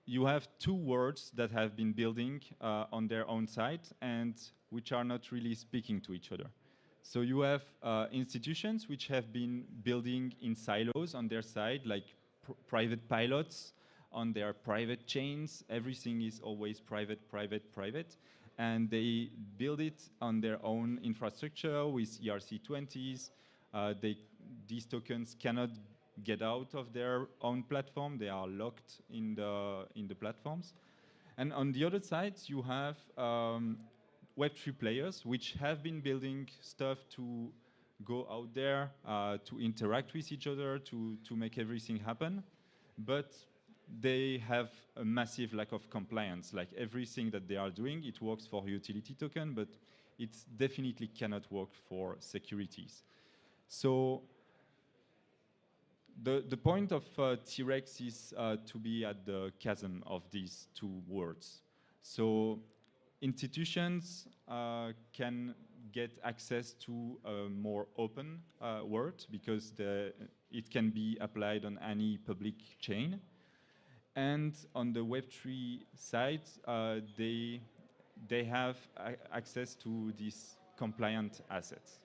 you have two worlds that have been building on their own side and which are not really speaking to each other. So you have institutions which have been building in silos on their side, like private pilots on their private chains. Everything is always private, private, private. And they build it on their own infrastructure with ERC-20s. These tokens cannot get out of their own platform. They are locked in the platforms. And on the other side, you have Web3 players which have been building stuff to go out there, to interact with each other, to make everything happen. But they have a massive lack of compliance. Like everything that they are doing, it works for utility token, but it definitely cannot work for securities. So the point of T-Rex is to be at the chasm of these two worlds. So institutions can get access to a more open world because it can be applied on any public chain. And on the Web3 side, they have access to these compliant assets.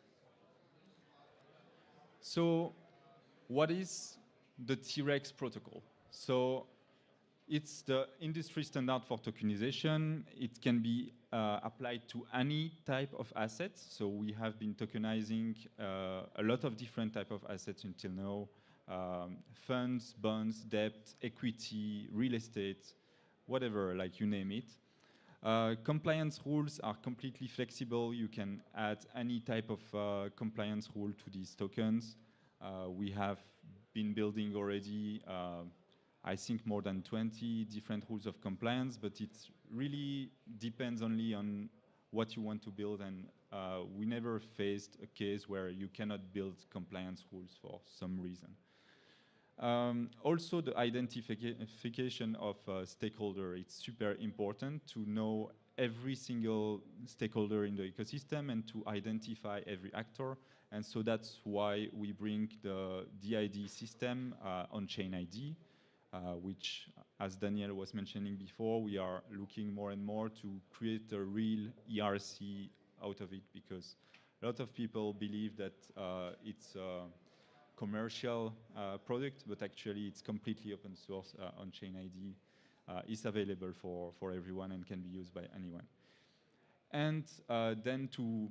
So what is the T-Rex protocol? So it's the industry standard for tokenization. It can be applied to any type of assets. So we have been tokenizing a lot of different types of assets until now. Funds, bonds, debt, equity, real estate, whatever, like you name it. Compliance rules are completely flexible. You can add any type of compliance rule to these tokens. We have been building already, I think, more than 20 different rules of compliance, but it really depends only on what you want to build, and we never faced a case where you cannot build compliance rules for some reason. Also, the identification of stakeholder, it's super important to know every single stakeholder in the ecosystem and to identify every actor. And so that's why we bring the DID system, on-chain ID, which, as Daniel was mentioning before, we are looking more and more to create a real ERC out of it, because a lot of people believe that it's commercial product, but actually it's completely open source. On-chain ID is available for everyone and can be used by anyone. And then to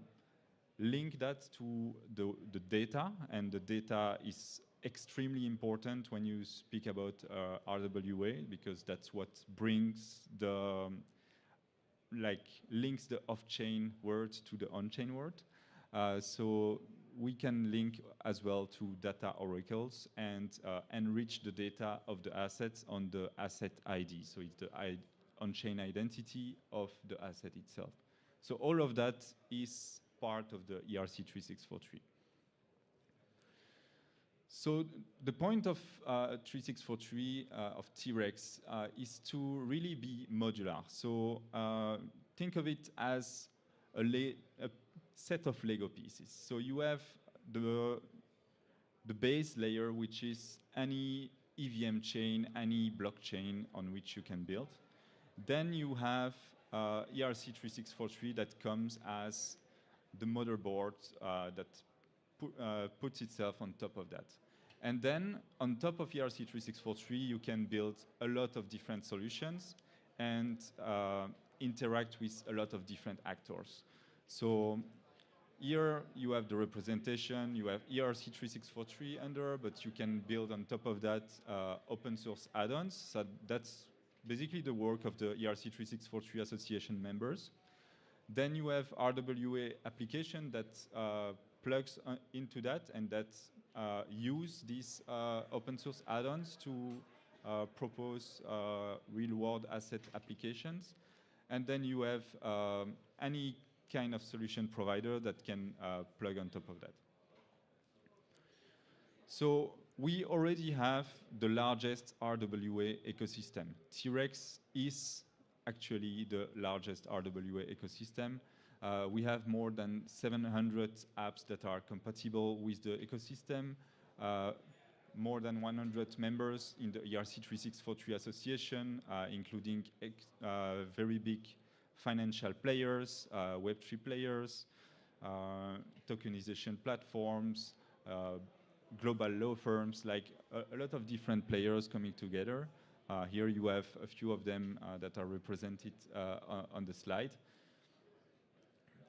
link that to the data, and the data is extremely important when you speak about RWA, because that's what brings links the off-chain world to the on-chain world. So we can link as well to data oracles and enrich the data of the assets on the asset ID. So it's the on-chain identity of the asset itself. So all of that is part of the ERC-3643. So the point of 3643 of T-Rex is to really be modular. So think of it as a set of Lego pieces. So you have the base layer, which is any EVM chain, any blockchain on which you can build. Then you have ERC-3643 that comes as the motherboard that puts itself on top of that. And then on top of ERC-3643, you can build a lot of different solutions and interact with a lot of different actors. So here you have the representation, you have ERC-3643 under, but you can build on top of that open source add-ons. So that's basically the work of the ERC-3643 Association members. Then you have RWA application that plugs into that and that use these open source add-ons to propose real-world asset applications. And then you have any kind of solution provider that can plug on top of that. So we already have the largest RWA ecosystem. T-Rex is actually the largest RWA ecosystem. We have more than 700 apps that are compatible with the ecosystem, more than 100 members in the ERC-3643 Association, including very big financial players, Web3 players, tokenization platforms, global law firms, like a lot of different players coming together. Here you have a few of them that are represented on the slide.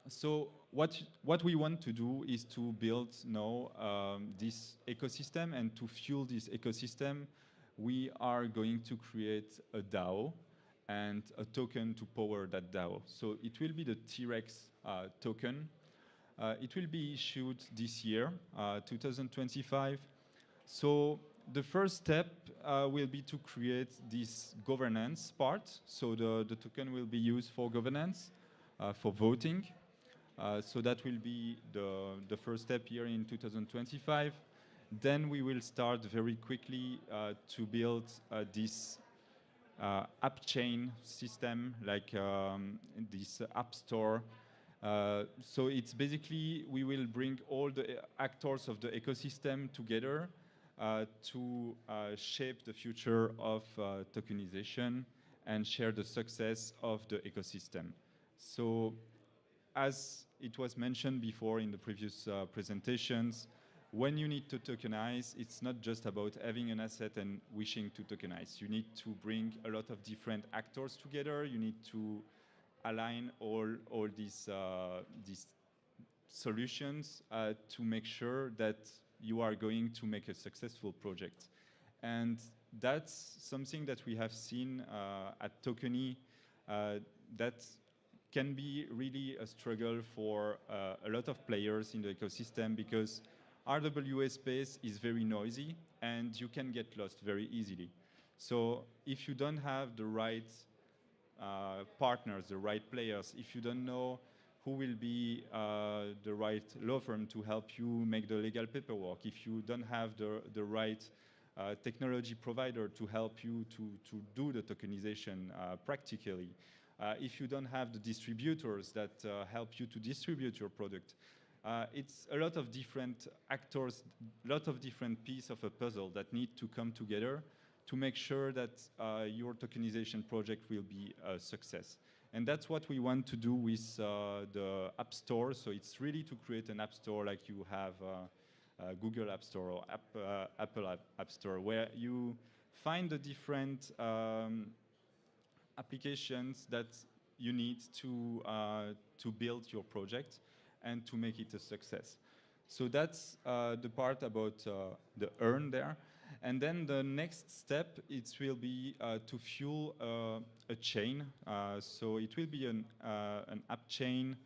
So what we want to do is to build now this ecosystem, and to fuel this ecosystem, we are going to create a DAO and a token to power that DAO. So it will be the T-Rex token. It will be issued this year, 2025. So the first step will be to create this governance part. So the token will be used for governance, for voting. So that will be the first step here in 2025. Then we will start very quickly to build this app chain system, like this app store. So it's basically, we will bring all the actors of the ecosystem together to shape the future of tokenization and share the success of the ecosystem. So as it was mentioned before in the previous presentations, when you need to tokenize, it's not just about having an asset and wishing to tokenize. You need to bring a lot of different actors together. You need to align all these solutions to make sure that you are going to make a successful project. And that's something that we have seen at Tokeny that can be really a struggle for a lot of players in the ecosystem, because RWA space is very noisy and you can get lost very easily. So if you don't have the right partners, the right players, if you don't know who will be the right law firm to help you make the legal paperwork, if you don't have the right technology provider to help you to do the tokenization practically, if you don't have the distributors that help you to distribute your product, it's a lot of different actors, a lot of different pieces of a puzzle that need to come together to make sure that your tokenization project will be a success. And that's what we want to do with the App Store. So it's really to create an App Store like you have Google App Store or Apple App Store, where you find the different applications that you need to build your project and to make it a success. So that's the part about the earn there. And then the next step, it will be to fuel a chain. So it will be an app chain,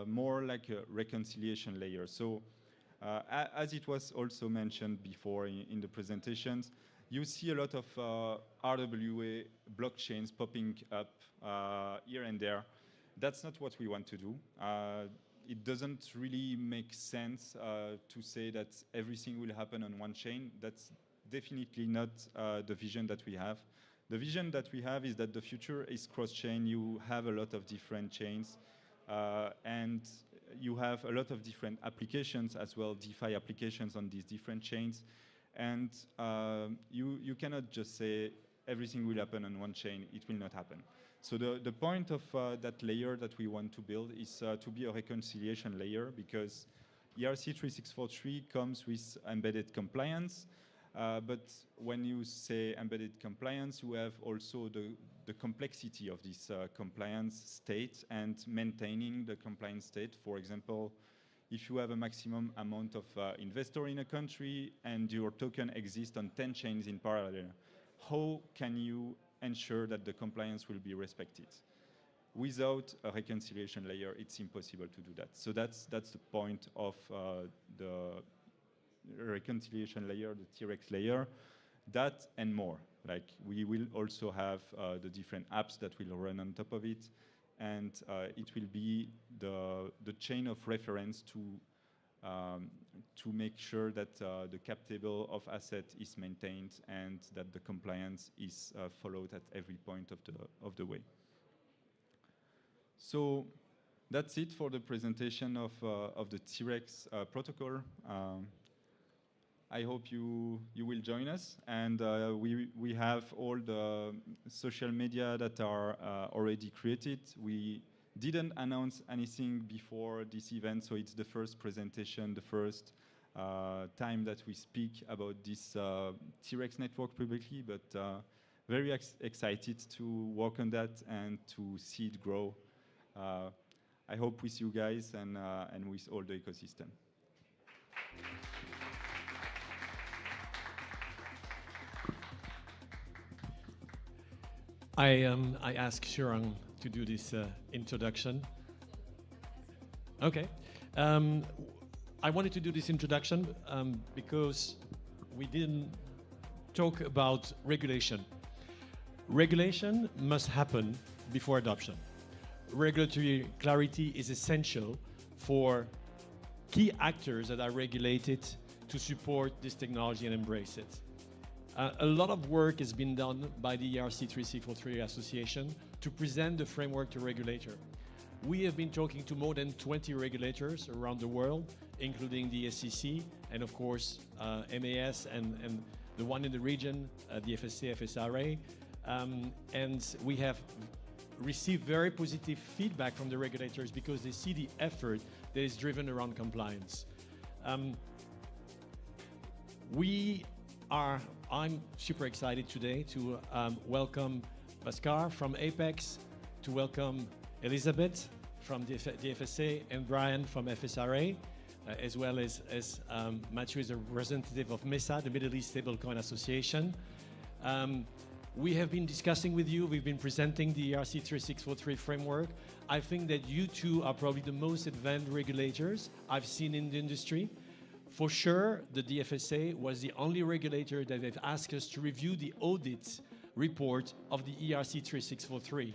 more like a reconciliation layer. So As it was also mentioned before in the presentations, you see a lot of RWA blockchains popping up here and there. That's not what we want to do. It doesn't really make sense to say that everything will happen on one chain. That's definitely not the vision that we have. The vision that we have is that the future is cross-chain. You have a lot of different chains, and you have a lot of different applications as well, DeFi applications on these different chains. And you cannot just say everything will happen on one chain. It will not happen. So the point of that layer that we want to build is to be a reconciliation layer, because ERC-3643 comes with embedded compliance. But when you say embedded compliance, you have also the complexity of this compliance state and maintaining the compliance state. For example, if you have a maximum amount of investor in a country and your token exists on 10 chains in parallel, how can you ensure that the compliance will be respected? Without a reconciliation layer, it's impossible to do that. So that's the point of the reconciliation layer, the T-Rex layer, that and more. Like, we will also have the different apps that will run on top of it, and it will be the chain of reference to make sure that the cap table of asset is maintained and that the compliance is followed at every point of the way. So that's it for the presentation of the T-Rex protocol. I hope you will join us, and we have all the social media that are already created. We didn't announce anything before this event, so it's the first presentation, the first time that we speak about this T-Rex network publicly, but very excited to work on that and to see it grow. I hope with you guys and with all the ecosystem. I asked Shurang to do this introduction. Okay. I wanted to do this introduction because we didn't talk about regulation. Regulation must happen before adoption. Regulatory clarity is essential for key actors that are regulated to support this technology and embrace it. A lot of work has been done by the ERC-3643 Association to present the framework to regulator. We have been talking to more than 20 regulators around the world, including the SEC and of course MAS and the one in the region, the FSA, FSRA. And we have received very positive feedback from the regulators because they see the effort that is driven around compliance. I'm super excited today to welcome Bhaskar from Apex, to welcome Elizabeth from the FSA, and Brian from FSRA, as well as Matthew is a representative of MESA, the Middle East Stablecoin Association. We have been discussing with you, we've been presenting the ERC-3643 framework. I think that you two are probably the most advanced regulators I've seen in the industry. For sure, the DFSA was the only regulator that have asked us to review the audit report of the ERC-3643.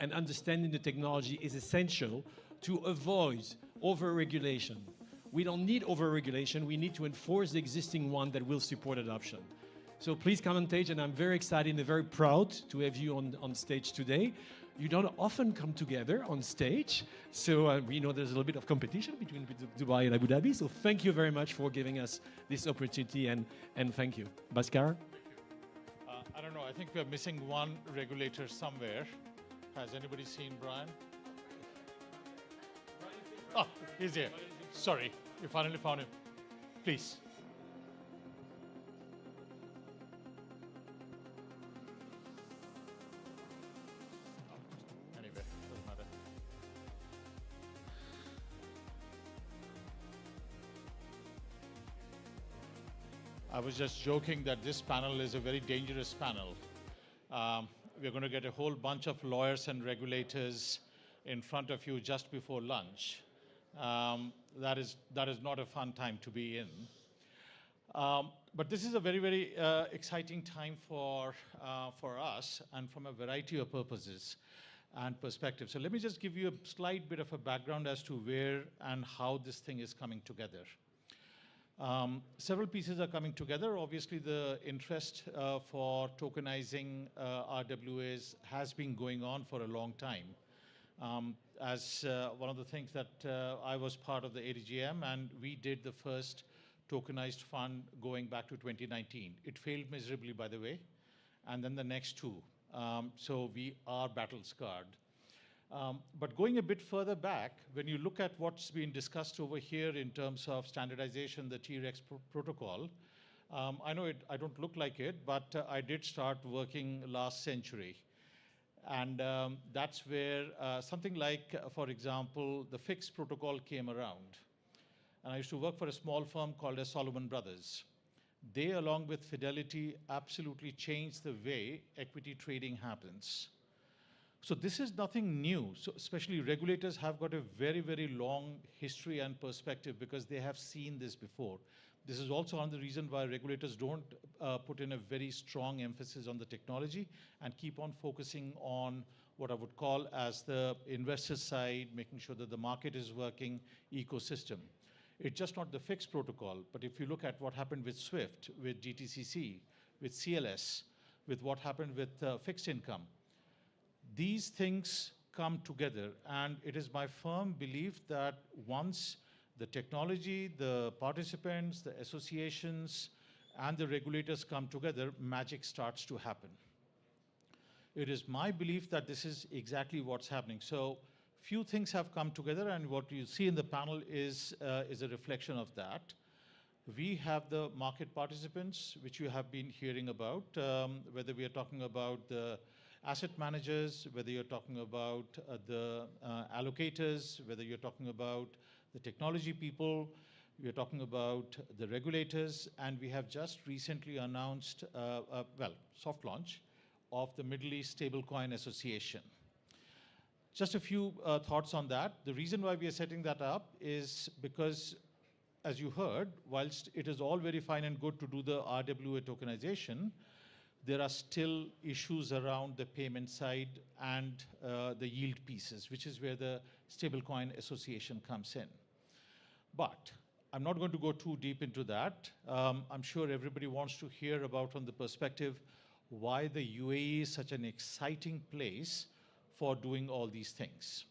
And understanding the technology is essential to avoid over-regulation. We don't need over-regulation, we need to enforce the existing one that will support adoption. So please come on stage, and I'm very excited and very proud to have you on stage today. You don't often come together on stage, so we know there's a little bit of competition between Dubai and Abu Dhabi, so thank you very much for giving us this opportunity, and thank you. Bhaskar? I don't know, I think we're missing one regulator somewhere. Has anybody seen Brian? Oh, he's here. Sorry, you finally found him. Please. I was just joking that this panel is a very dangerous panel. We're going to get a whole bunch of lawyers and regulators in front of you just before lunch. that is not a fun time to be in. But this is a very, very exciting time for us and from a variety of purposes and perspectives. So let me just give you a slight bit of a background as to where and how this thing is coming together. Several pieces are coming together. Obviously, the interest for tokenizing RWAs has been going on for a long time. As one of the things that I was part of the ADGM, and we did the first tokenized fund going back to 2019. It failed miserably, by the way, and then the next two. So we are battle-scarred. But going a bit further back, when you look at what's been discussed over here in terms of standardization, the T-Rex protocol, I know I don't look like it, but I did start working last century. And that's where something like, for example, the fixed protocol came around. And I used to work for a small firm called as Solomon Brothers. They, along with Fidelity, absolutely changed the way equity trading happens. So this is nothing new. So especially regulators have got a very, very long history and perspective because they have seen this before. This is also another reason why regulators don't put in a very strong emphasis on the technology and keep on focusing on what I would call as the investor side, making sure that the market is working, ecosystem. It's just not the fixed protocol, but if you look at what happened with SWIFT, with DTCC, with CLS, with what happened with fixed income, these things come together, and it is my firm belief that once the technology, the participants, the associations, and the regulators come together, magic starts to happen. It is my belief that this is exactly what's happening. So few things have come together, and what you see in the panel is a reflection of that. We have the market participants, which you have been hearing about, whether we are talking about the asset managers, whether you're talking about the allocators, whether you're talking about the technology people, we're talking about the regulators, and we have just recently announced, soft launch of the Middle East Stablecoin Association. Just a few thoughts on that. The reason why we are setting that up is because, as you heard, whilst it is all very fine and good to do the RWA tokenization, there are still issues around the payment side and the yield pieces, which is where the Stablecoin Association comes in. But I'm not going to go too deep into that. I'm sure everybody wants to hear about from the perspective why the UAE is such an exciting place for doing all these things.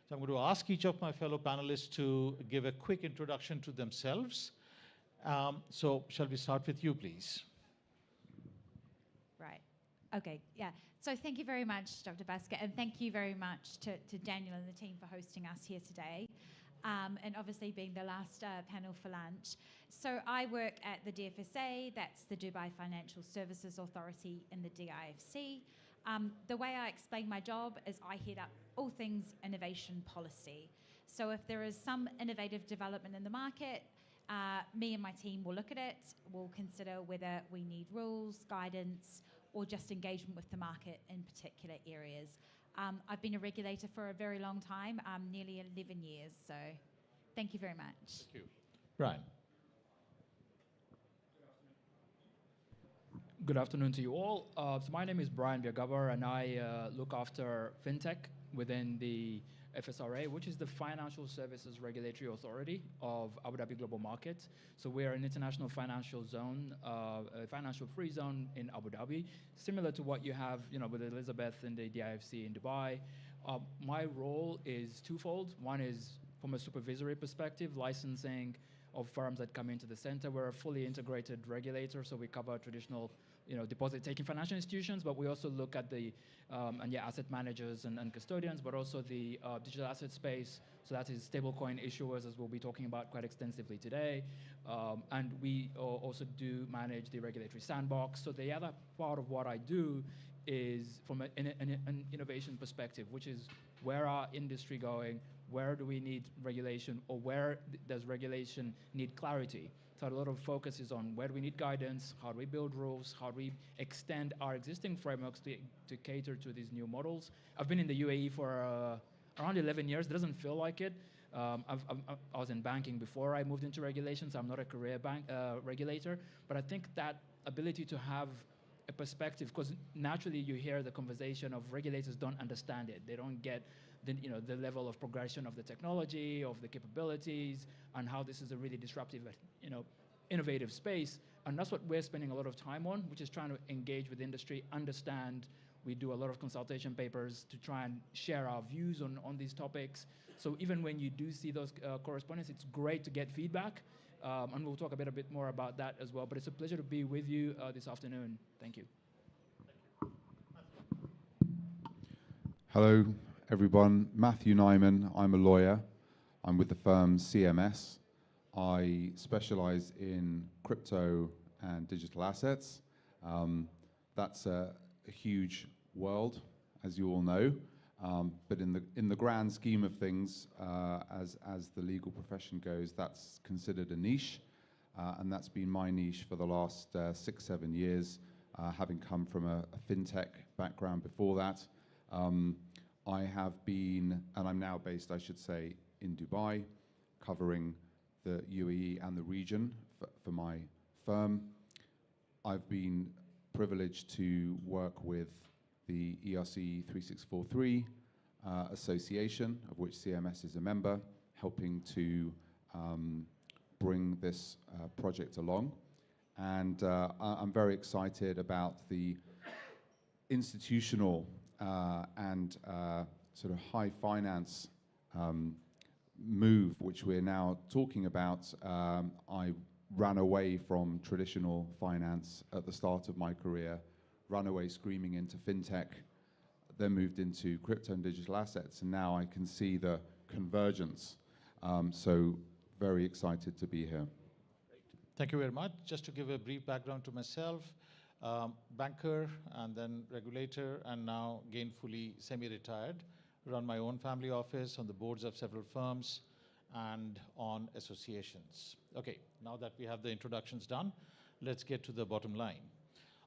So I'm going to ask each of my fellow panelists to give a quick introduction to themselves. So shall we start with you, please? Right. Okay. Yeah. So thank you very much, Dr. Basker, and thank you very much to Daniel and the team for hosting us here today, and obviously being the last panel for lunch. So I work at the DFSA, that's the Dubai Financial Services Authority in the DIFC. The way I explain my job is I head up all things innovation policy. So if there is some innovative development in the market, me and my team will look at it, we'll consider whether we need rules, guidance, or just engagement with the market in particular areas. I've been a regulator for a very long time, nearly 11 years, so thank you very much. Thank you. Brian. Good afternoon to you all. So my name is Brian Biagabar, and I look after FinTech within the FSRA, which is the Financial Services Regulatory Authority of Abu Dhabi Global Market. So we are an international financial zone, a financial free zone in Abu Dhabi, similar to what you have, with Elizabeth in the DIFC in Dubai. My role is twofold. One is from a supervisory perspective, licensing of firms that come into the center. We're a fully integrated regulator, so we cover traditional deposit-taking financial institutions, but we also look at the asset managers and custodians, but also the digital asset space. So that is stablecoin issuers, as we'll be talking about quite extensively today. And we also do manage the regulatory sandbox. So the other part of what I do is from an innovation perspective, which is where our industry going, where do we need regulation, or where does regulation need clarity? So a lot of focus is on where do we need guidance, how do we build rules, how do we extend our existing frameworks to cater to these new models. I've been in the UAE for around 11 years. It doesn't feel like it, I was in banking before I moved into regulation, so I'm not a career bank regulator. But I think that ability to have a perspective, because naturally you hear the conversation of regulators don't understand it. They don't get the level of progression of the technology, of the capabilities, and how this is a really disruptive, innovative space. And that's what we're spending a lot of time on, which is trying to engage with industry, understand. We do a lot of consultation papers to try and share our views on these topics. So even when you do see those correspondence, it's great to get feedback. And we'll talk a bit more about that as well. But it's a pleasure to be with you this afternoon. Thank you. Hello, everyone. Matthew Nyman. I'm a lawyer. I'm with the firm CMS. I specialize in crypto and digital assets. That's a huge world, as you all know. But in the grand scheme of things, as the legal profession goes, that's considered a niche, and that's been my niche for the last 6-7 years, having come from a fintech background before that. I have been, and I'm now based, I should say, in Dubai, covering the UAE and the region for my firm. I've been privileged to work with the ERC-3643 Association, of which CMS is a member, helping to bring this project along. And I'm very excited about the institutional and sort of high finance move, which we're now talking about. I ran away from traditional finance at the start of my career, ran away screaming into fintech, then moved into crypto and digital assets, and now I can see the convergence. So very excited to be here. Thank you very much. Just to give a brief background to myself, banker and then regulator, and now gainfully semi-retired. Run my own family office, on the boards of several firms, and on associations. Okay, now that we have the introductions done, let's get to the bottom line.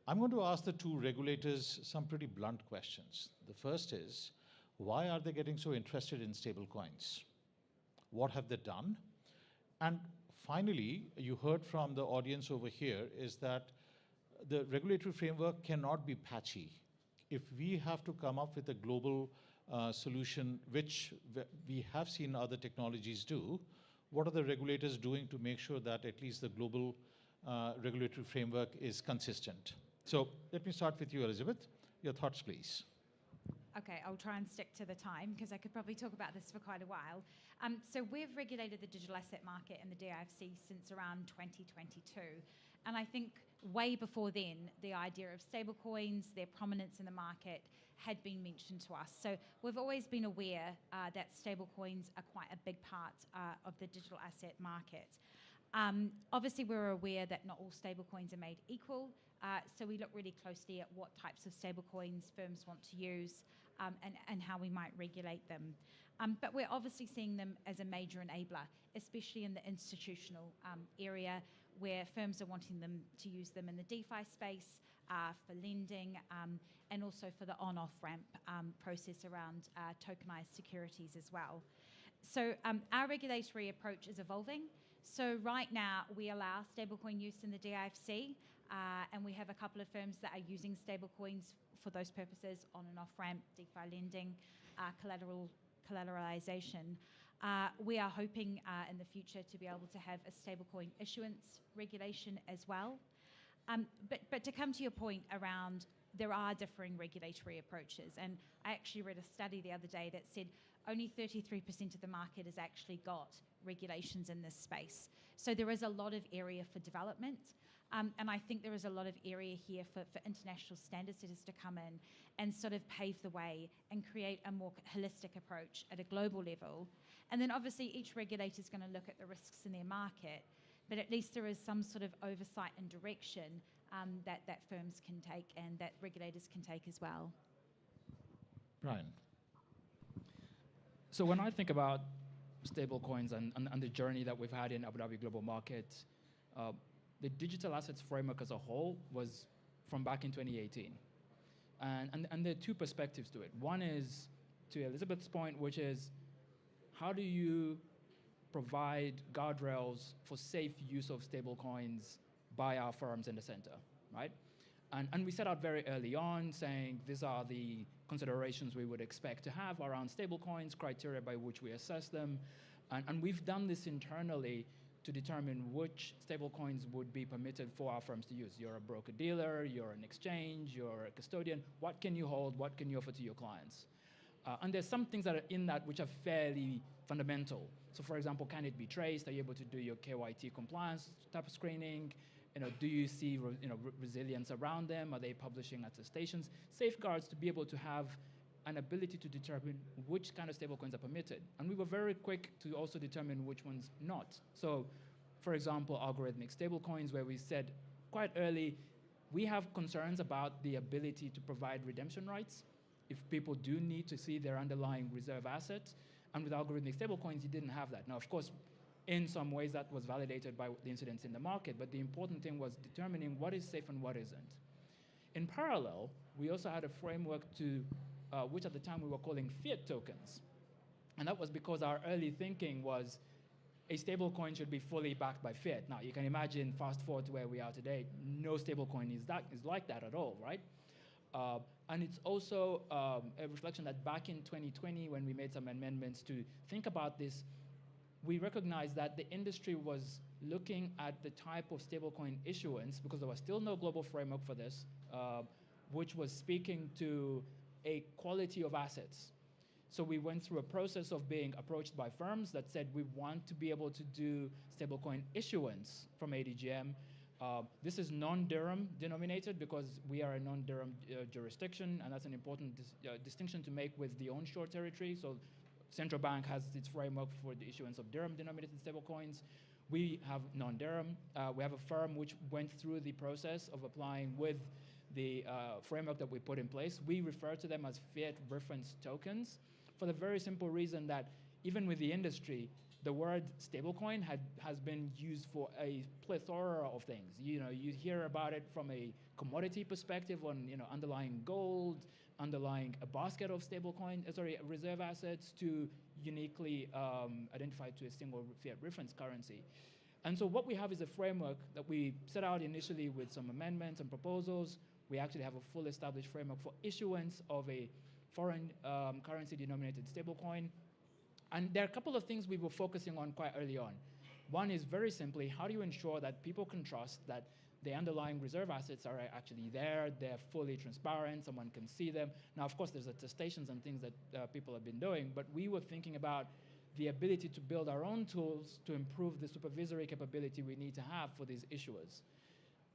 I'm going to ask the two regulators some pretty blunt questions. The first is, why are they getting so interested in stablecoins? What have they done? And finally, you heard from the audience over here, is that the regulatory framework cannot be patchy. If we have to come up with a global solution, which we have seen other technologies do, what are the regulators doing to make sure that at least the global regulatory framework is consistent? So let me start with you, Elizabeth. Your thoughts, please. Okay, I'll try and stick to the time because I could probably talk about this for quite a while. So we've regulated the digital asset market in the DIFC since around 2022. And I think way before then, the idea of stablecoins, their prominence in the market, had been mentioned to us. So we've always been aware that stablecoins are quite a big part of the digital asset market. Obviously, we're aware that not all stablecoins are made equal. So we look really closely at what types of stablecoins firms want to use and how we might regulate them. But we're obviously seeing them as a major enabler, especially in the institutional area, where firms are wanting them to use them in the DeFi space, for lending, and also for the on-off ramp process around tokenized securities as well. So our regulatory approach is evolving. So right now, we allow stablecoin use in the DIFC, and we have a couple of firms that are using stablecoins for those purposes, on and off ramp, DeFi lending, collateralization. We are hoping in the future to be able to have a stablecoin issuance regulation as well. But to come to your point around, there are differing regulatory approaches. And I actually read a study the other day that said only 33% of the market has actually got regulations in this space. So there is a lot of area for development. And I think there is a lot of area here for international standard setters to come in and sort of pave the way and create a more holistic approach at a global level. And then obviously each regulator is going to look at the risks in their market, but at least there is some sort of oversight and direction that firms can take and that regulators can take as well. Brian. So when I think about stablecoins and the journey that we've had in Abu Dhabi Global Markets, the digital assets framework as a whole was from back in 2018. And there are two perspectives to it. One is, to Elizabeth's point, which is, how do you provide guardrails for safe use of stablecoins by our firms in the center, right? And we set out very early on saying these are the considerations we would expect to have around stablecoins, criteria by which we assess them. And we've done this internally to determine which stablecoins would be permitted for our firms to use. You're a broker-dealer, you're an exchange, you're a custodian. What can you hold? What can you offer to your clients? And there's some things that are in that which are fairly fundamental. So for example, can it be traced? Are you able to do your KYT compliance type of screening? Do you see resilience around them? Are they publishing attestations? Safeguards to be able to have an ability to determine which kind of stablecoins are permitted. And we were very quick to also determine which ones not. So for example, algorithmic stablecoins, where we said quite early, we have concerns about the ability to provide redemption rights if people do need to see their underlying reserve assets. And with algorithmic stablecoins, you didn't have that. Now, of course, in some ways that was validated by the incidents in the market, but the important thing was determining what is safe and what isn't. In parallel, we also had a framework to, which at the time we were calling fiat tokens. And that was because our early thinking was a stablecoin should be fully backed by fiat. Now, you can imagine, fast forward to where we are today, no stablecoin is like that at all, right? And it's also a reflection that back in 2020, when we made some amendments to think about this, we recognized that the industry was looking at the type of stablecoin issuance, because there was still no global framework for this, which was speaking to a quality of assets. So we went through a process of being approached by firms that said we want to be able to do stablecoin issuance from ADGM. This is non-dirham denominated because we are a non-dirham jurisdiction, and that's an important distinction to make with the onshore territory. So central bank has its framework for the issuance of dirham-denominated stablecoins. We have non-dirham. We have a firm which went through the process of applying with the framework that we put in place. We refer to them as fiat reference tokens for the very simple reason that even with the industry, the word stablecoin has been used for a plethora of things. You hear about it from a commodity perspective on underlying gold, underlying a basket of reserve assets to uniquely identified to a single fiat reference currency. And so what we have is a framework that we set out initially with some amendments and proposals. We actually have a full established framework for issuance of a foreign currency denominated stablecoin. And there are a couple of things we were focusing on quite early on. One is very simply, how do you ensure that people can trust that the underlying reserve assets are actually there, they're fully transparent, someone can see them. Now, of course, there's attestations and things that people have been doing, but we were thinking about the ability to build our own tools to improve the supervisory capability we need to have for these issuers.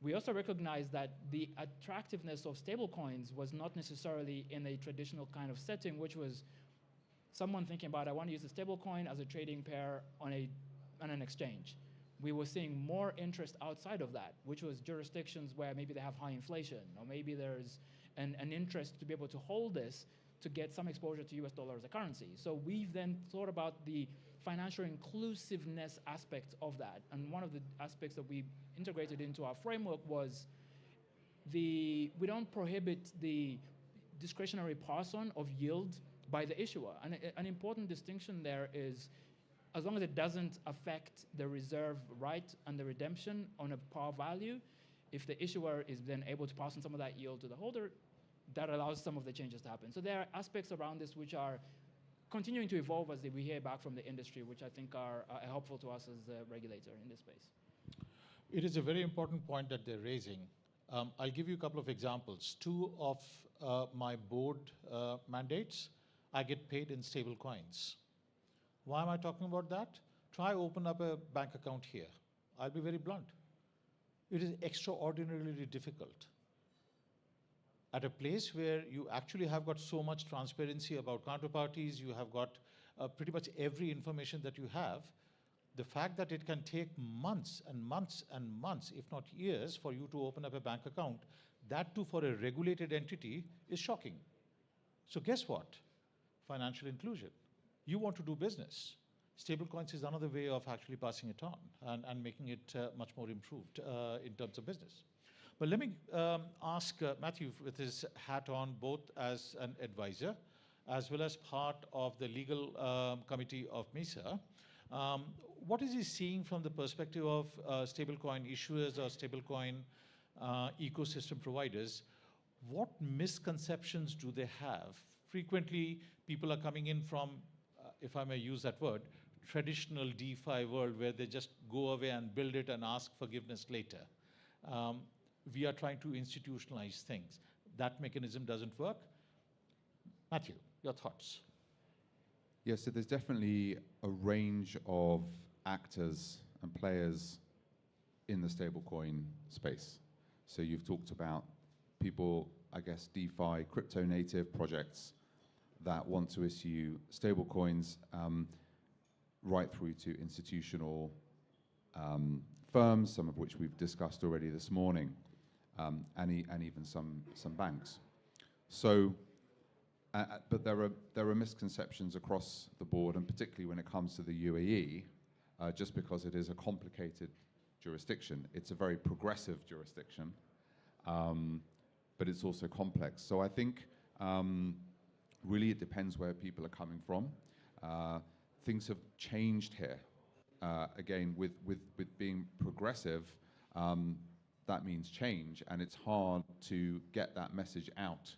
We also recognize that the attractiveness of stablecoins was not necessarily in a traditional kind of setting, which was someone thinking about, I want to use a stablecoin as a trading pair on an exchange. We were seeing more interest outside of that, which was jurisdictions where maybe they have high inflation, or maybe there's an interest to be able to hold this to get some exposure to US dollar as a currency. So we've then thought about the financial inclusiveness aspect of that. And one of the aspects that we integrated into our framework was we don't prohibit the discretionary pass-on of yield by the issuer. And an important distinction there is, as long as it doesn't affect the reserve right and the redemption on a par value, if the issuer is then able to pass on some of that yield to the holder, that allows some of the changes to happen. So there are aspects around this which are continuing to evolve as we hear back from the industry, which I think are helpful to us as a regulator in this space. It is a very important point that they're raising. I'll give you a couple of examples. Two of my board mandates, I get paid in stable coins. Why am I talking about that? Try open up a bank account here. I'll be very blunt. It is extraordinarily difficult. At a place where you actually have got so much transparency about counterparties, you have got pretty much every information that you have, the fact that it can take months and months and months, if not years, for you to open up a bank account, that too for a regulated entity, is shocking. So guess what? Financial inclusion. You want to do business. Stablecoins is another way of actually passing it on and making it much more improved in terms of business. But let me ask Matthew, with his hat on, both as an advisor as well as part of the legal committee of MISA, What is he seeing from the perspective of stablecoin issuers or stablecoin ecosystem providers? What misconceptions do they have? Frequently, people are coming in from, if I may use that word, traditional DeFi world where they just go away and build it and ask forgiveness later. We are trying to institutionalize things. That mechanism doesn't work. Matthew, your thoughts? Yes, so there's definitely a range of actors and players in the stablecoin space. So you've talked about people, I guess, DeFi, crypto native projects that want to issue stablecoins, right through to institutional firms, some of which we've discussed already this morning, and even some banks. So, but there are misconceptions across the board, and particularly when it comes to the UAE, just because it is a complicated jurisdiction. It's a very progressive jurisdiction, but it's also complex. So I think really it depends where people are coming from. Things have changed here. Again, with being progressive, that means change, and it's hard to get that message out,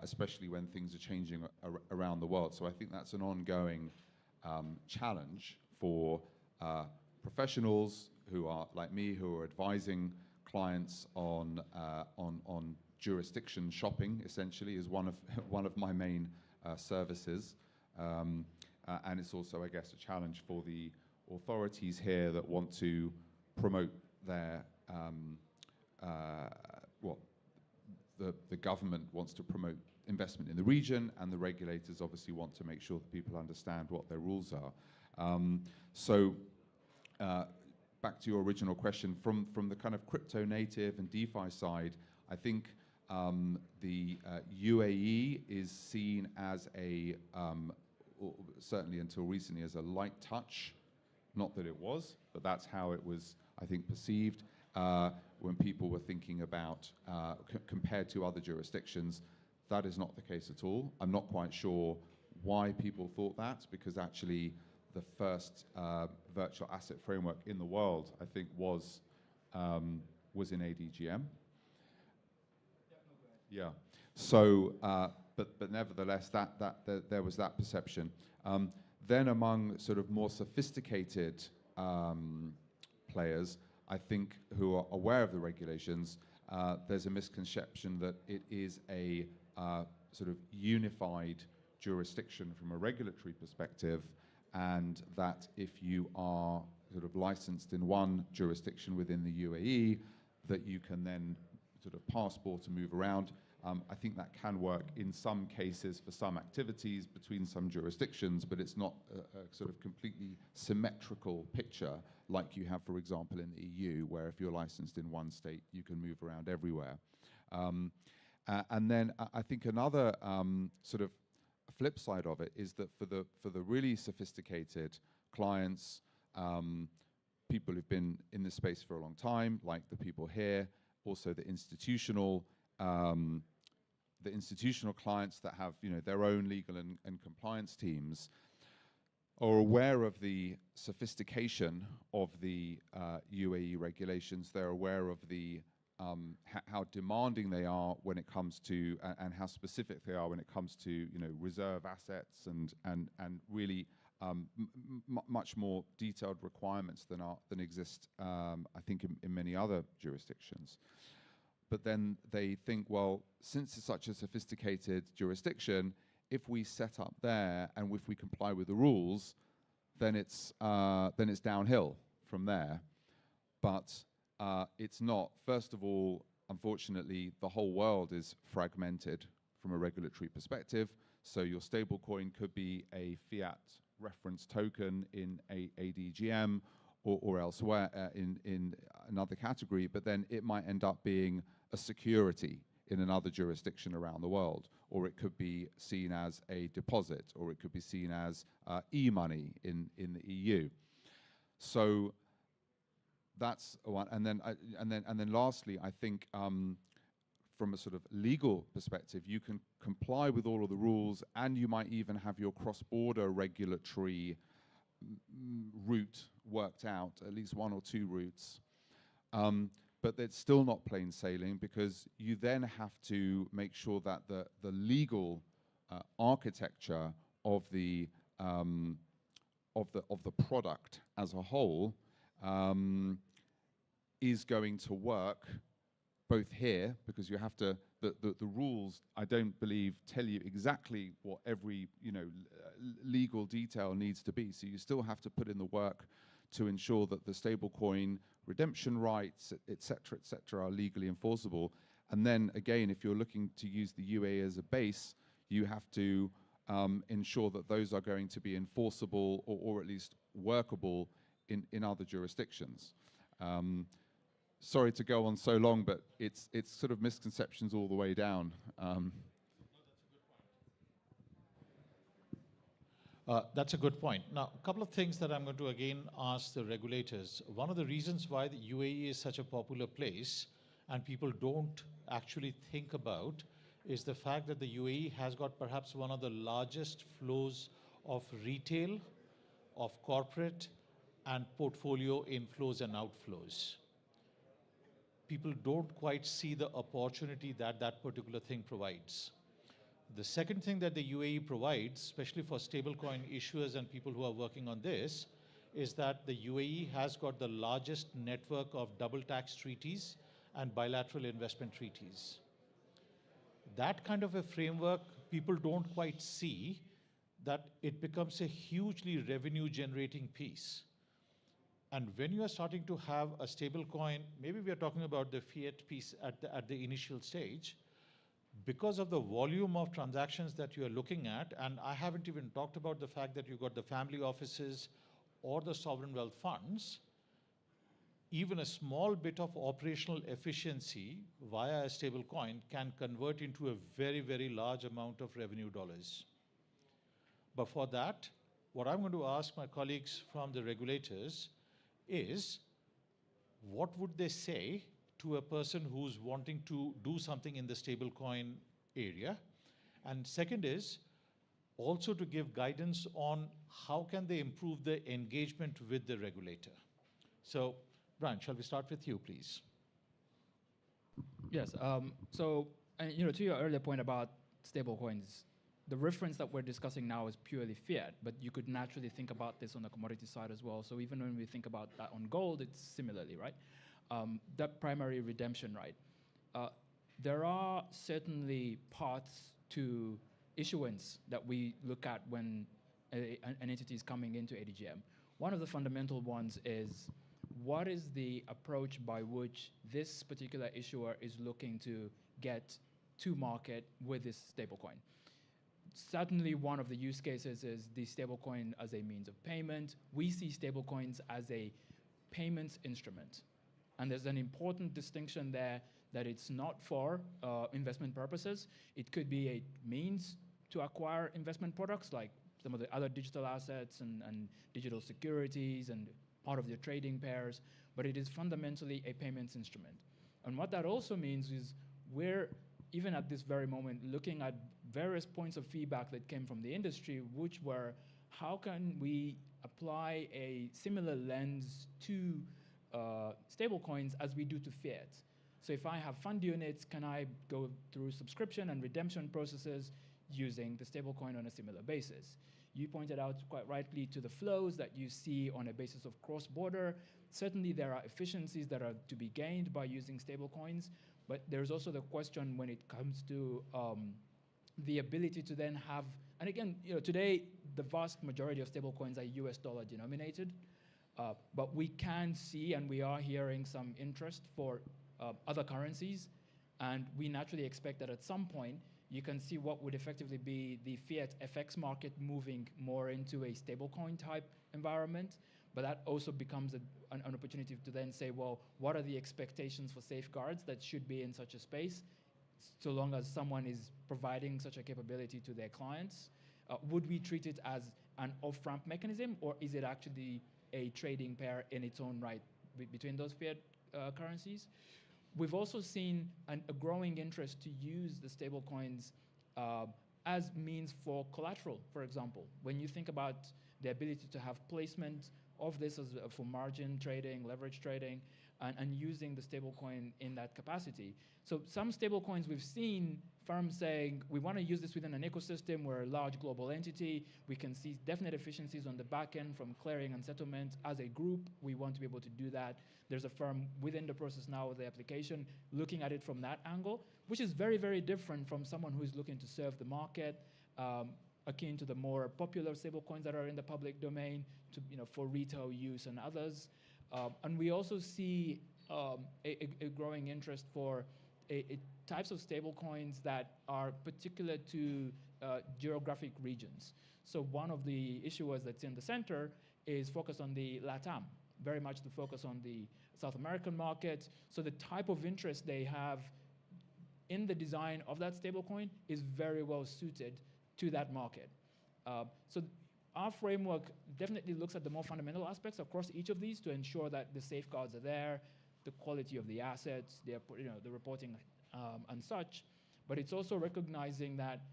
especially when things are changing around the world. So I think that's an ongoing challenge for professionals who are like me, who are advising clients on jurisdiction shopping. Essentially, is one of my main services. And it's also, I guess, a challenge for the authorities here that want to promote their, the government wants to promote investment in the region, and the regulators obviously want to make sure that people understand what their rules are. Back to your original question, from the kind of crypto native and DeFi side, I think the UAE is seen as a certainly until recently as a light touch. Not that it was, but that's how it was, I think, perceived when people were thinking about compared to other jurisdictions. That is not the case at all. I'm not quite sure why people thought that, because actually the first virtual asset framework in the world, I think, was in ADGM. Yeah. So, but nevertheless, there was that perception. Then among sort of more sophisticated players, I think, who are aware of the regulations, there's a misconception that it is a sort of unified jurisdiction from a regulatory perspective, and that if you are sort of licensed in one jurisdiction within the UAE, that you can then sort of passport and move around. I think that can work in some cases for some activities between some jurisdictions, but it's not a sort of completely symmetrical picture like you have, for example, in the EU, where if you're licensed in one state, you can move around everywhere. And then I think another sort of flip side of it is that for the really sophisticated clients, people who've been in this space for a long time, like the people here, also the institutional clients that have, you know, their own legal and compliance teams, are aware of the sophistication of the UAE regulations. They're aware of the how demanding they are when it comes to and how specific they are when it comes to, you know, reserve assets and really much more detailed requirements than exist, I think, in many other jurisdictions. But then they think, well, since it's such a sophisticated jurisdiction, if we set up there and if we comply with the rules, then it's downhill from there. But it's not. First of all, unfortunately, the whole world is fragmented from a regulatory perspective. So your stablecoin could be a fiat reference token in ADGM or elsewhere in another category, but then it might end up being a security in another jurisdiction around the world, or it could be seen as a deposit, or it could be seen as e-money in the EU. So that's one. And then lastly, I think from a sort of legal perspective, you can comply with all of the rules, and you might even have your cross-border regulatory route worked out, at least one or two routes. But it's still not plain sailing, because you then have to make sure that the legal architecture of the product as a whole is going to work both here, because you have to, the rules, I don't believe, tell you exactly what every legal detail needs to be. So you still have to put in the work to ensure that the stablecoin redemption rights, et cetera, are legally enforceable. And then again, if you're looking to use the UAE as a base, you have to ensure that those are going to be enforceable or at least workable in other jurisdictions. Sorry to go on so long, but it's sort of misconceptions all the way down. That's a good point. Now, a couple of things that I'm going to again ask the regulators. One of the reasons why the UAE is such a popular place and people don't actually think about is the fact that the UAE has got perhaps one of the largest flows of retail, of corporate, and portfolio inflows and outflows. People don't quite see the opportunity that that particular thing provides. The second thing that the UAE provides, especially for stablecoin issuers and people who are working on this, is that the UAE has got the largest network of double tax treaties and bilateral investment treaties. That kind of a framework, people don't quite see that it becomes a hugely revenue generating piece. And when you are starting to have a stablecoin, maybe we are talking about the fiat piece at the initial stage, because of the volume of transactions that you are looking at, and I haven't even talked about the fact that you've got the family offices or the sovereign wealth funds, even a small bit of operational efficiency via a stablecoin can convert into a very, very large amount of revenue dollars. But for that, what I'm going to ask my colleagues from the regulators is, what would they say to a person who's wanting to do something in the stablecoin area? And second is also to give guidance on how can they improve the engagement with the regulator. So, Brian, shall we start with you, please? Yes. So, to your earlier point about stablecoins, the reference that we're discussing now is purely fiat, but you could naturally think about this on the commodity side as well. So even when we think about that on gold, it's similarly, right? That primary redemption right. There are certainly paths to issuance that we look at when an entity is coming into ADGM. One of the fundamental ones is, what is the approach by which this particular issuer is looking to get to market with this stablecoin? Certainly one of the use cases is the stablecoin as a means of payment. We see stablecoins as a payments instrument. And there's an important distinction there that it's not for investment purposes. It could be a means to acquire investment products like some of the other digital assets and digital securities and part of your trading pairs, but it is fundamentally a payments instrument. And what that also means is we're, even at this very moment, looking at various points of feedback that came from the industry, which were, how can we apply a similar lens to stablecoins as we do to fiat? So if I have fund units, can I go through subscription and redemption processes using the stablecoin on a similar basis? You pointed out quite rightly to the flows that you see on a basis of cross-border. Certainly there are efficiencies that are to be gained by using stablecoins, but there's also the question when it comes to the ability to then have, and again, today the vast majority of stablecoins are US dollar denominated, but we can see and we are hearing some interest for other currencies, and we naturally expect that at some point you can see what would effectively be the fiat FX market moving more into a stablecoin type environment. But that also becomes an opportunity to then say, well, what are the expectations for safeguards that should be in such a space, so long as someone is providing such a capability to their clients? Would we treat it as an off-ramp mechanism, or is it actually a trading pair in its own right between those fiat currencies? We've also seen a growing interest to use the stablecoins as means for collateral, for example. When you think about the ability to have placement of this as for margin trading, leverage trading, and using the stablecoin in that capacity. So some stablecoins we've seen firms saying, we want to use this within an ecosystem. We're a large global entity. We can see definite efficiencies on the back end from clearing and settlement. As a group, we want to be able to do that. There's a firm within the process now of the application looking at it from that angle, which is very, very different from someone who's looking to serve the market, akin to the more popular stablecoins that are in the public domain to, for retail use and others. And we also see a growing interest for types of stablecoins that are particular to geographic regions. So one of the issuers that's in the center is focused on the LATAM, very much the focus on the South American market. So the type of interest they have in the design of that stablecoin is very well suited to that market. So our framework definitely looks at the more fundamental aspects across each of these to ensure that the safeguards are there, the quality of the assets, the reporting and such. But it's also recognizing that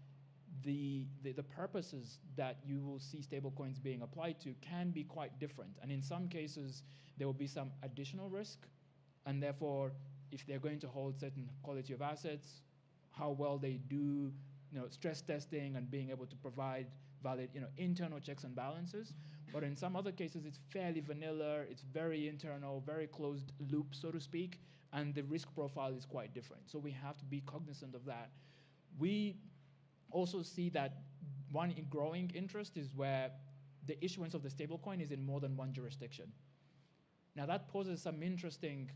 the purposes that you will see stablecoins being applied to can be quite different. And in some cases, there will be some additional risk. And therefore, if they're going to hold certain quality of assets, how well they do, stress testing and being able to provide valid, internal checks and balances. But in some other cases, it's fairly vanilla, it's very internal, very closed loop, so to speak, and the risk profile is quite different. So we have to be cognizant of that. We also see that one growing interest is where the issuance of the stablecoin is in more than one jurisdiction. Now that poses some interesting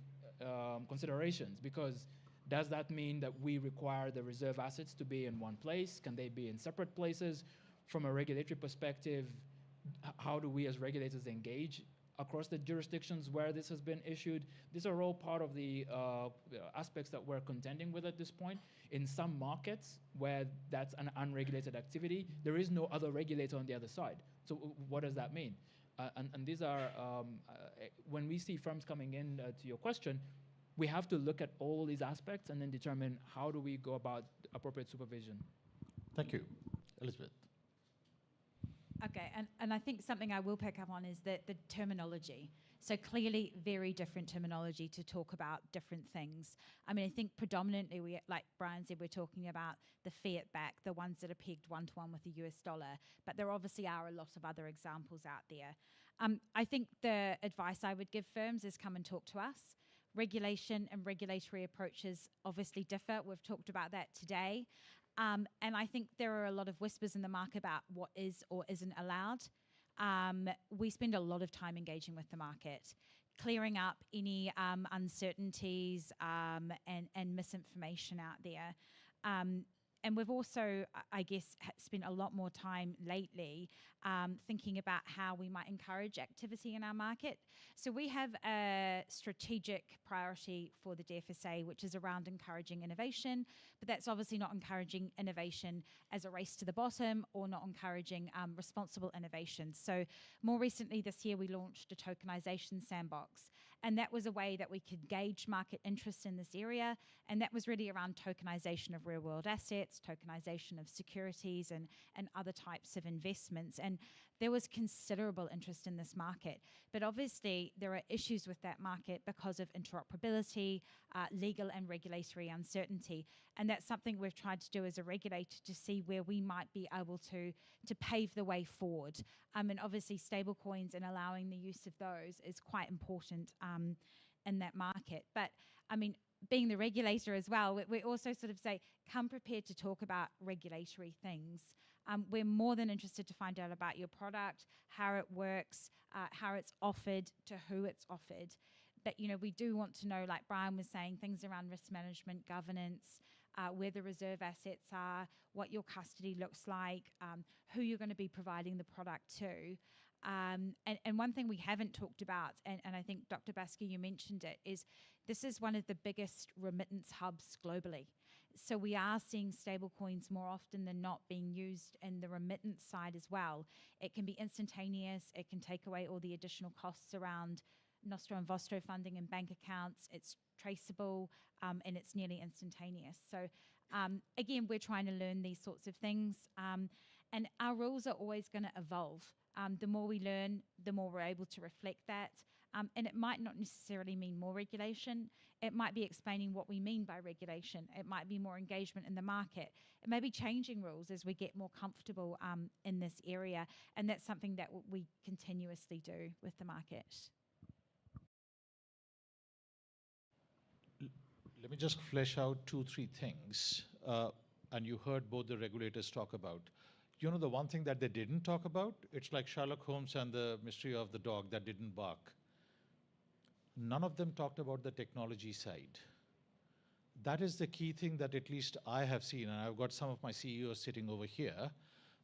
considerations, because does that mean that we require the reserve assets to be in one place? Can they be in separate places? From a regulatory perspective, how do we as regulators engage across the jurisdictions where this has been issued? These are all part of the aspects that we're contending with at this point. In some markets where that's an unregulated activity, there is no other regulator on the other side. So what does that mean? And these are, when we see firms coming in to your question, we have to look at all these aspects and then determine how do we go about appropriate supervision. Thank you. Elizabeth. Okay, and I think something I will pick up on is the terminology. So clearly very different terminology to talk about different things. I mean, I think predominantly, we, like Brian said, we're talking about the fiat back, the ones that are pegged one-to-one with the US dollar, but there obviously are a lot of other examples out there. I think the advice I would give firms is come and talk to us. Regulation and regulatory approaches obviously differ. We've talked about that today. And I think there are a lot of whispers in the market about what is or isn't allowed. We spend a lot of time engaging with the market, clearing up any uncertainties and misinformation out there. And we've also, I guess, spent a lot more time lately thinking about how we might encourage activity in our market. So we have a strategic priority for the DFSA, which is around encouraging innovation, but that's obviously not encouraging innovation as a race to the bottom or not encouraging responsible innovation. So more recently this year, we launched a tokenization sandbox, and that was a way that we could gauge market interest in this area, and that was really around tokenization of real-world assets, tokenization of securities and other types of investments. And there was considerable interest in this market. But obviously, there are issues with that market because of interoperability, legal and regulatory uncertainty. And that's something we've tried to do as a regulator to see where we might be able to pave the way forward. And obviously, stablecoins and allowing the use of those is quite important in that market. But I mean, being the regulator as well, we also sort of say, come prepared to talk about regulatory things. We're more than interested to find out about your product, how it works, how it's offered, to who it's offered. But, we do want to know, like Brian was saying, things around risk management, governance, where the reserve assets are, what your custody looks like, who you're going to be providing the product to. And one thing we haven't talked about, and I think Dr. Basker, you mentioned it, is this is one of the biggest remittance hubs globally. So we are seeing stablecoins more often than not being used in the remittance side as well. It can be instantaneous. It can take away all the additional costs around Nostro and Vostro funding and bank accounts. It's traceable, and it's nearly instantaneous. So Again, we're trying to learn these sorts of things, and our rules are always going to evolve. The more we learn, the more we're able to reflect that. And it might not necessarily mean more regulation. It might be explaining what we mean by regulation. It might be more engagement in the market. It may be changing rules as we get more comfortable in this area. And that's something that we continuously do with the market. Let me just flesh out 2-3 things. And you heard both the regulators talk about. You know, the one thing that they didn't talk about, it's like Sherlock Holmes and the mystery of the dog that didn't bark. None of them talked about the technology side. That is the key thing that at least I have seen, and I've got some of my CEOs sitting over here.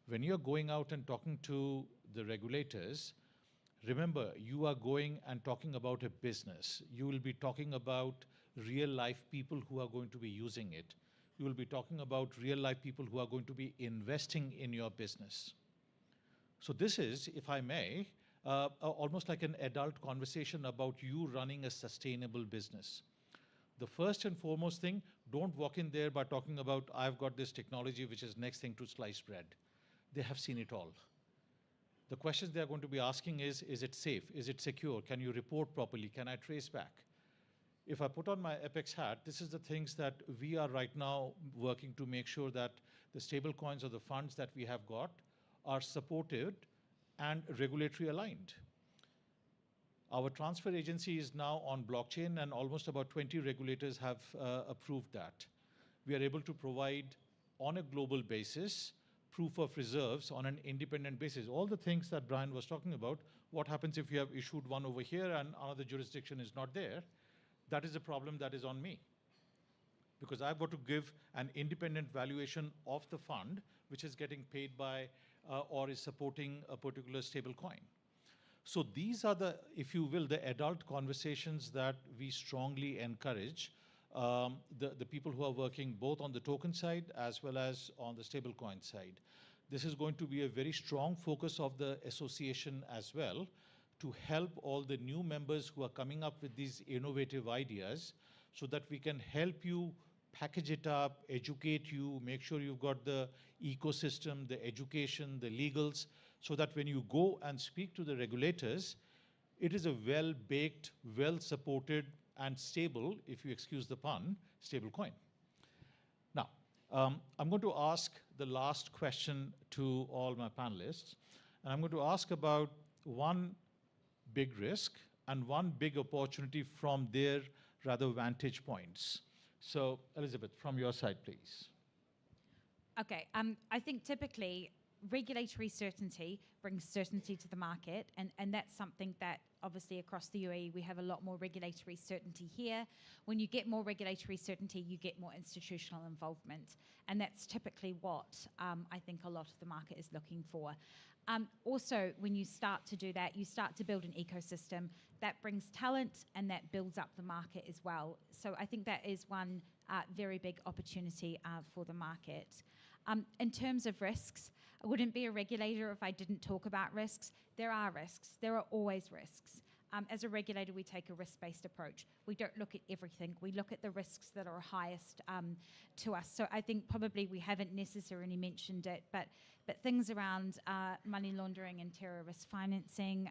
When you're going out and talking to the regulators, remember, you are going and talking about a business. You will be talking about real life people who are going to be using it. You will be talking about real life people who are going to be investing in your business. So this is, if I may, almost like an adult conversation about you running a sustainable business. The first and foremost thing, don't walk in there by talking about, I've got this technology which is next thing to sliced bread. They have seen it all. The questions they're going to be asking is it safe? Is it secure? Can you report properly? Can I trace back? If I put on my Apex hat, this is the things that we are right now working to make sure that the stable coins or the funds that we have got are supported and regulatory aligned. Our transfer agency is now on blockchain, and almost about 20 regulators have approved that. We are able to provide, on a global basis, proof of reserves on an independent basis. All the things that Brian was talking about, what happens if you have issued one over here and another jurisdiction is not there? That is a problem that is on me. Because I've got to give an independent valuation of the fund, which is getting paid by or is supporting a particular stable coin. So these are the, if you will, the adult conversations that we strongly encourage the people who are working both on the token side as well as on the stablecoin side. This is going to be a very strong focus of the association as well, to help all the new members who are coming up with these innovative ideas so that we can help you package it up, educate you, make sure you've got the ecosystem, the education, the legals, so that when you go and speak to the regulators, it is a well-baked, well-supported, and stable, if you excuse the pun, stable coin. Now, I'm going to ask the last question to all my panelists, and I'm going to ask about one big risk and one big opportunity from their rather vantage points. So, Elizabeth, from your side, please. Okay, I think typically regulatory certainty brings certainty to the market, and that's something that obviously across the UAE we have a lot more regulatory certainty here. When you get more regulatory certainty, you get more institutional involvement, and that's typically what I think a lot of the market is looking for. Also, when you start to do that, you start to build an ecosystem that brings talent and that builds up the market as well. So I think that is one very big opportunity for the market. In terms of risks, I wouldn't be a regulator if I didn't talk about risks. There are risks. There are always risks. As a regulator, we take a risk-based approach. We don't look at everything. We look at the risks that are highest to us. So I think probably we haven't necessarily mentioned it, but things around money laundering and terrorist financing,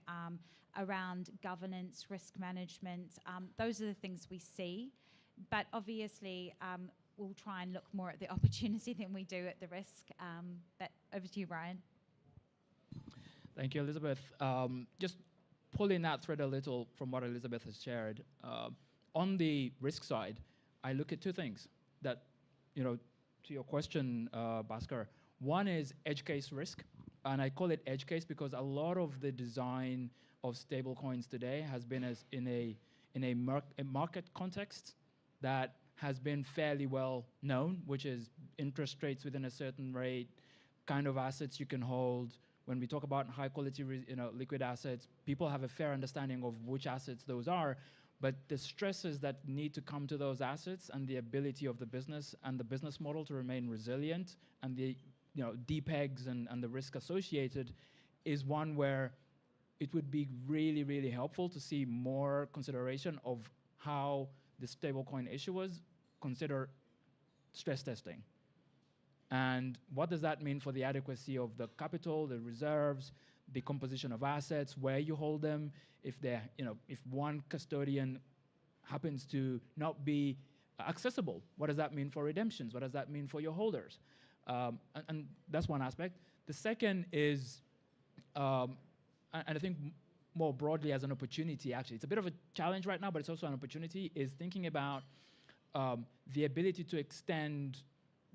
around governance, risk management, those are the things we see. But obviously, we'll try and look more at the opportunity than we do at the risk. But over to you, Brian. Thank you, Elizabeth. Just pulling that thread a little from what Elizabeth has shared. On the risk side, I look at two things that, to your question, Bhaskar. One is edge case risk, and I call it edge case because a lot of the design of stablecoins today has been as in a market context that has been fairly well known, which is interest rates within a certain rate, kind of assets you can hold. When we talk about high quality, liquid assets, people have a fair understanding of which assets those are, but the stresses that need to come to those assets and the ability of the business and the business model to remain resilient and the depegs and the risk associated is one where it would be really, really helpful to see more consideration of how the stablecoin issuers consider stress testing. And what does that mean for the adequacy of the capital, the reserves, the composition of assets, where you hold them, if they're, if one custodian happens to not be accessible, what does that mean for redemptions? What does that mean for your holders? And that's one aspect. The second is, and I think more broadly as an opportunity, actually, it's a bit of a challenge right now, but it's also an opportunity, is thinking about the ability to extend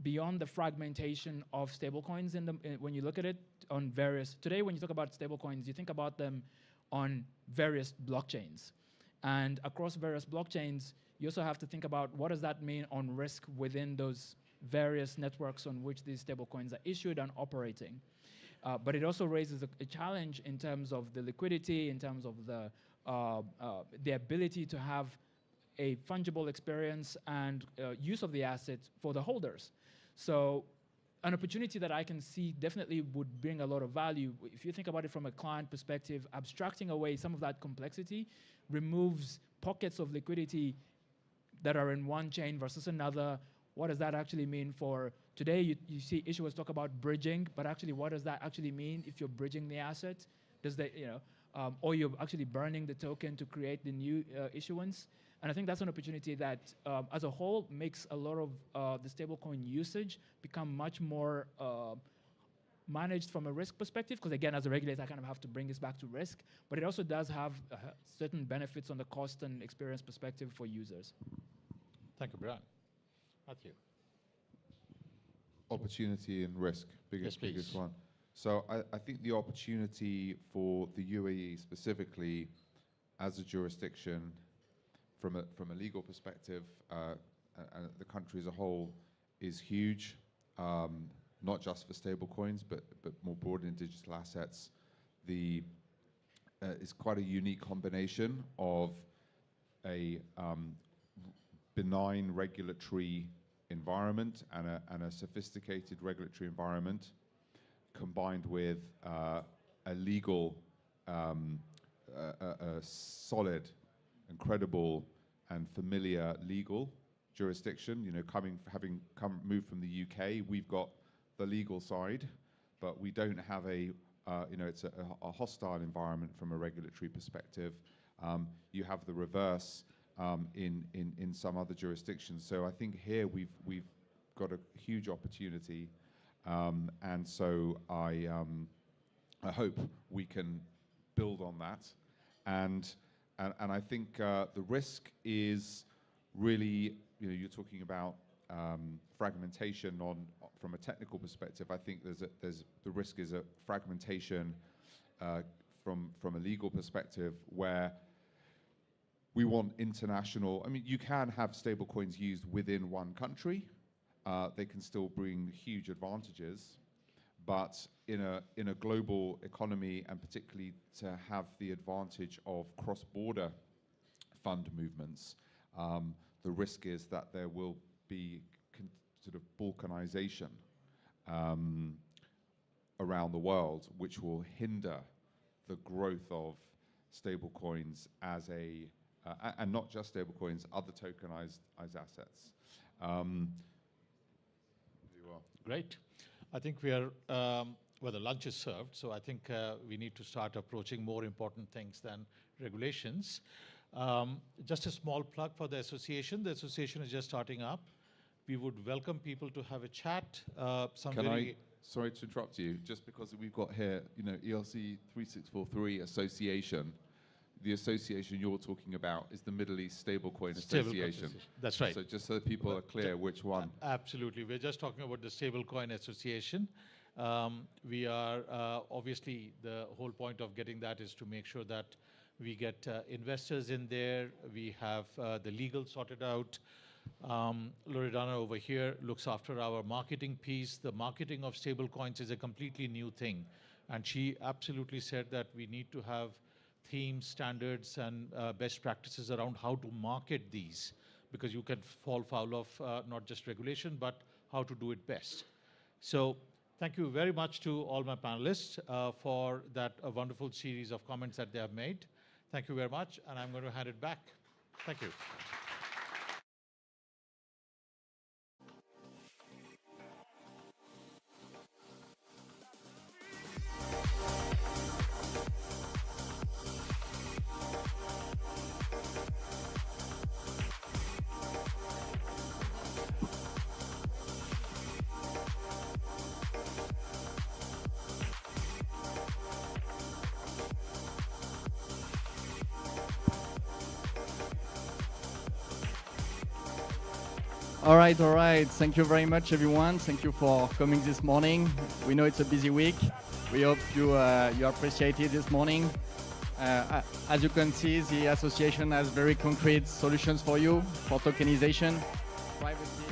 beyond the fragmentation of stablecoins when you look at it on various, today when you talk about stablecoins, you think about them on various blockchains. And across various blockchains, you also have to think about what does that mean on risk within those various networks on which these stablecoins are issued and operating. But it also raises a challenge in terms of the liquidity, in terms of the ability to have a fungible experience and use of the asset for the holders. So an opportunity that I can see definitely would bring a lot of value. If you think about it from a client perspective, abstracting away some of that complexity removes pockets of liquidity that are in one chain versus another. What does that actually mean for today? You see issuers talk about bridging, but actually what does that actually mean if you're bridging the asset? Does that, or you're actually burning the token to create the new issuance? And I think that's an opportunity that, as a whole, makes a lot of the stablecoin usage become much more managed from a risk perspective, because again, as a regulator, I kind of have to bring this back to risk, but it also does have certain benefits on the cost and experience perspective for users. Thank you, Brian. Matthew. Opportunity and risk, biggest one. So I think the opportunity for the UAE specifically as a jurisdiction from a legal perspective and the country as a whole is huge, not just for stablecoins, but more broadly in digital assets. It's quite a unique combination of a benign regulatory environment and a sophisticated regulatory environment combined with a legal, a solid, incredible and familiar legal jurisdiction. Having moved from the UK, we've got the legal side, but we don't have it's a hostile environment from a regulatory perspective. You have the reverse in some other jurisdictions. So I think here we've got a huge opportunity, and so I hope we can build on that. And I think the risk is really, you're talking about fragmentation from a technical perspective. I think the risk is a fragmentation from a legal perspective where we want international. I mean, you can have stablecoins used within one country. They can still bring huge advantages, but in a global economy, and particularly to have the advantage of cross-border fund movements, the risk is that there will be sort of balkanization around the world, which will hinder the growth of stablecoins as and not just stablecoins, other tokenized assets. Great. I think we are, well, the lunch is served, so I think we need to start approaching more important things than regulations. Just a small plug for the association. The association is just starting up. We would welcome people to have a chat. Sorry to interrupt you, just because we've got here, ERC-3643 Association. The association you're talking about is the Middle East Stablecoin Association. That's right. So just so people are clear which one. Absolutely. We're just talking about the Stablecoin Association. We are, obviously, the whole point of getting that is to make sure that we get investors in there. We have the legal sorted out. Loredana over here looks after our marketing piece. The marketing of stablecoins is a completely new thing. And she absolutely said that we need to have themes, standards, and best practices around how to market these, because you can fall foul of not just regulation, but how to do it best. So thank you very much to all my panelists for that wonderful series of comments that they have made. Thank you very much, and I'm going to hand it back. Thank you. All right. Thank you very much, everyone. Thank you for coming this morning. We know it's a busy week. We hope you appreciate it this morning. As you can see, the association has very concrete solutions for you for tokenization, privacy.